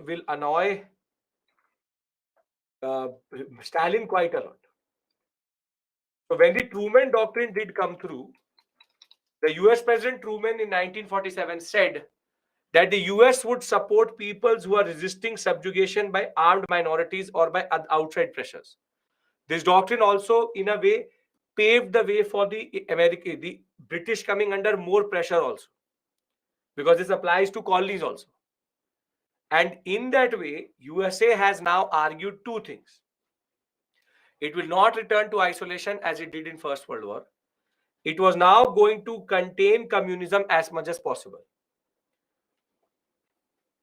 Stalin quite a lot. So when the Truman Doctrine did come through, the US President Truman in 1947 said that the US would support peoples who are resisting subjugation by armed minorities or by outside pressures. This doctrine also, in a way, paved the way for the British coming under more pressure also, because this applies to colonies also. And in that way, USA has now argued two things. It will not return to isolation as it did in First World War. It was now going to contain communism as much as possible.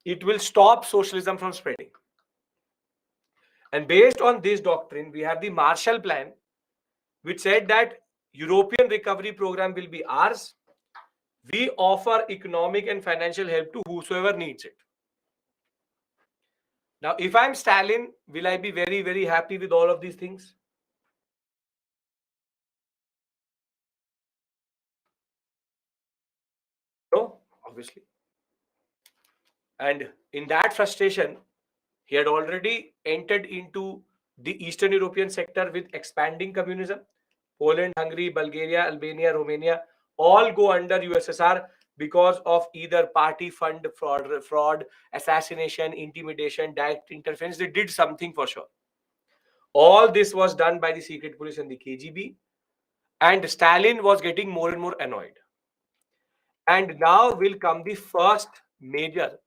It will stop socialism from spreading. And based on this doctrine, we have the Marshall Plan, which said that European recovery program will be ours. We offer economic and financial help to whosoever needs it. Now, if I'm Stalin, will I be very, very happy with all of these things? No, obviously. And in that frustration, he had already entered into the Eastern European sector with expanding communism. Poland, Hungary, Bulgaria, Albania, Romania, all go under USSR because of either party fund fraud, assassination, intimidation, direct interference. They did something for sure. All this was done by the secret police and the KGB, and Stalin was getting more and more annoyed. And now will come the first major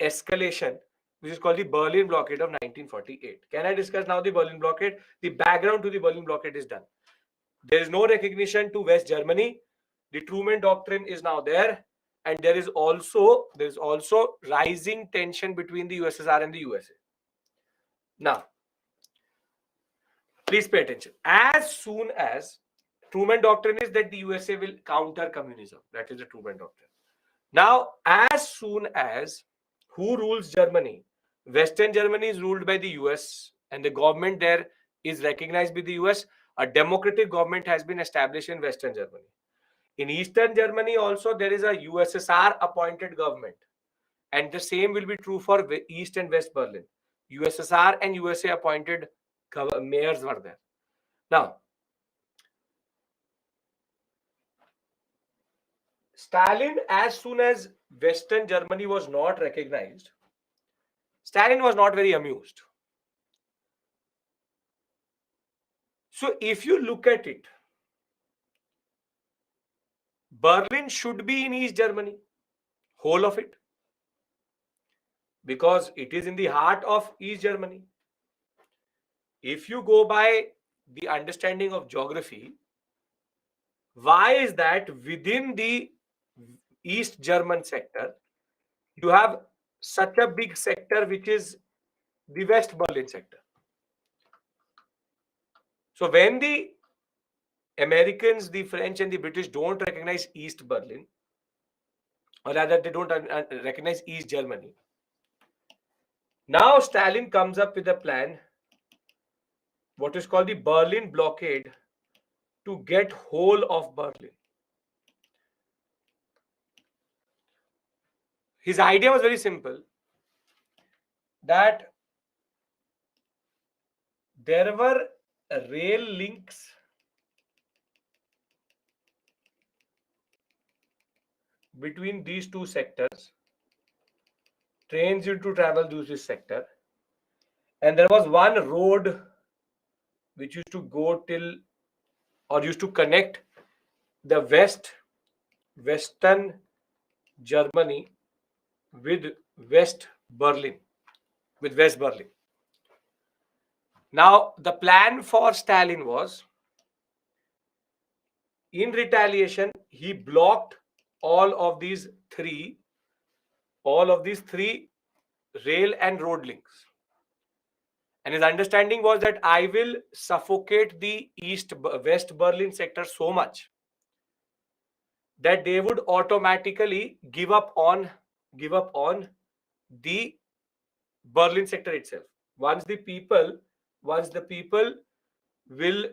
escalation, which is called the Berlin blockade of 1948. Can I discuss now the Berlin blockade? The background to the Berlin blockade is done. There is no recognition to West Germany. The Truman Doctrine is now there, and there is also rising tension between the USSR and the USA. Now, please pay attention. As soon as Truman Doctrine is that the USA will counter communism. That is the Truman Doctrine. Now, as soon as who rules Germany? Western Germany is ruled by the US, and the government there is recognized by the US. A democratic government has been established in Western Germany. In Eastern Germany also, there is a USSR appointed government. And the same will be true for East and West Berlin. USSR and USA appointed mayors were there. Now, Stalin, as soon as Western Germany was not recognized, Stalin was not very amused. So if you look at it, Berlin should be in East Germany, whole of it, because it is in the heart of East Germany. If you go by the understanding of geography, why is that within the East German sector, you have such a big sector which is the West Berlin sector? So when the Americans, the French and the British don't recognize East Berlin, or rather they don't recognize East Germany, now Stalin comes up with a plan, what is called the Berlin blockade, to get whole of Berlin. His idea was very simple, that there were rail links between these two sectors. Trains used to travel through this sector, and there was one road which used to go till, or used to connect the Western Germany with West Berlin, with West Berlin. Now, the plan for Stalin was, in retaliation, he blocked all of these three rail and road links. And his understanding was that I will suffocate the West Berlin sector so much that they would automatically give up on the Berlin sector itself. Once the people will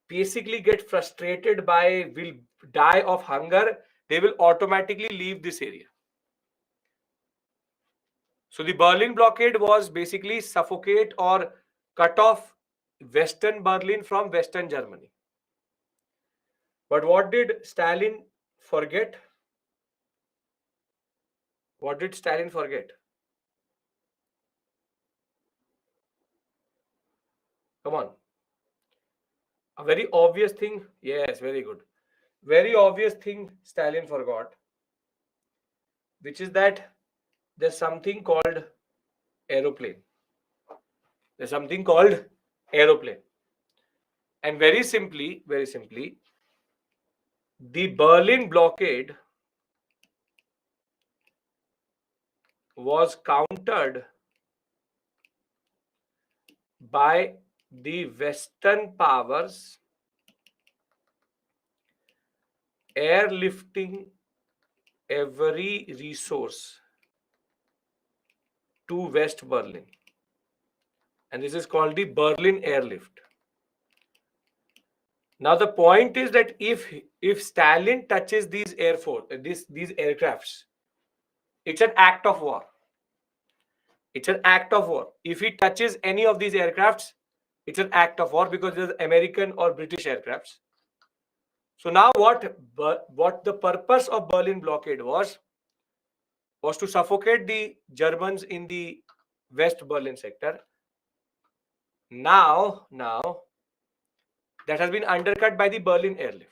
basically get frustrated will die of hunger, they will automatically leave this area. So the Berlin blockade was basically suffocate or cut off Western Berlin from Western Germany. But what did Stalin forget? What did Stalin forget? Come on. A very obvious thing. Yes, very good. Very obvious thing Stalin forgot, which is that there's something called aeroplane. There's something called aeroplane. And very simply, the Berlin blockade was countered by the Western powers airlifting every resource to West Berlin. And this is called the Berlin airlift. Now the point is that if Stalin touches these aircrafts, it's an act of war. It's an act of war. If he touches any of these aircrafts, It's an act of war because there's American or British aircrafts. So now what the purpose of Berlin blockade was to suffocate the Germans in the West Berlin sector. Now that has been undercut by the Berlin airlift.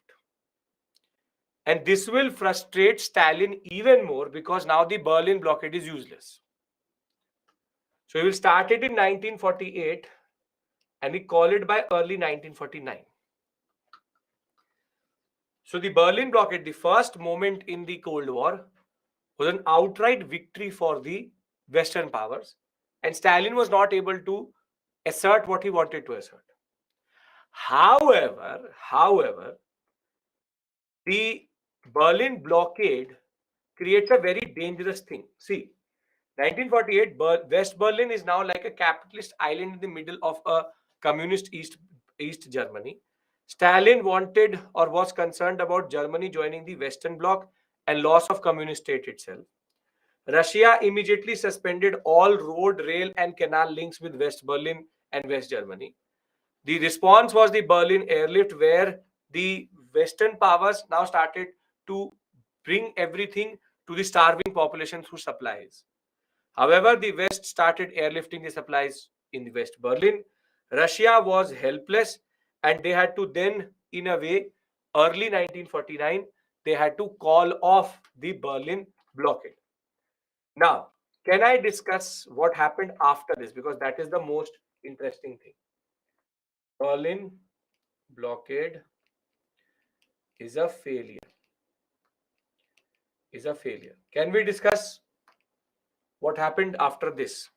And this will frustrate Stalin even more because now the Berlin blockade is useless. So he will start it in 1948 and we call it by early 1949. So the Berlin blockade, the first moment in the Cold War, was an outright victory for the Western powers, and Stalin was not able to assert what he wanted to assert. However, the Berlin blockade creates a very dangerous thing. See, 1948, West Berlin is now like a capitalist island in the middle of a communist East Germany. Stalin wanted or was concerned about Germany joining the Western Bloc and loss of communist state itself. Russia immediately suspended all road, rail, and canal links with West Berlin and West Germany. The response was the Berlin airlift, where the Western powers now started to bring everything to the starving population through supplies. However, the West started airlifting the supplies in the West Berlin. Russia was helpless, and they had to then, in a way, early 1949, they had to call off the Berlin blockade. Now, can I discuss what happened after this? Because that is the most interesting thing. Berlin blockade is a failure. Can we discuss what happened after this?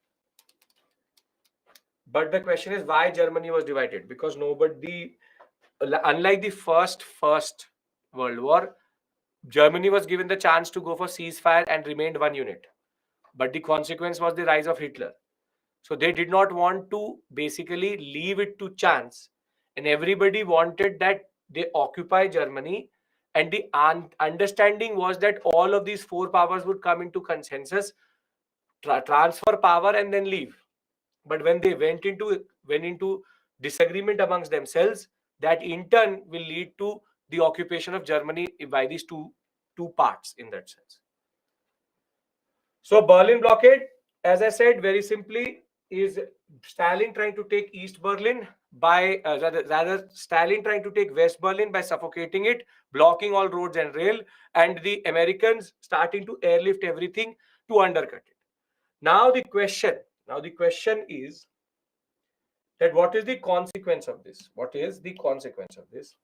But the question is why Germany was divided, because nobody, unlike the first World War, Germany was given the chance to go for ceasefire and remained one unit. But the consequence was the rise of Hitler. So they did not want to basically leave it to chance. And everybody wanted that they occupy Germany. And the understanding was that all of these four powers would come into consensus, transfer power, and then leave. But when they went into disagreement amongst themselves, that in turn will lead to the occupation of Germany by these two parts in that sense. So Berlin blockade, as I said, very simply, is Stalin trying to take East Berlin by rather Stalin trying to take West Berlin by suffocating it, blocking all roads and rail, and the Americans starting to airlift everything to undercut it. Now the question is that what is the consequence of this? What is the consequence of this?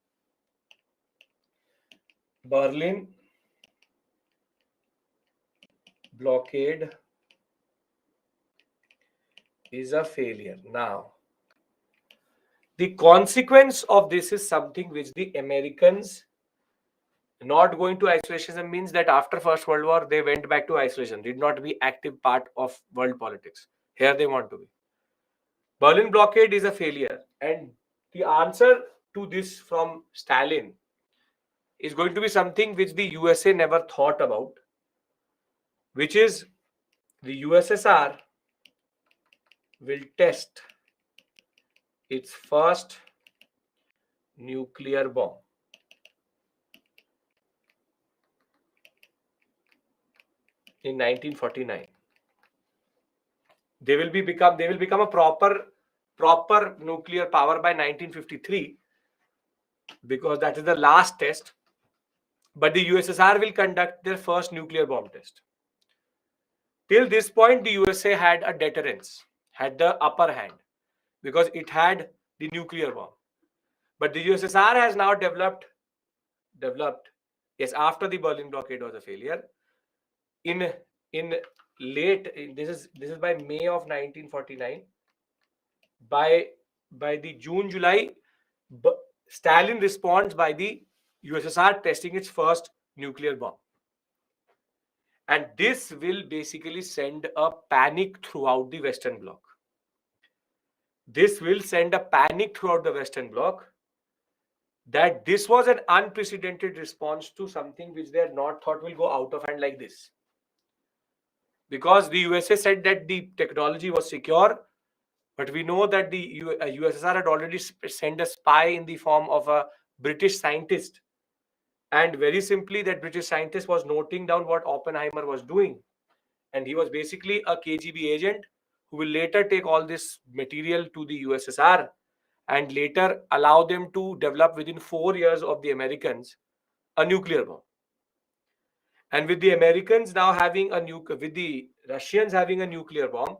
Berlin blockade is a failure. Now, the consequence of this is something which the Americans not going to isolation means that after First World War, they went back to isolation, did not be active part of world politics. Here they want to be. Berlin blockade is a failure. And the answer to this from Stalin is going to be something which the USA never thought about, which is the USSR will test its first nuclear bomb in 1949. They will become a proper nuclear power by 1953, because that is the last test. But the USSR will conduct their first nuclear bomb test. Till this point, the USA had a deterrence, had the upper hand, because it had the nuclear bomb. But the USSR has now developed, yes, after the Berlin blockade was a failure, in late, this is by May of 1949, by the June-July, Stalin responds by the USSR testing its first nuclear bomb. And this will basically send a panic throughout the Western Bloc. This will send a panic throughout the Western Bloc that this was an unprecedented response to something which they had not thought will go out of hand like this. Because the USA said that the technology was secure, But we know that the USSR had already sent a spy in the form of a British scientist. And very simply, that British scientist was noting down what Oppenheimer was doing. And he was basically a KGB agent who will later take all this material to the USSR and later allow them to develop within 4 years of the Americans a nuclear bomb. And with the Americans now having with the Russians having a nuclear bomb,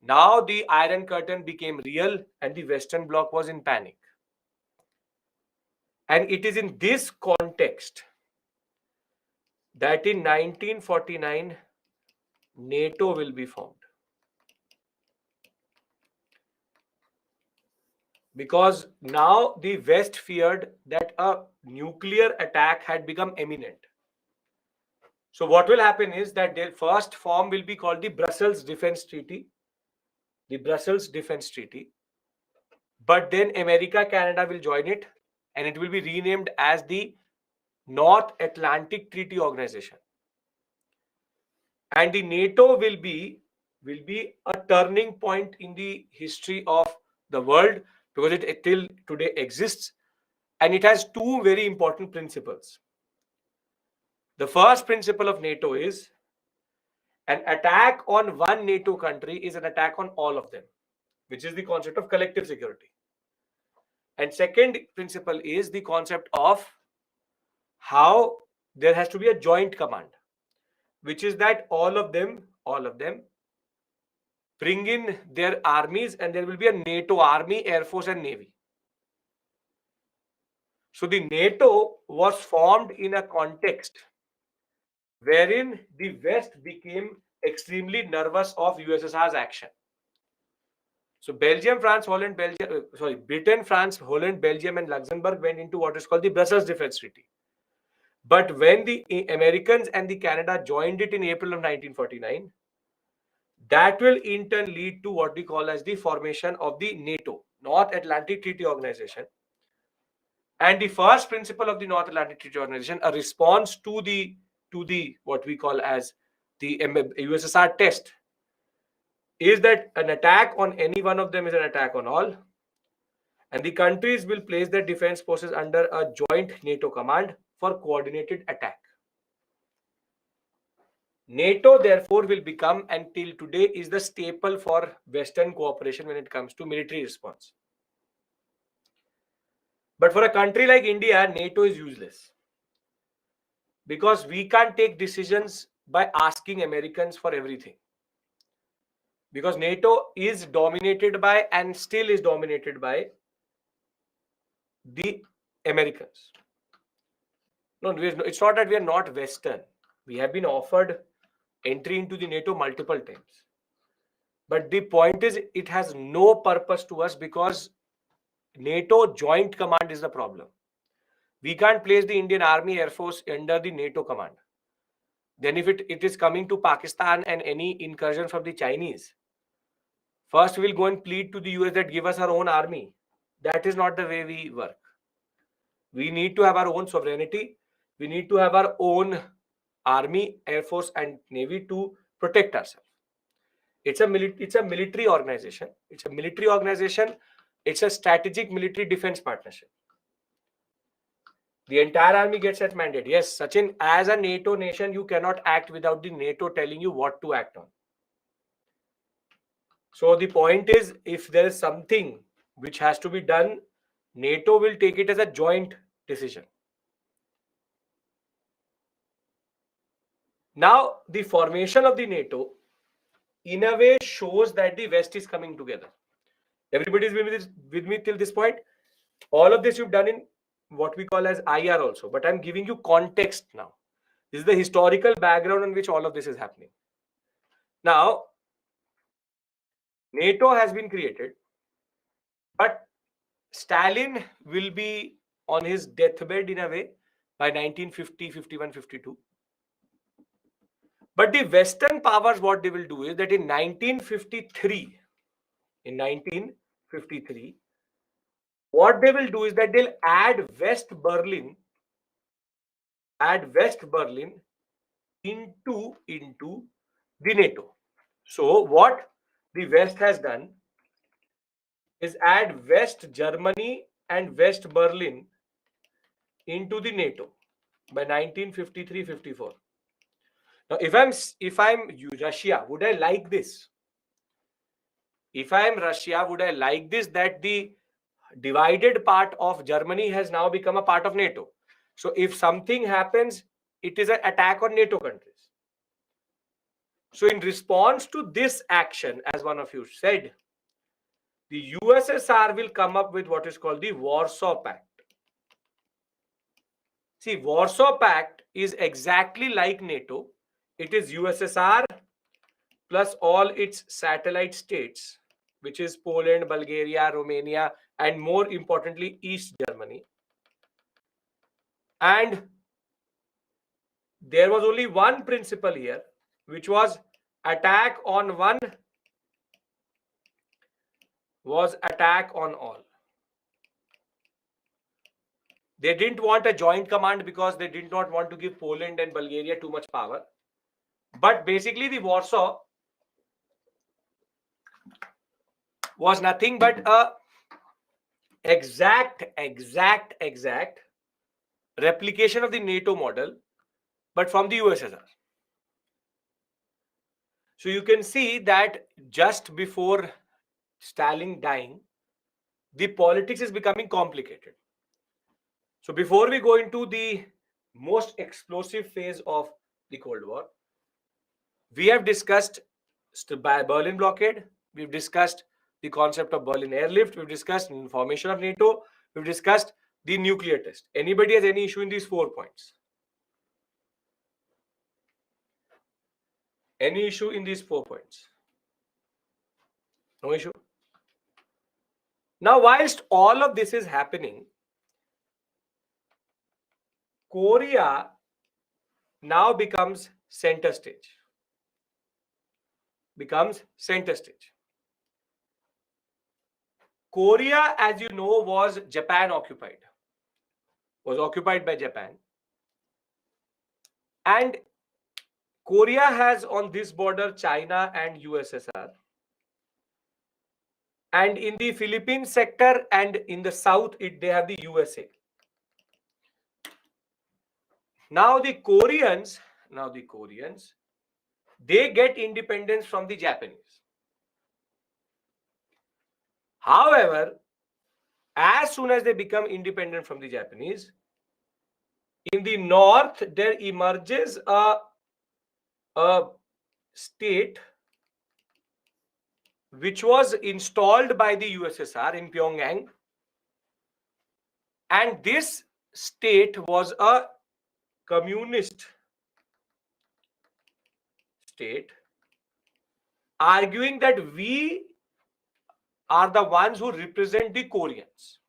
now the Iron Curtain became real and the Western Bloc was in panic. And it is in this context that in 1949, NATO will be formed. Because now the West feared that a nuclear attack had become imminent. So what will happen is that their first form will be called the Brussels Defense Treaty. The Brussels Defense Treaty. But then America, Canada will join it and it will be renamed as the North Atlantic Treaty Organization. And the NATO will be a turning point in the history of the world because it till today exists. And it has two very important principles. The first principle of NATO is an attack on one NATO country is an attack on all of them, which is the concept of collective security. And second principle is the concept of how there has to be a joint command, which is that all of them bring in their armies and there will be a NATO army, air force and navy. So the NATO was formed in a context wherein the West became extremely nervous of USSR's action. So Britain, France, Holland, Belgium and Luxembourg went into what is called the Brussels Defense Treaty. But when the Americans and the Canada joined it in April of 1949, that will in turn lead to what we call as the formation of the NATO, North Atlantic Treaty Organization. And the first principle of the North Atlantic Treaty Organization, a response to the what we call as the USSR test, is that an attack on any one of them is an attack on all. And the countries will place their defense forces under a joint NATO command for coordinated attack. NATO, therefore, will become, until today, is the staple for Western cooperation when it comes to military response. But for a country like India, NATO is useless. Because we can't take decisions by asking Americans for everything. Because NATO is dominated by and still is dominated by the Americans. No, it's not that we are not Western. We have been offered entry into the NATO multiple times. But the point is, it has no purpose to us because NATO joint command is the problem. We can't place the Indian Army Air Force under the NATO command. Then if it is coming to Pakistan and any incursion from the Chinese, first we will go and plead to the US that give us our own army. That is not the way we work. We need to have our own sovereignty. We need to have our own army, air force and navy to protect ourselves. It's a military organization. It's a military organization. It's a strategic military defense partnership. The entire army gets that mandate. Yes, Sachin, as a NATO nation, you cannot act without the NATO telling you what to act on. So the point is, if there is something which has to be done, NATO will take it as a joint decision. Now, the formation of the NATO, in a way, shows that the West is coming together. Everybody is with me till this point. All of this you've done in what we call as IR also, but I'm giving you context now. This is the historical background in which all of this is happening. Now, NATO has been created, but Stalin will be on his deathbed in a way by 1950, 51, 52. But the Western powers, what they will do is that in 1953, what they will do is that they'll add West Berlin into the NATO. So what the West has done is add West Germany and West Berlin into the NATO by 1953-54. Now, if I'm Russia, would I like this? If I am Russia, would I like this, that the divided part of Germany has now become a part of NATO? So if something happens, it is an attack on NATO countries. So in response to this action, as one of you said, the USSR will come up with what is called the Warsaw Pact. See, Warsaw Pact is exactly like NATO. It is USSR plus all its satellite states, which is Poland, Bulgaria, Romania, and more importantly, East Germany. And there was only one principle here, which was attack on one was attack on all. They didn't want a joint command because they did not want to give Poland and Bulgaria too much power. But basically, the Warsaw was nothing but a exact replication of the NATO model, but from the USSR. So you can see that just before Stalin dying, the politics is becoming complicated. So before we go into the most explosive phase of the Cold War, we have discussed Berlin blockade, we've discussed the concept of Berlin airlift, we've discussed formation of NATO, we've discussed the nuclear test. Anybody has any issue in these 4 points? Any issue in these 4 points? No issue. Now, whilst all of this is happening, Korea now becomes center stage. Korea, as you know, was Japan occupied. Was occupied by Japan. And Korea has on this border China and USSR. And in the Philippine sector and in the south, they have the USA. Now the Koreans, they get independence from the Japanese. However, as soon as they become independent from the Japanese, in the north, there emerges a state which was installed by the USSR in Pyongyang. And this state was a communist state, arguing that we are the ones who represent the Koreans.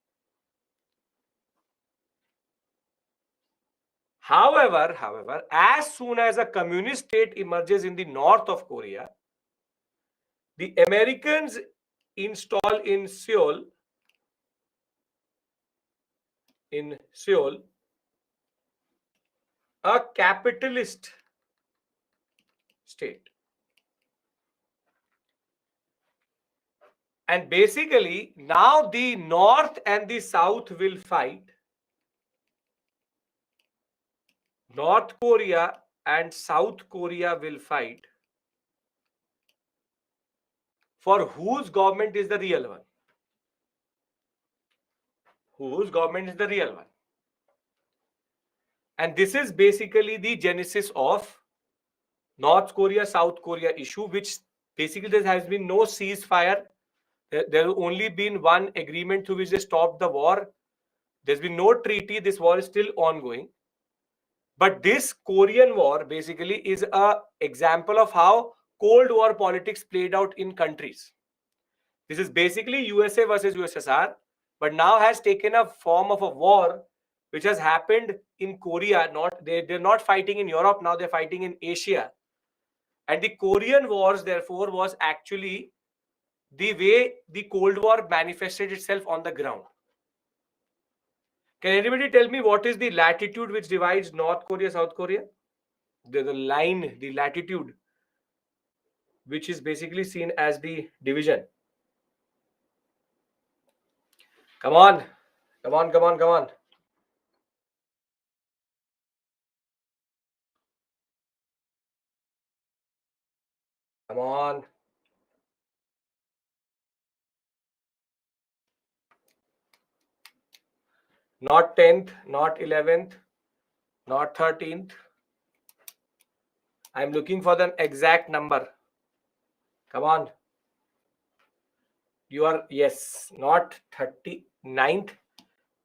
However, as soon as a communist state emerges in the north of Korea, the Americans install in Seoul a capitalist state. And basically, now the north and the south will fight. North Korea and South Korea will fight for whose government is the real one. Whose government is the real one. And this is basically the genesis of North Korea, South Korea issue, which basically there has been no ceasefire. There has only been one agreement through which they stopped the war. There's been no treaty. This war is still ongoing. But this Korean War basically is an example of how Cold War politics played out in countries. This is basically USA versus USSR, but now has taken a form of a war which has happened in Korea. They're not fighting in Europe now, they're fighting in Asia. And the Korean Wars, therefore, was actually the way the Cold War manifested itself on the ground. Can anybody tell me what is the latitude which divides North Korea, South Korea? The line, the latitude, which is basically seen as the division. Come on. Come on, come on, come on. Come on. Not 10th, not 11th, not 13th. I'm looking for the exact number. Come on. You are, yes, not 39th,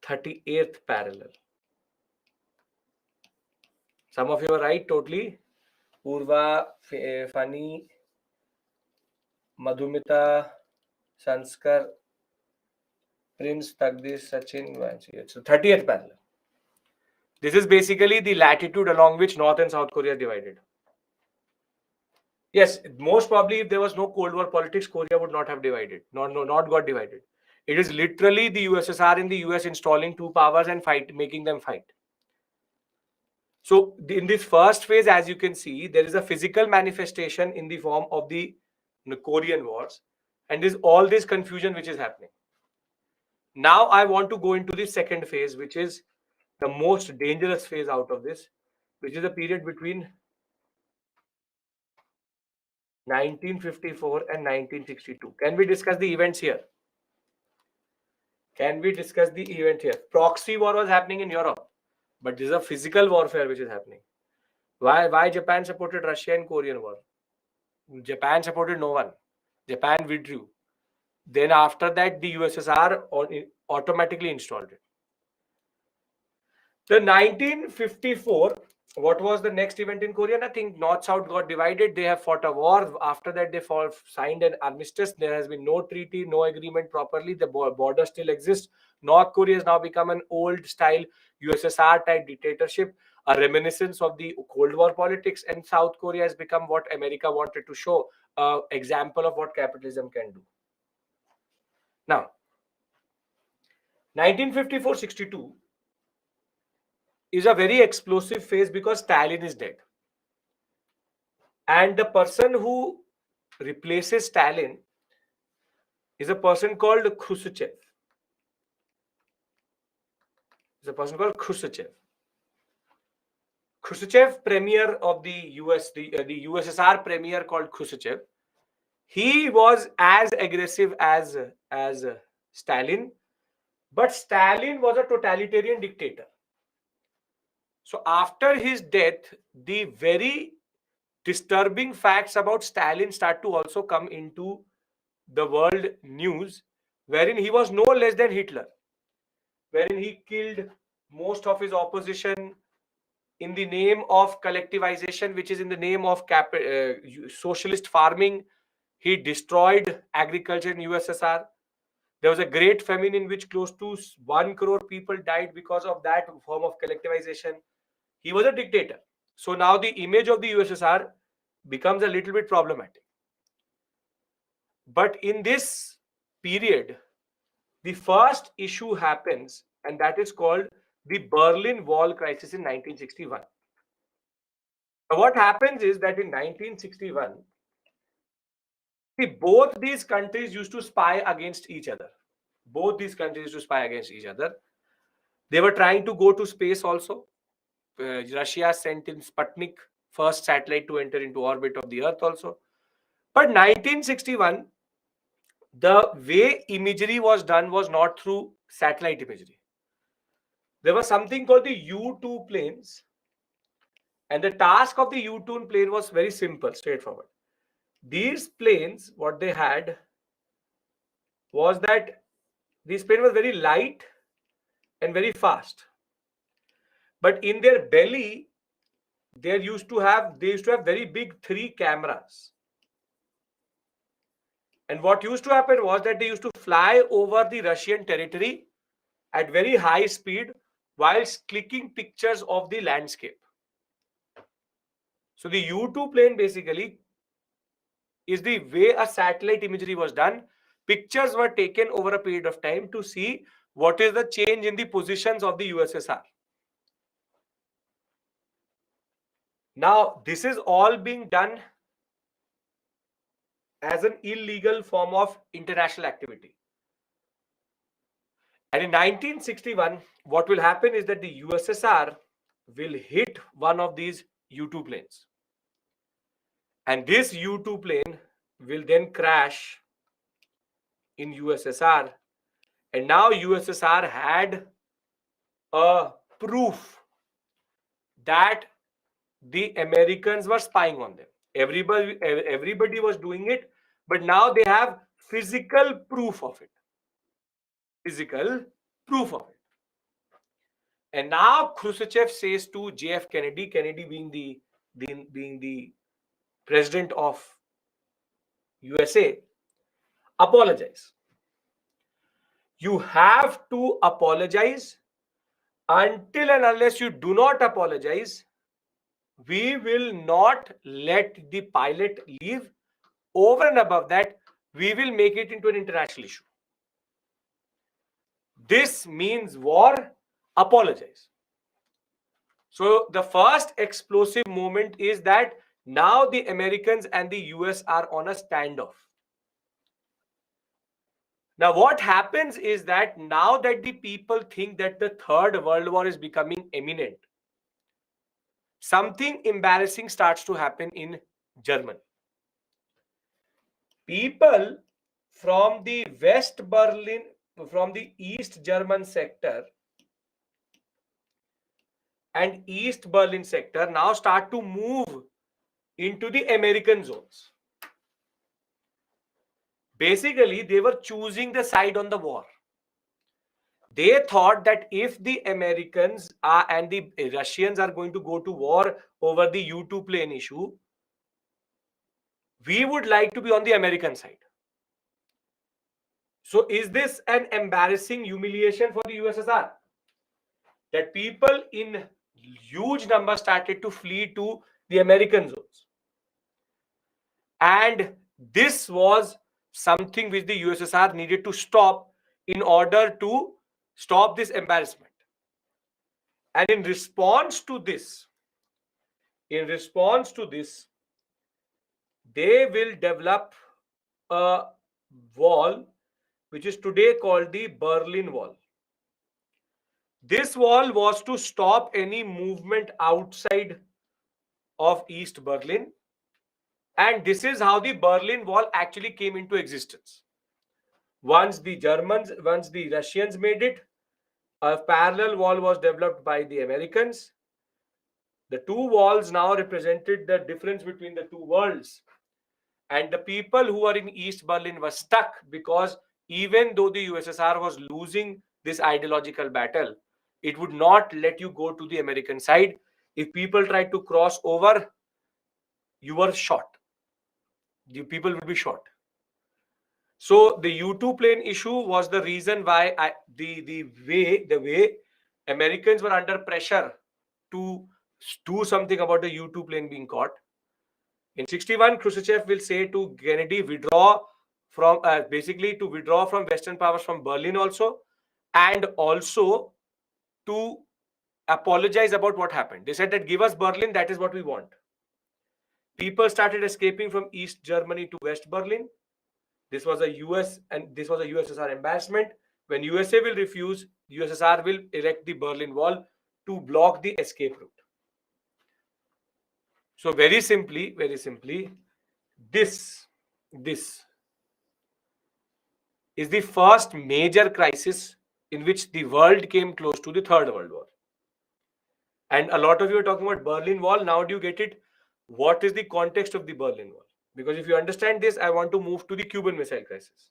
38th parallel. Some of you are right, totally. Purva, Fani, Madhumita, Sanskar, Prince, Tagdish, Sachin, Vanshi. So 30th parallel. This is basically the latitude along which North and South Korea are divided. Yes, most probably if there was no Cold War politics, Korea would not have divided. Not got divided. It is literally the USSR and the US installing two powers and making them fight. So in this first phase, as you can see, there is a physical manifestation in the form of the Korean Wars, and there's all this confusion which is happening. Now I want to go into the second phase, which is the most dangerous phase out of this, which is the period between 1954 and 1962. Can we discuss the events here? Can we discuss the event here? Proxy war was happening in Europe, but this is a physical warfare which is happening. Why Japan supported Russia in Korean War? Japan supported no one. Japan withdrew. Then after that, the USSR automatically installed it. The 1954, what was the next event in Korea? Nothing. North-South got divided. They have fought a war. After that, they signed an armistice. There has been no treaty, no agreement properly. The border still exists. North Korea has now become an old-style USSR-type dictatorship, a reminiscence of the Cold War politics. And South Korea has become what America wanted to show, an example of what capitalism can do. Now, 1954-62 is a very explosive phase because Stalin is dead. And the person who replaces Stalin is a person called Khrushchev. Is a person called Khrushchev. Khrushchev, premier of the US, the USSR premier called Khrushchev. He was as aggressive as Stalin, but Stalin was a totalitarian dictator. So after his death, the very disturbing facts about Stalin start to also come into the world news, wherein he was no less than Hitler, wherein he killed most of his opposition in the name of collectivization, which is in the name of socialist farming. He destroyed agriculture in USSR. There was a great famine in which close to 1 crore people died because of that form of collectivization. He was a dictator. So now the image of the USSR becomes a little bit problematic. But in this period, the first issue happens, and that is called the Berlin Wall crisis in 1961. Now, what happens is that in 1961, both these countries used to spy against each other. Both these countries used to spy against each other. They were trying to go to space also. Russia sent in Sputnik, first satellite to enter into orbit of the Earth also. But 1961, the way imagery was done was not through satellite imagery. There was something called the U-2 planes. And the task of the U-2 plane was very simple, straightforward. These planes, what they had was that this plane was very light and very fast. But in their belly, they used to have very big 3 cameras. And what used to happen was that they used to fly over the Russian territory at very high speed whilst clicking pictures of the landscape. So the U-2 plane basically is the way a satellite imagery was done. Pictures were taken over a period of time to see what is the change in the positions of the USSR. Now, this is all being done as an illegal form of international activity. And in 1961, what will happen is that the USSR will hit one of these U-2 planes. And this U-2 plane will then crash in USSR. And now USSR had a proof that the Americans were spying on them. Everybody was doing it, but now they have physical proof of it. Physical proof of it. And now Khrushchev says to JF Kennedy, Kennedy being the president of USA, apologize. You have to apologize. Until and unless you do not apologize, we will not let the pilot leave. Over and above that, we will make it into an international issue. This means war. Apologize. So the first explosive moment is that now the Americans and the US are on a standoff. Now what happens is that now that the people think that the Third World War is becoming imminent, something embarrassing starts to happen in Germany. People from the West Berlin, from the East German sector and East Berlin sector now start to move into the American zones. Basically, they were choosing the side on the war. They thought that if the Americans and the Russians are going to go to war over the U-2 plane issue, we would like to be on the American side. So is this an embarrassing humiliation for the USSR? That people in huge numbers started to flee to the American zones. And this was something which the USSR needed to stop in order to stop this embarrassment. And in response to this, they will develop a wall which is today called the Berlin Wall. This wall was to stop any movement outside of East Berlin. And this is how the Berlin Wall actually came into existence. Once the Russians made it, a parallel wall was developed by the Americans. The two walls now represented the difference between the two worlds. And the people who are in East Berlin were stuck because even though the USSR was losing this ideological battle, it would not let you go to the American side. If people tried to cross over, you were shot. The people would be shot. So the U-2 plane issue was the reason why the way Americans were under pressure to do something about the U-2 plane being caught. In 61, Khrushchev will say to Kennedy, withdraw from basically to withdraw from Western powers from Berlin also, and also to apologize about what happened. They said that give us Berlin, that is what we want. People started escaping from East Germany to West Berlin. This was a USSR embarrassment. When USA will refuse, USSR will erect the Berlin Wall to block the escape route. So very simply, this is the first major crisis in which the world came close to the Third World War. And a lot of you are talking about Berlin Wall. Now do you get it? What is the context of the Berlin Wall? Because if you understand this, I want to move to the Cuban Missile Crisis.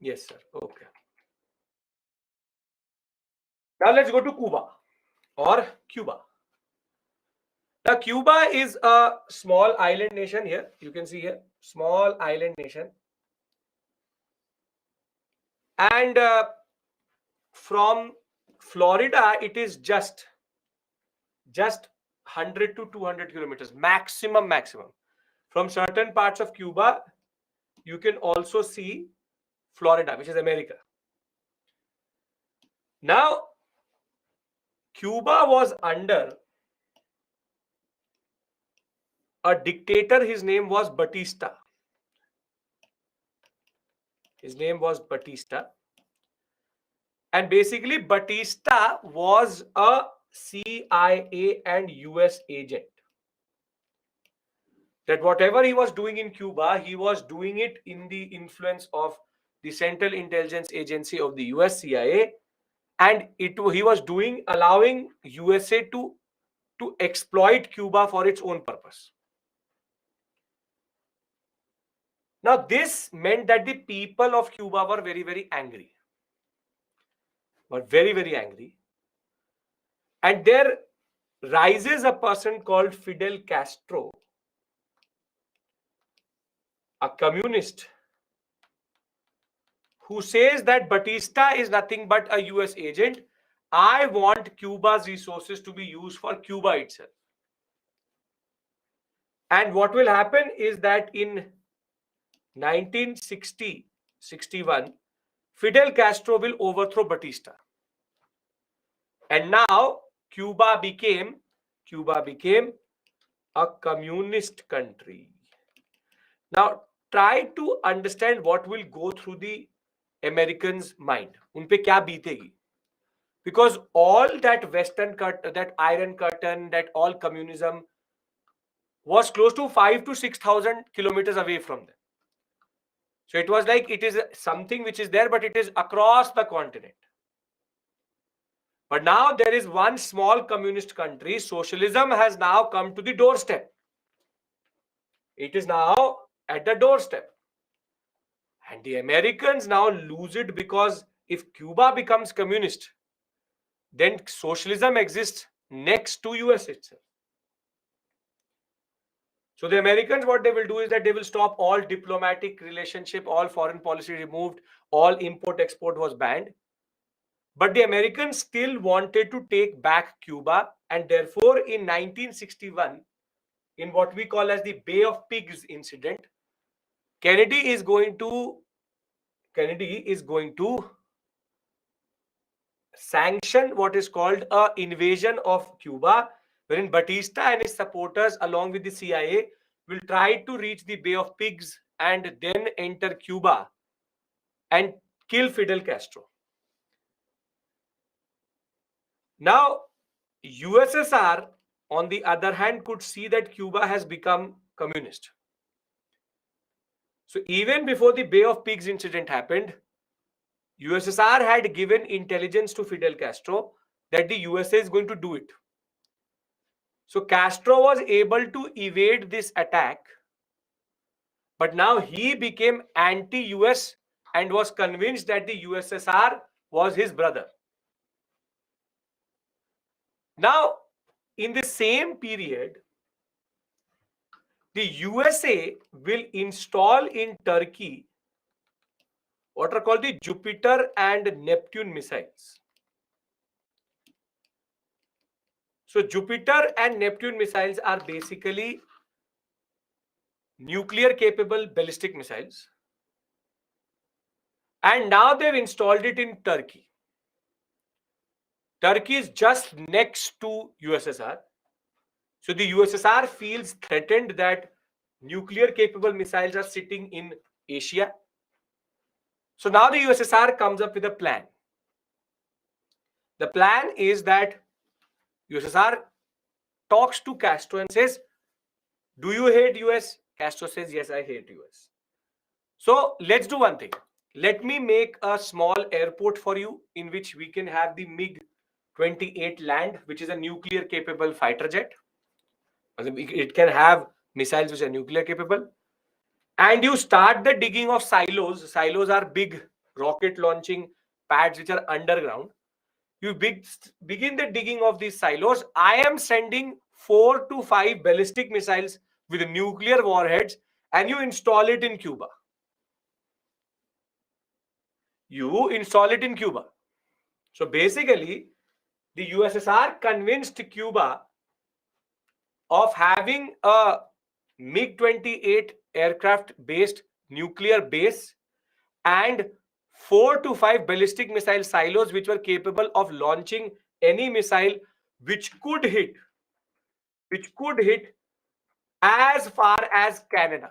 Yes, sir. Okay. Now let's go to Cuba or Cuba. Now, Cuba is a small island nation here. You can see here, small island nation. And from Florida, it is just 100 to 200 kilometers, maximum. From certain parts of Cuba, you can also see Florida, which is America. Now, Cuba was under a dictator. His name was Batista. And basically, Batista was a CIA and US agent. That whatever he was doing in Cuba, he was doing it in the influence of the Central Intelligence Agency of the US CIA, and he was doing allowing USA to exploit Cuba for its own purpose. Now, this meant that the people of Cuba were very, very angry. Were very, very angry. And there rises a person called Fidel Castro, a communist, who says that Batista is nothing but a US agent. I want Cuba's resources to be used for Cuba itself. And what will happen is that in 1960-61, Fidel Castro will overthrow Batista. And now Cuba became a communist country. Now try to understand what will go through the Americans' mind. Unpe kya beetegi? Because all that that Iron Curtain, that all communism was close to 5,000 to 6,000 kilometers away from them. So it was like it is something which is there, but it is across the continent. But now there is one small communist country. Socialism has now come to the doorstep. It is now at the doorstep. And the Americans now lose it, because if Cuba becomes communist, then socialism exists next to US itself. So the Americans, what they will do is that they will stop all diplomatic relationship, all foreign policy removed, all import-export was banned. But the Americans still wanted to take back Cuba, and therefore in 1961, in what we call as the Bay of Pigs incident, Kennedy is going to sanction what is called an invasion of Cuba, wherein Batista and his supporters along with the CIA will try to reach the Bay of Pigs and then enter Cuba and kill Fidel Castro. Now, USSR, on the other hand, could see that Cuba has become communist. So even before the Bay of Pigs incident happened, USSR had given intelligence to Fidel Castro that the USA is going to do it. So Castro was able to evade this attack, but now he became anti-US and was convinced that the USSR was his brother. Now, in the same period, the USA will install in Turkey what are called the Jupiter and Neptune missiles. So Jupiter and Neptune missiles are basically nuclear capable ballistic missiles. And now they've installed it in Turkey. Turkey is just next to USSR. So the USSR feels threatened that nuclear capable missiles are sitting in Asia. So now the USSR comes up with a plan. The plan is that USSR talks to Castro and says, do you hate US? Castro says, yes, I hate US. So let's do one thing. Let me make a small airport for you in which we can have the MiG-28 land, which is a nuclear capable fighter jet. It can have missiles which are nuclear capable. And you start the digging of silos. Silos are big rocket launching pads which are underground. You begin the digging of these silos. I am sending 4 to 5 ballistic missiles with nuclear warheads, and you install it in Cuba. You install it in Cuba. So basically, the USSR convinced Cuba of having a MiG-28 aircraft-based nuclear base and 4 to 5 ballistic missile silos which were capable of launching any missile which could hit as far as Canada.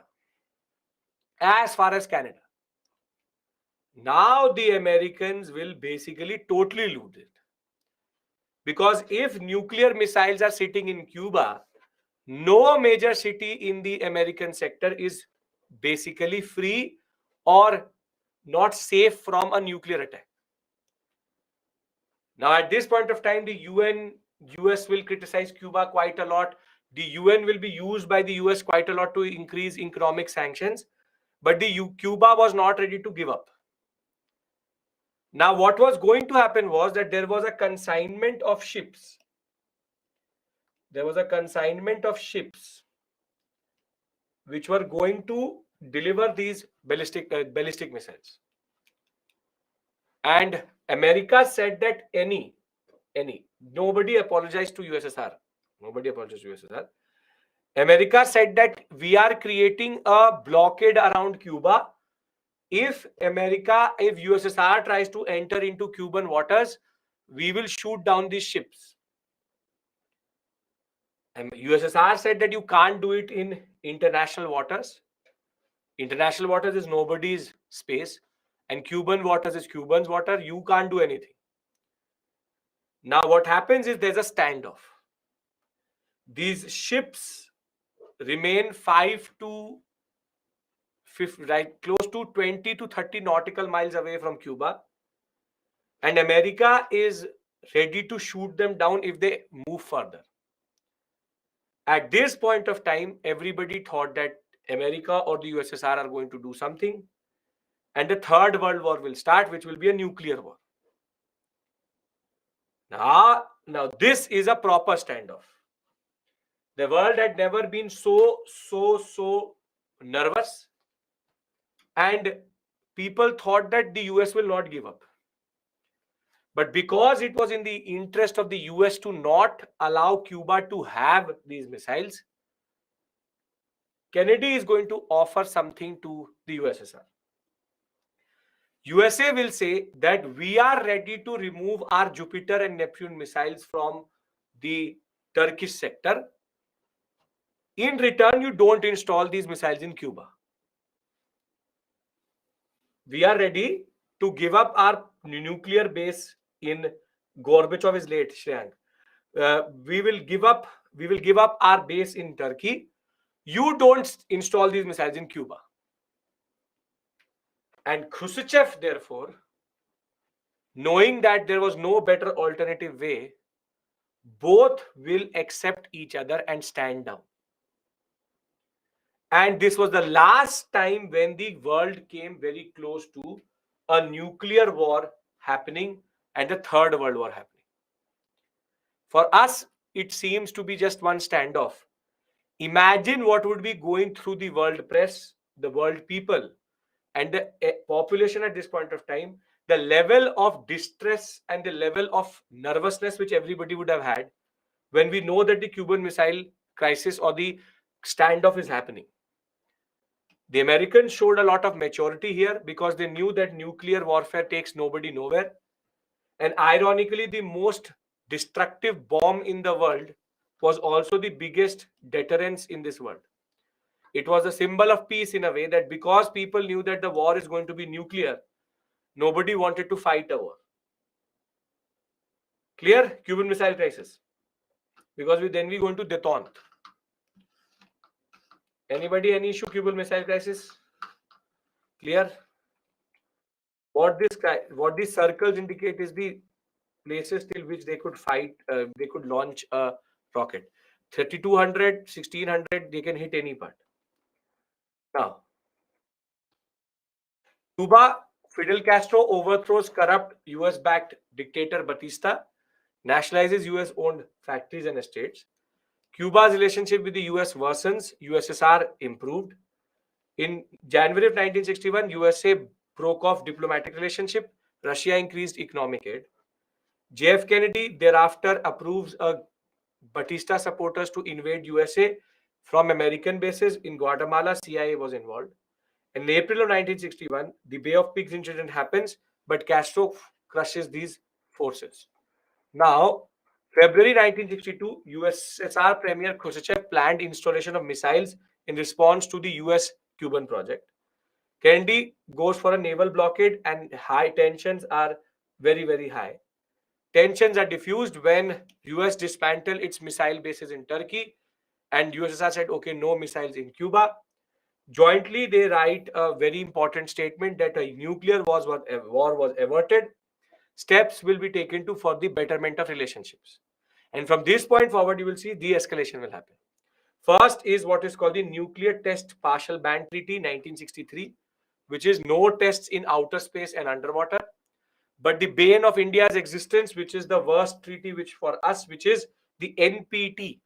Now the Americans will basically totally lose it. Because if nuclear missiles are sitting in Cuba, no major city in the American sector is basically free or not safe from a nuclear attack. Now, at this point of time, the US will criticize Cuba quite a lot. The UN will be used by the US quite a lot to increase economic sanctions. But Cuba was not ready to give up. Now, what was going to happen was that there was a consignment of ships. There was a consignment of ships which were going to deliver these ballistic missiles. And America said that nobody apologized to USSR. Nobody apologized to USSR. America said that we are creating a blockade around Cuba. If USSR tries to enter into Cuban waters, we will shoot down these ships. And USSR said that you can't do it in international waters. International waters is nobody's space, and Cuban waters is Cuban's water. You can't do anything. Now, what happens is there's a standoff. These ships remain 5 to 50, right, close to 20 to 30 nautical miles away from Cuba, and America is ready to shoot them down if they move further. At this point of time, everybody thought that America or the USSR are going to do something, and the Third World War will start, which will be a nuclear war. Now this is a proper standoff. The world had never been so nervous, and people thought that the US will not give up. But because it was in the interest of the US to not allow Cuba to have these missiles, Kennedy is going to offer something to the USSR. USA will say that we are ready to remove our Jupiter and Neptune missiles from the Turkish sector. In return, you don't install these missiles in Cuba. We are ready to give up our nuclear base in Gorbachev is late, Shreyank. We will give up our base in Turkey. You don't install these missiles in Cuba. And Khrushchev, therefore, knowing that there was no better alternative way, both will accept each other and stand down. And this was the last time when the world came very close to a nuclear war happening and the Third World War happening. For us, it seems to be just one standoff. Imagine what would be going through the world press, the world people, and the population at this point of time, the level of distress and the level of nervousness which everybody would have had when we know that the Cuban Missile Crisis or the standoff is happening. The Americans showed a lot of maturity here because they knew that nuclear warfare takes nobody nowhere. And ironically, the most destructive bomb in the world was also the biggest deterrence in this world. It was a symbol of peace in a way that because people knew that the war is going to be nuclear, nobody wanted to fight a war. Clear? Cuban Missile Crisis. Because then we go into détente. Anybody, any issue? Cuban Missile Crisis? Clear? What these circles indicate is the places till which they could fight, they could launch a rocket. 3200, 1600, they can hit any part. Now, Cuba, Fidel Castro overthrows corrupt US-backed dictator Batista, nationalizes US-owned factories and estates. Cuba's relationship with the US worsens, USSR improved. In January of 1961, USA broke off diplomatic relationship, Russia increased economic aid. JF Kennedy thereafter approves Batista supporters to invade USA from American bases in Guatemala. CIA was involved. In April of 1961, the Bay of Pigs incident happens, but Castro crushes these forces. Now, February 1962, USSR Premier Khrushchev planned installation of missiles in response to the US-Cuban project. Kennedy goes for a naval blockade, and high tensions are very, very high. Tensions are diffused when US dismantled its missile bases in Turkey, and USSR said, okay, no missiles in Cuba. Jointly, they write a very important statement that a nuclear war was averted. Steps will be taken for the betterment of relationships. And from this point forward, you will see de-escalation will happen. First is what is called the Nuclear Test Partial Ban Treaty 1963, which is no tests in outer space and underwater. But the bane of India's existence, which is the worst treaty which for us, which is the NPT,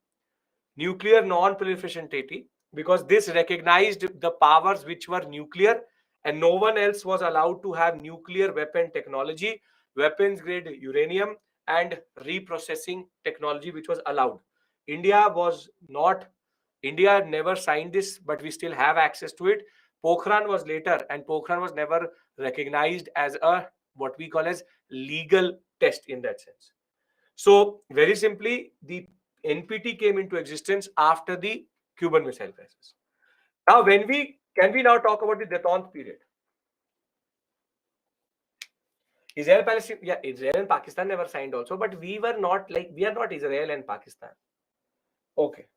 Nuclear Non-Proliferation Treaty, because this recognized the powers which were nuclear, and no one else was allowed to have nuclear weapon technology, weapons grade uranium, and reprocessing technology which was allowed. India never signed this, but we still have access to it. Pokhran was later, and Pokhran was never recognized as a what we call as legal test in that sense. So very simply, the NPT came into existence after the Cuban Missile Crisis. Now, can we now talk about the détente period? Israel, Palestine, yeah, Israel and Pakistan never signed also, but we are not Israel and Pakistan. Okay.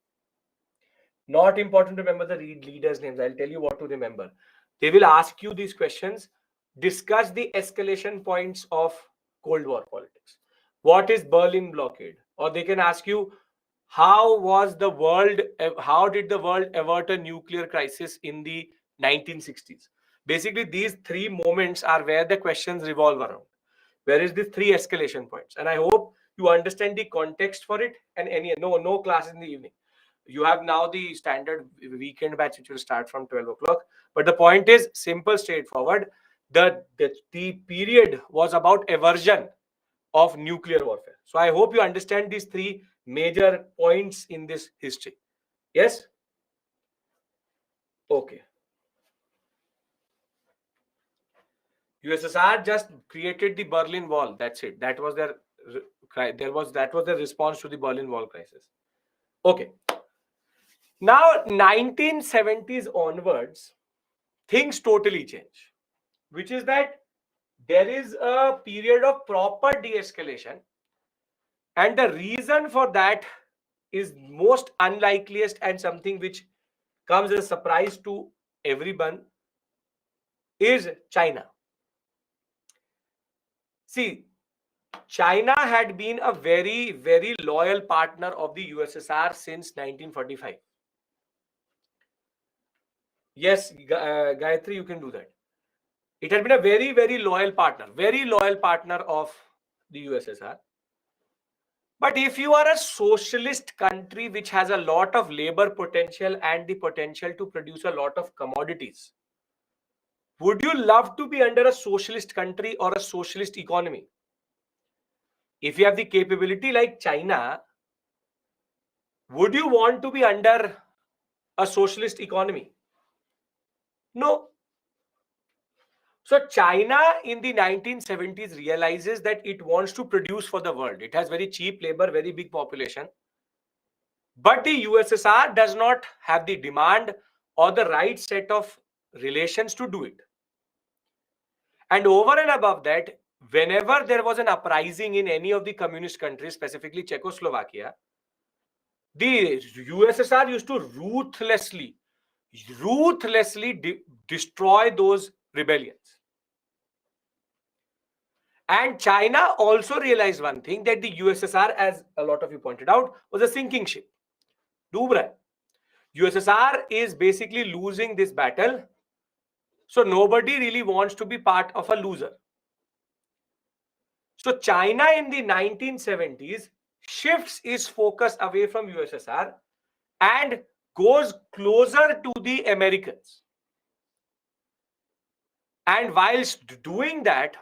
Not important to remember the leaders' names. I'll tell you what to remember. They will ask you these questions. Discuss the escalation points of Cold War politics. What is Berlin blockade? Or they can ask you, how did the world avert a nuclear crisis in the 1960s? Basically, these three moments are where the questions revolve around. Where is the three escalation points? And I hope you understand the context for it. And no class in the evening. You have now the standard weekend batch which will start from 12 o'clock. But the point is simple, straightforward. The period was about aversion of nuclear warfare. So I hope you understand these three major points in this history. Yes? Okay. USSR just created the Berlin Wall. That's it. That was their response to the Berlin Wall crisis. Okay. Now, 1970s onwards, things totally change, which is that there is a period of proper de-escalation, and the reason for that is most unlikeliest and something which comes as a surprise to everyone is China. See, China had been a very, very loyal partner of the USSR since 1945. Yes, Gayatri, you can do that. It had been a very, very loyal partner of the USSR. But if you are a socialist country which has a lot of labor potential and the potential to produce a lot of commodities, would you love to be under a socialist country or a socialist economy? If you have the capability like China, would you want to be under a socialist economy? No. So China in the 1970s realizes that it wants to produce for the world. It has very cheap labor, very big population. But the USSR does not have the demand or the right set of relations to do it. And over and above that, whenever there was an uprising in any of the communist countries, specifically Czechoslovakia, the USSR used to ruthlessly destroy those rebellions. And China also realized one thing, that the USSR, as a lot of you pointed out, was a sinking ship. USSR is basically losing this battle. So nobody really wants to be part of a loser. So China in the 1970s shifts its focus away from USSR and goes closer to the Americans. And whilst doing that,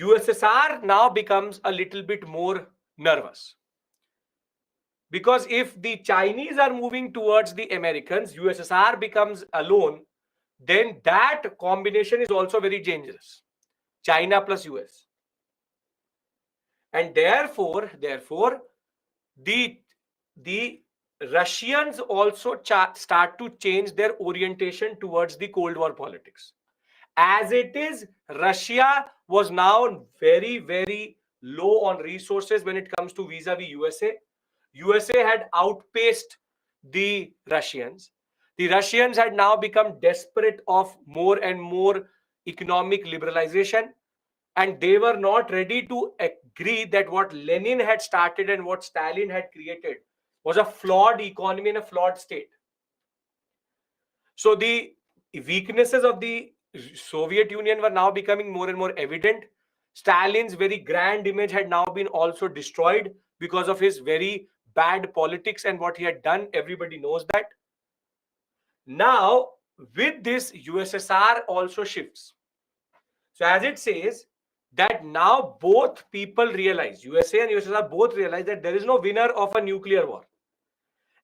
USSR now becomes a little bit more nervous. Because if the Chinese are moving towards the Americans, USSR becomes alone, then that combination is also very dangerous. China plus US. And therefore, the Russians also start to change their orientation towards the Cold War politics. As it is, Russia was now very, very low on resources when it comes to vis-a-vis USA. USA had outpaced the Russians. The Russians had now become desperate of more and more economic liberalization, and they were not ready to agree that what Lenin had started and what Stalin had created was a flawed economy and a flawed state. So the weaknesses of the Soviet Union were now becoming more and more evident. Stalin's very grand image had now been also destroyed because of his very bad politics and what he had done. Everybody knows that. Now, with this, USSR also shifts. So as it says that now both people realize, USA and USSR both realize that there is no winner of a nuclear war.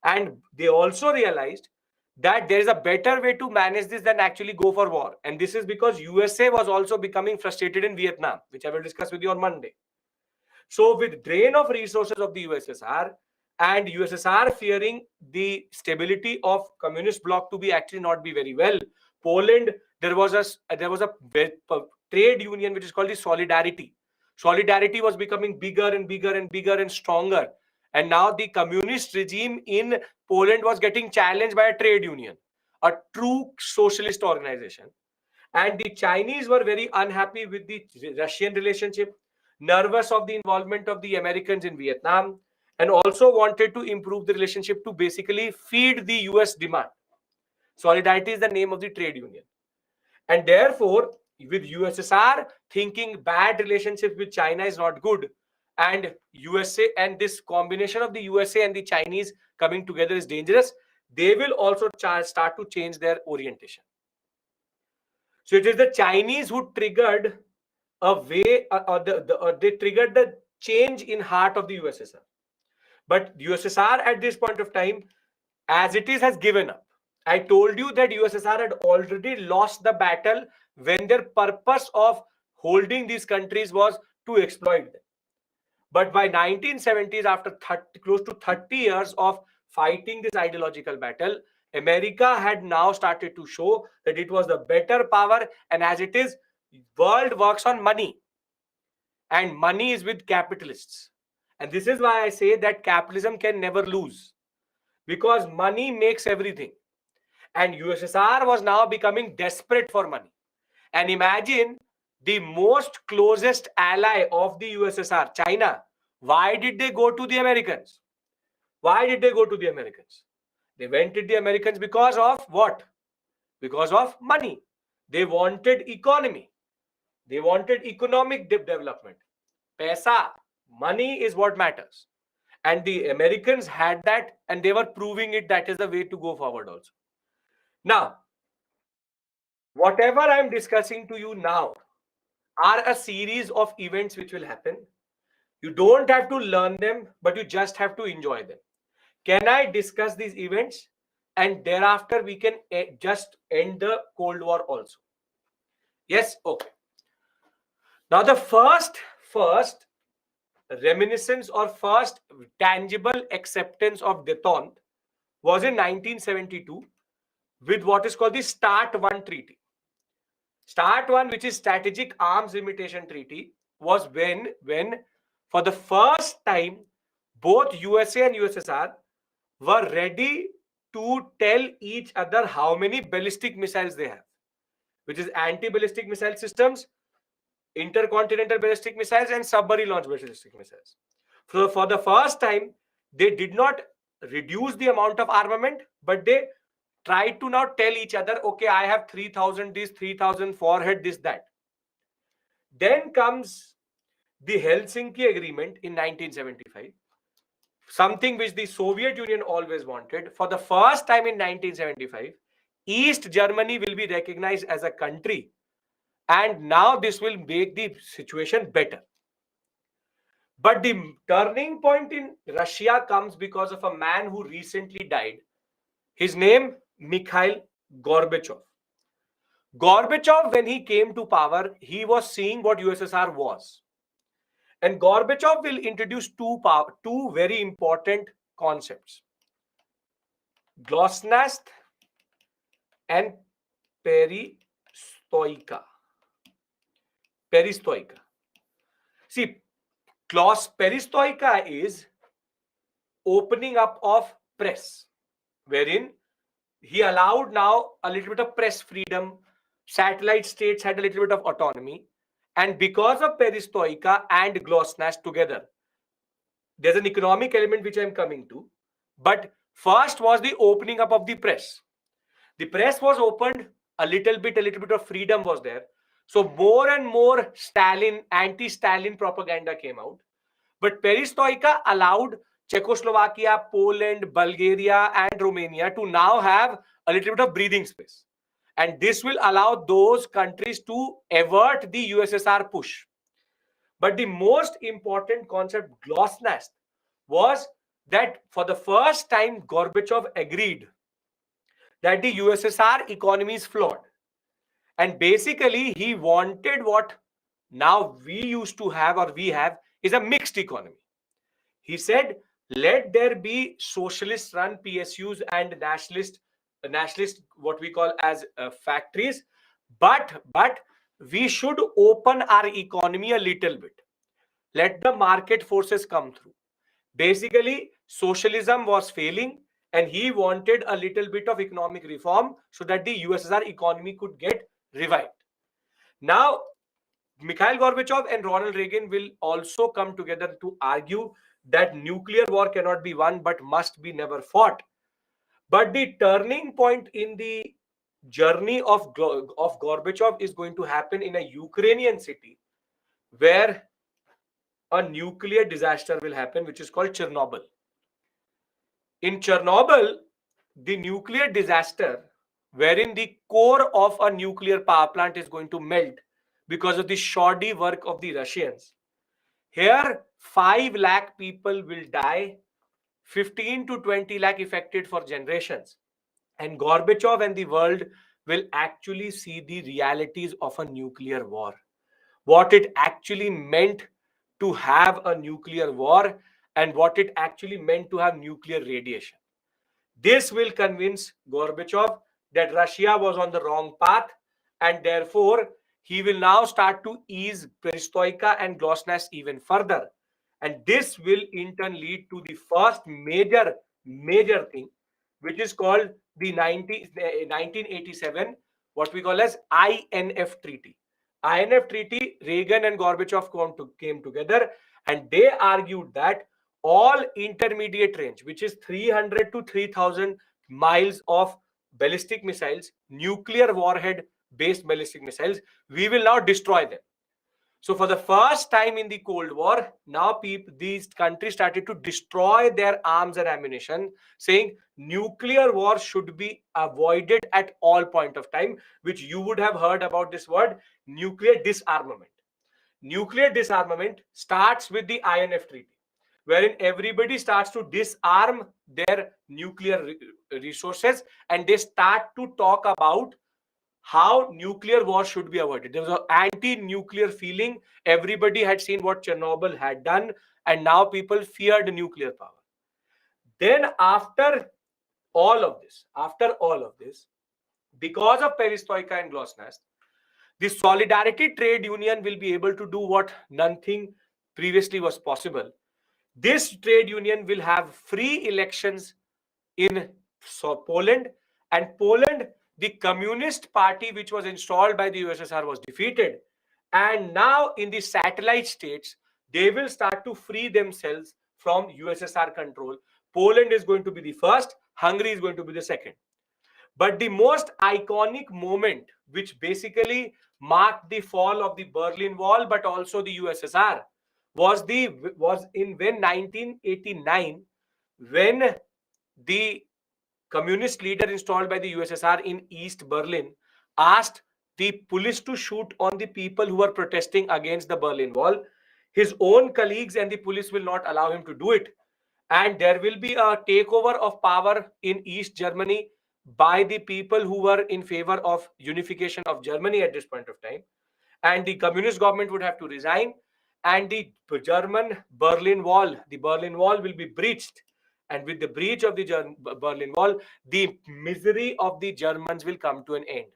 And they also realized that there is a better way to manage this than actually go for war. And this is because USA was also becoming frustrated in Vietnam, which I will discuss with you on Monday. So with drain of resources of the USSR and USSR fearing the stability of communist bloc to be actually not be very well, Poland, there was a trade union which is called the Solidarity. Solidarity was becoming bigger and bigger and bigger and stronger. And now the communist regime in Poland was getting challenged by a trade union, a true socialist organization. And the Chinese were very unhappy with the Russian relationship, nervous of the involvement of the Americans in Vietnam, and also wanted to improve the relationship to basically feed the US demand. Solidarity is the name of the trade union. And therefore, with USSR thinking bad relationships with China is not good, and USA and this combination of the USA and the Chinese coming together is dangerous, they will also start to change their orientation. So it is the Chinese who triggered a way, they triggered the change in heart of the USSR. But USSR at this point of time, as it is, has given up. I told you that USSR had already lost the battle when their purpose of holding these countries was to exploit them. But by 1970s, after close to 30 years of fighting this ideological battle, America had now started to show that it was the better power, and as it is, world works on money, and money is with capitalists. And this is why I say that capitalism can never lose, because money makes everything. And USSR was now becoming desperate for money. And imagine the most closest ally of the USSR, China. Why did they go to the Americans? Why did they go to the Americans? They went to the Americans because of what? Because of money. They wanted economy. They wanted economic development. Paisa, money is what matters. And the Americans had that, and they were proving it that is the way to go forward also. Now, whatever I'm discussing to you now are a series of events which will happen. You don't have to learn them, but you just have to enjoy them. Can I discuss these events? And thereafter, we can just end the Cold War also. Yes? Okay. Now, the first reminiscence or first tangible acceptance of détente was in 1972 with what is called the START 1 treaty. START 1, which is Strategic Arms Limitation Treaty, was when for the first time both USA and USSR were ready to tell each other how many ballistic missiles they have, which is anti-ballistic missile systems, intercontinental ballistic missiles, and submarine launch ballistic missiles. So for the first time, they did not reduce the amount of armament, but they tried to now tell each other, okay, I have 3,000 this, 3,000 forehead, this, that. Then comes the Helsinki Agreement in 1975, something which the Soviet Union always wanted. For the first time in 1975, East Germany will be recognized as a country, and now this will make the situation better. But the turning point in Russia comes because of a man who recently died. His name, Mikhail Gorbachev. Gorbachev, when he came to power, he was seeing what USSR was. And Gorbachev will introduce two very important concepts. Glasnost and perestroika. Perestroika. See, perestroika is opening up of press, wherein he allowed now a little bit of press freedom. Satellite states had a little bit of autonomy. And because of perestroika and glasnost together, there's an economic element which I'm coming to. But first was the opening up of the press. The press was opened a little bit of freedom was there. So more and more anti-Stalin propaganda came out. But perestroika allowed Czechoslovakia, Poland, Bulgaria, and Romania to now have a little bit of breathing space. And this will allow those countries to avert the USSR push. But the most important concept, glasnost, was that for the first time, Gorbachev agreed that the USSR economy is flawed. And basically, he wanted what now we used to have, or we have, is a mixed economy. He said, let there be socialist run PSUs and nationalist, what we call as factories, but we should open our economy a little bit. Let the market forces come through. Basically, socialism was failing, and he wanted a little bit of economic reform so that the USSR economy could get revived. Now, Mikhail Gorbachev and Ronald Reagan will also come together to argue that nuclear war cannot be won but must be never fought. But the turning point in the journey of Gorbachev is going to happen in a Ukrainian city where a nuclear disaster will happen, which is called Chernobyl. In Chernobyl, the nuclear disaster, wherein the core of a nuclear power plant is going to melt because of the shoddy work of the Russians. Here, 5 lakh people will die, 15 to 20 lakh affected for generations. And Gorbachev and the world will actually see the realities of a nuclear war. What it actually meant to have a nuclear war and what it actually meant to have nuclear radiation. This will convince Gorbachev that Russia was on the wrong path, and therefore he will now start to ease perestroika and glasnost even further. And this will in turn lead to the first major thing, which is called the 1987, what we call as INF Treaty. INF Treaty, Reagan and Gorbachev came together, and they argued that all intermediate range, which is 300 to 3000 miles of ballistic missiles, nuclear warhead based ballistic missiles, we will now destroy them. So for the first time in the Cold War, now these countries started to destroy their arms and ammunition, saying nuclear war should be avoided at all point of time, which you would have heard about this word, nuclear disarmament. Nuclear disarmament starts with the INF Treaty, wherein everybody starts to disarm their nuclear resources, and they start to talk about how nuclear war should be avoided. There was an anti-nuclear feeling. Everybody had seen what Chernobyl had done, and now people feared nuclear power. Then after all of this, because of perestroika and glasnost, the Solidarity Trade Union will be able to do what nothing previously was possible. This trade union will have free elections in Poland, and Poland, the Communist Party which was installed by the USSR, was defeated. And now in the satellite states, they will start to free themselves from USSR control. Poland is going to be the first, Hungary is going to be the second. But the most iconic moment, which basically marked the fall of the Berlin Wall, but also the USSR, was in 1989, when the communist leader installed by the USSR in East Berlin asked the police to shoot on the people who were protesting against the Berlin Wall. His own colleagues and the police will not allow him to do it. And there will be a takeover of power in East Germany by the people who were in favor of unification of Germany at this point of time. And the communist government would have to resign, and the German Berlin Wall will be breached. And with the breach of the Berlin Wall, the misery of the Germans will come to an end.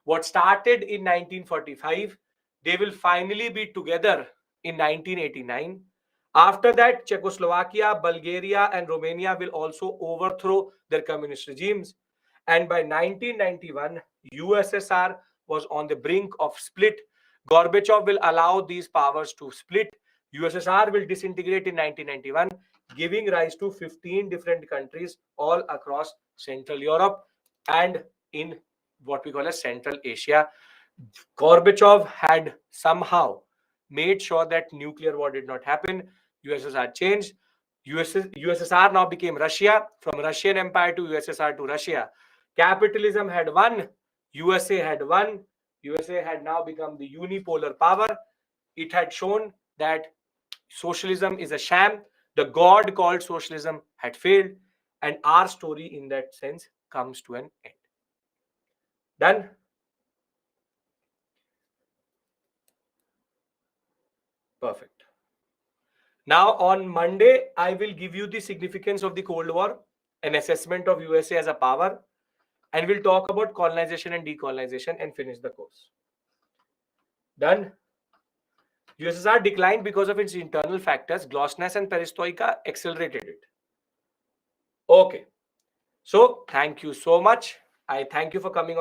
What started in 1945, they will finally be together in 1989. After that, Czechoslovakia, Bulgaria, and Romania will also overthrow their communist regimes. And by 1991, USSR was on the brink of split. Gorbachev will allow these powers to split. USSR will disintegrate in 1991, giving rise to 15 different countries all across Central Europe and in what we call as Central Asia. Gorbachev had somehow made sure that nuclear war did not happen. USSR changed. USSR now became Russia. From Russian Empire to USSR to Russia. Capitalism had won. USA had won. USA had now become the unipolar power. It had shown that socialism is a sham. The god called socialism had failed. And our story in that sense comes to an end. Done? Perfect. Now on Monday, I will give you the significance of the Cold War, an assessment of USA as a power, and we'll talk about colonization and decolonization and finish the course. Done? USSR declined because of its internal factors. Glasnost and perestroika accelerated it. Okay. So thank you so much. I thank you for coming on.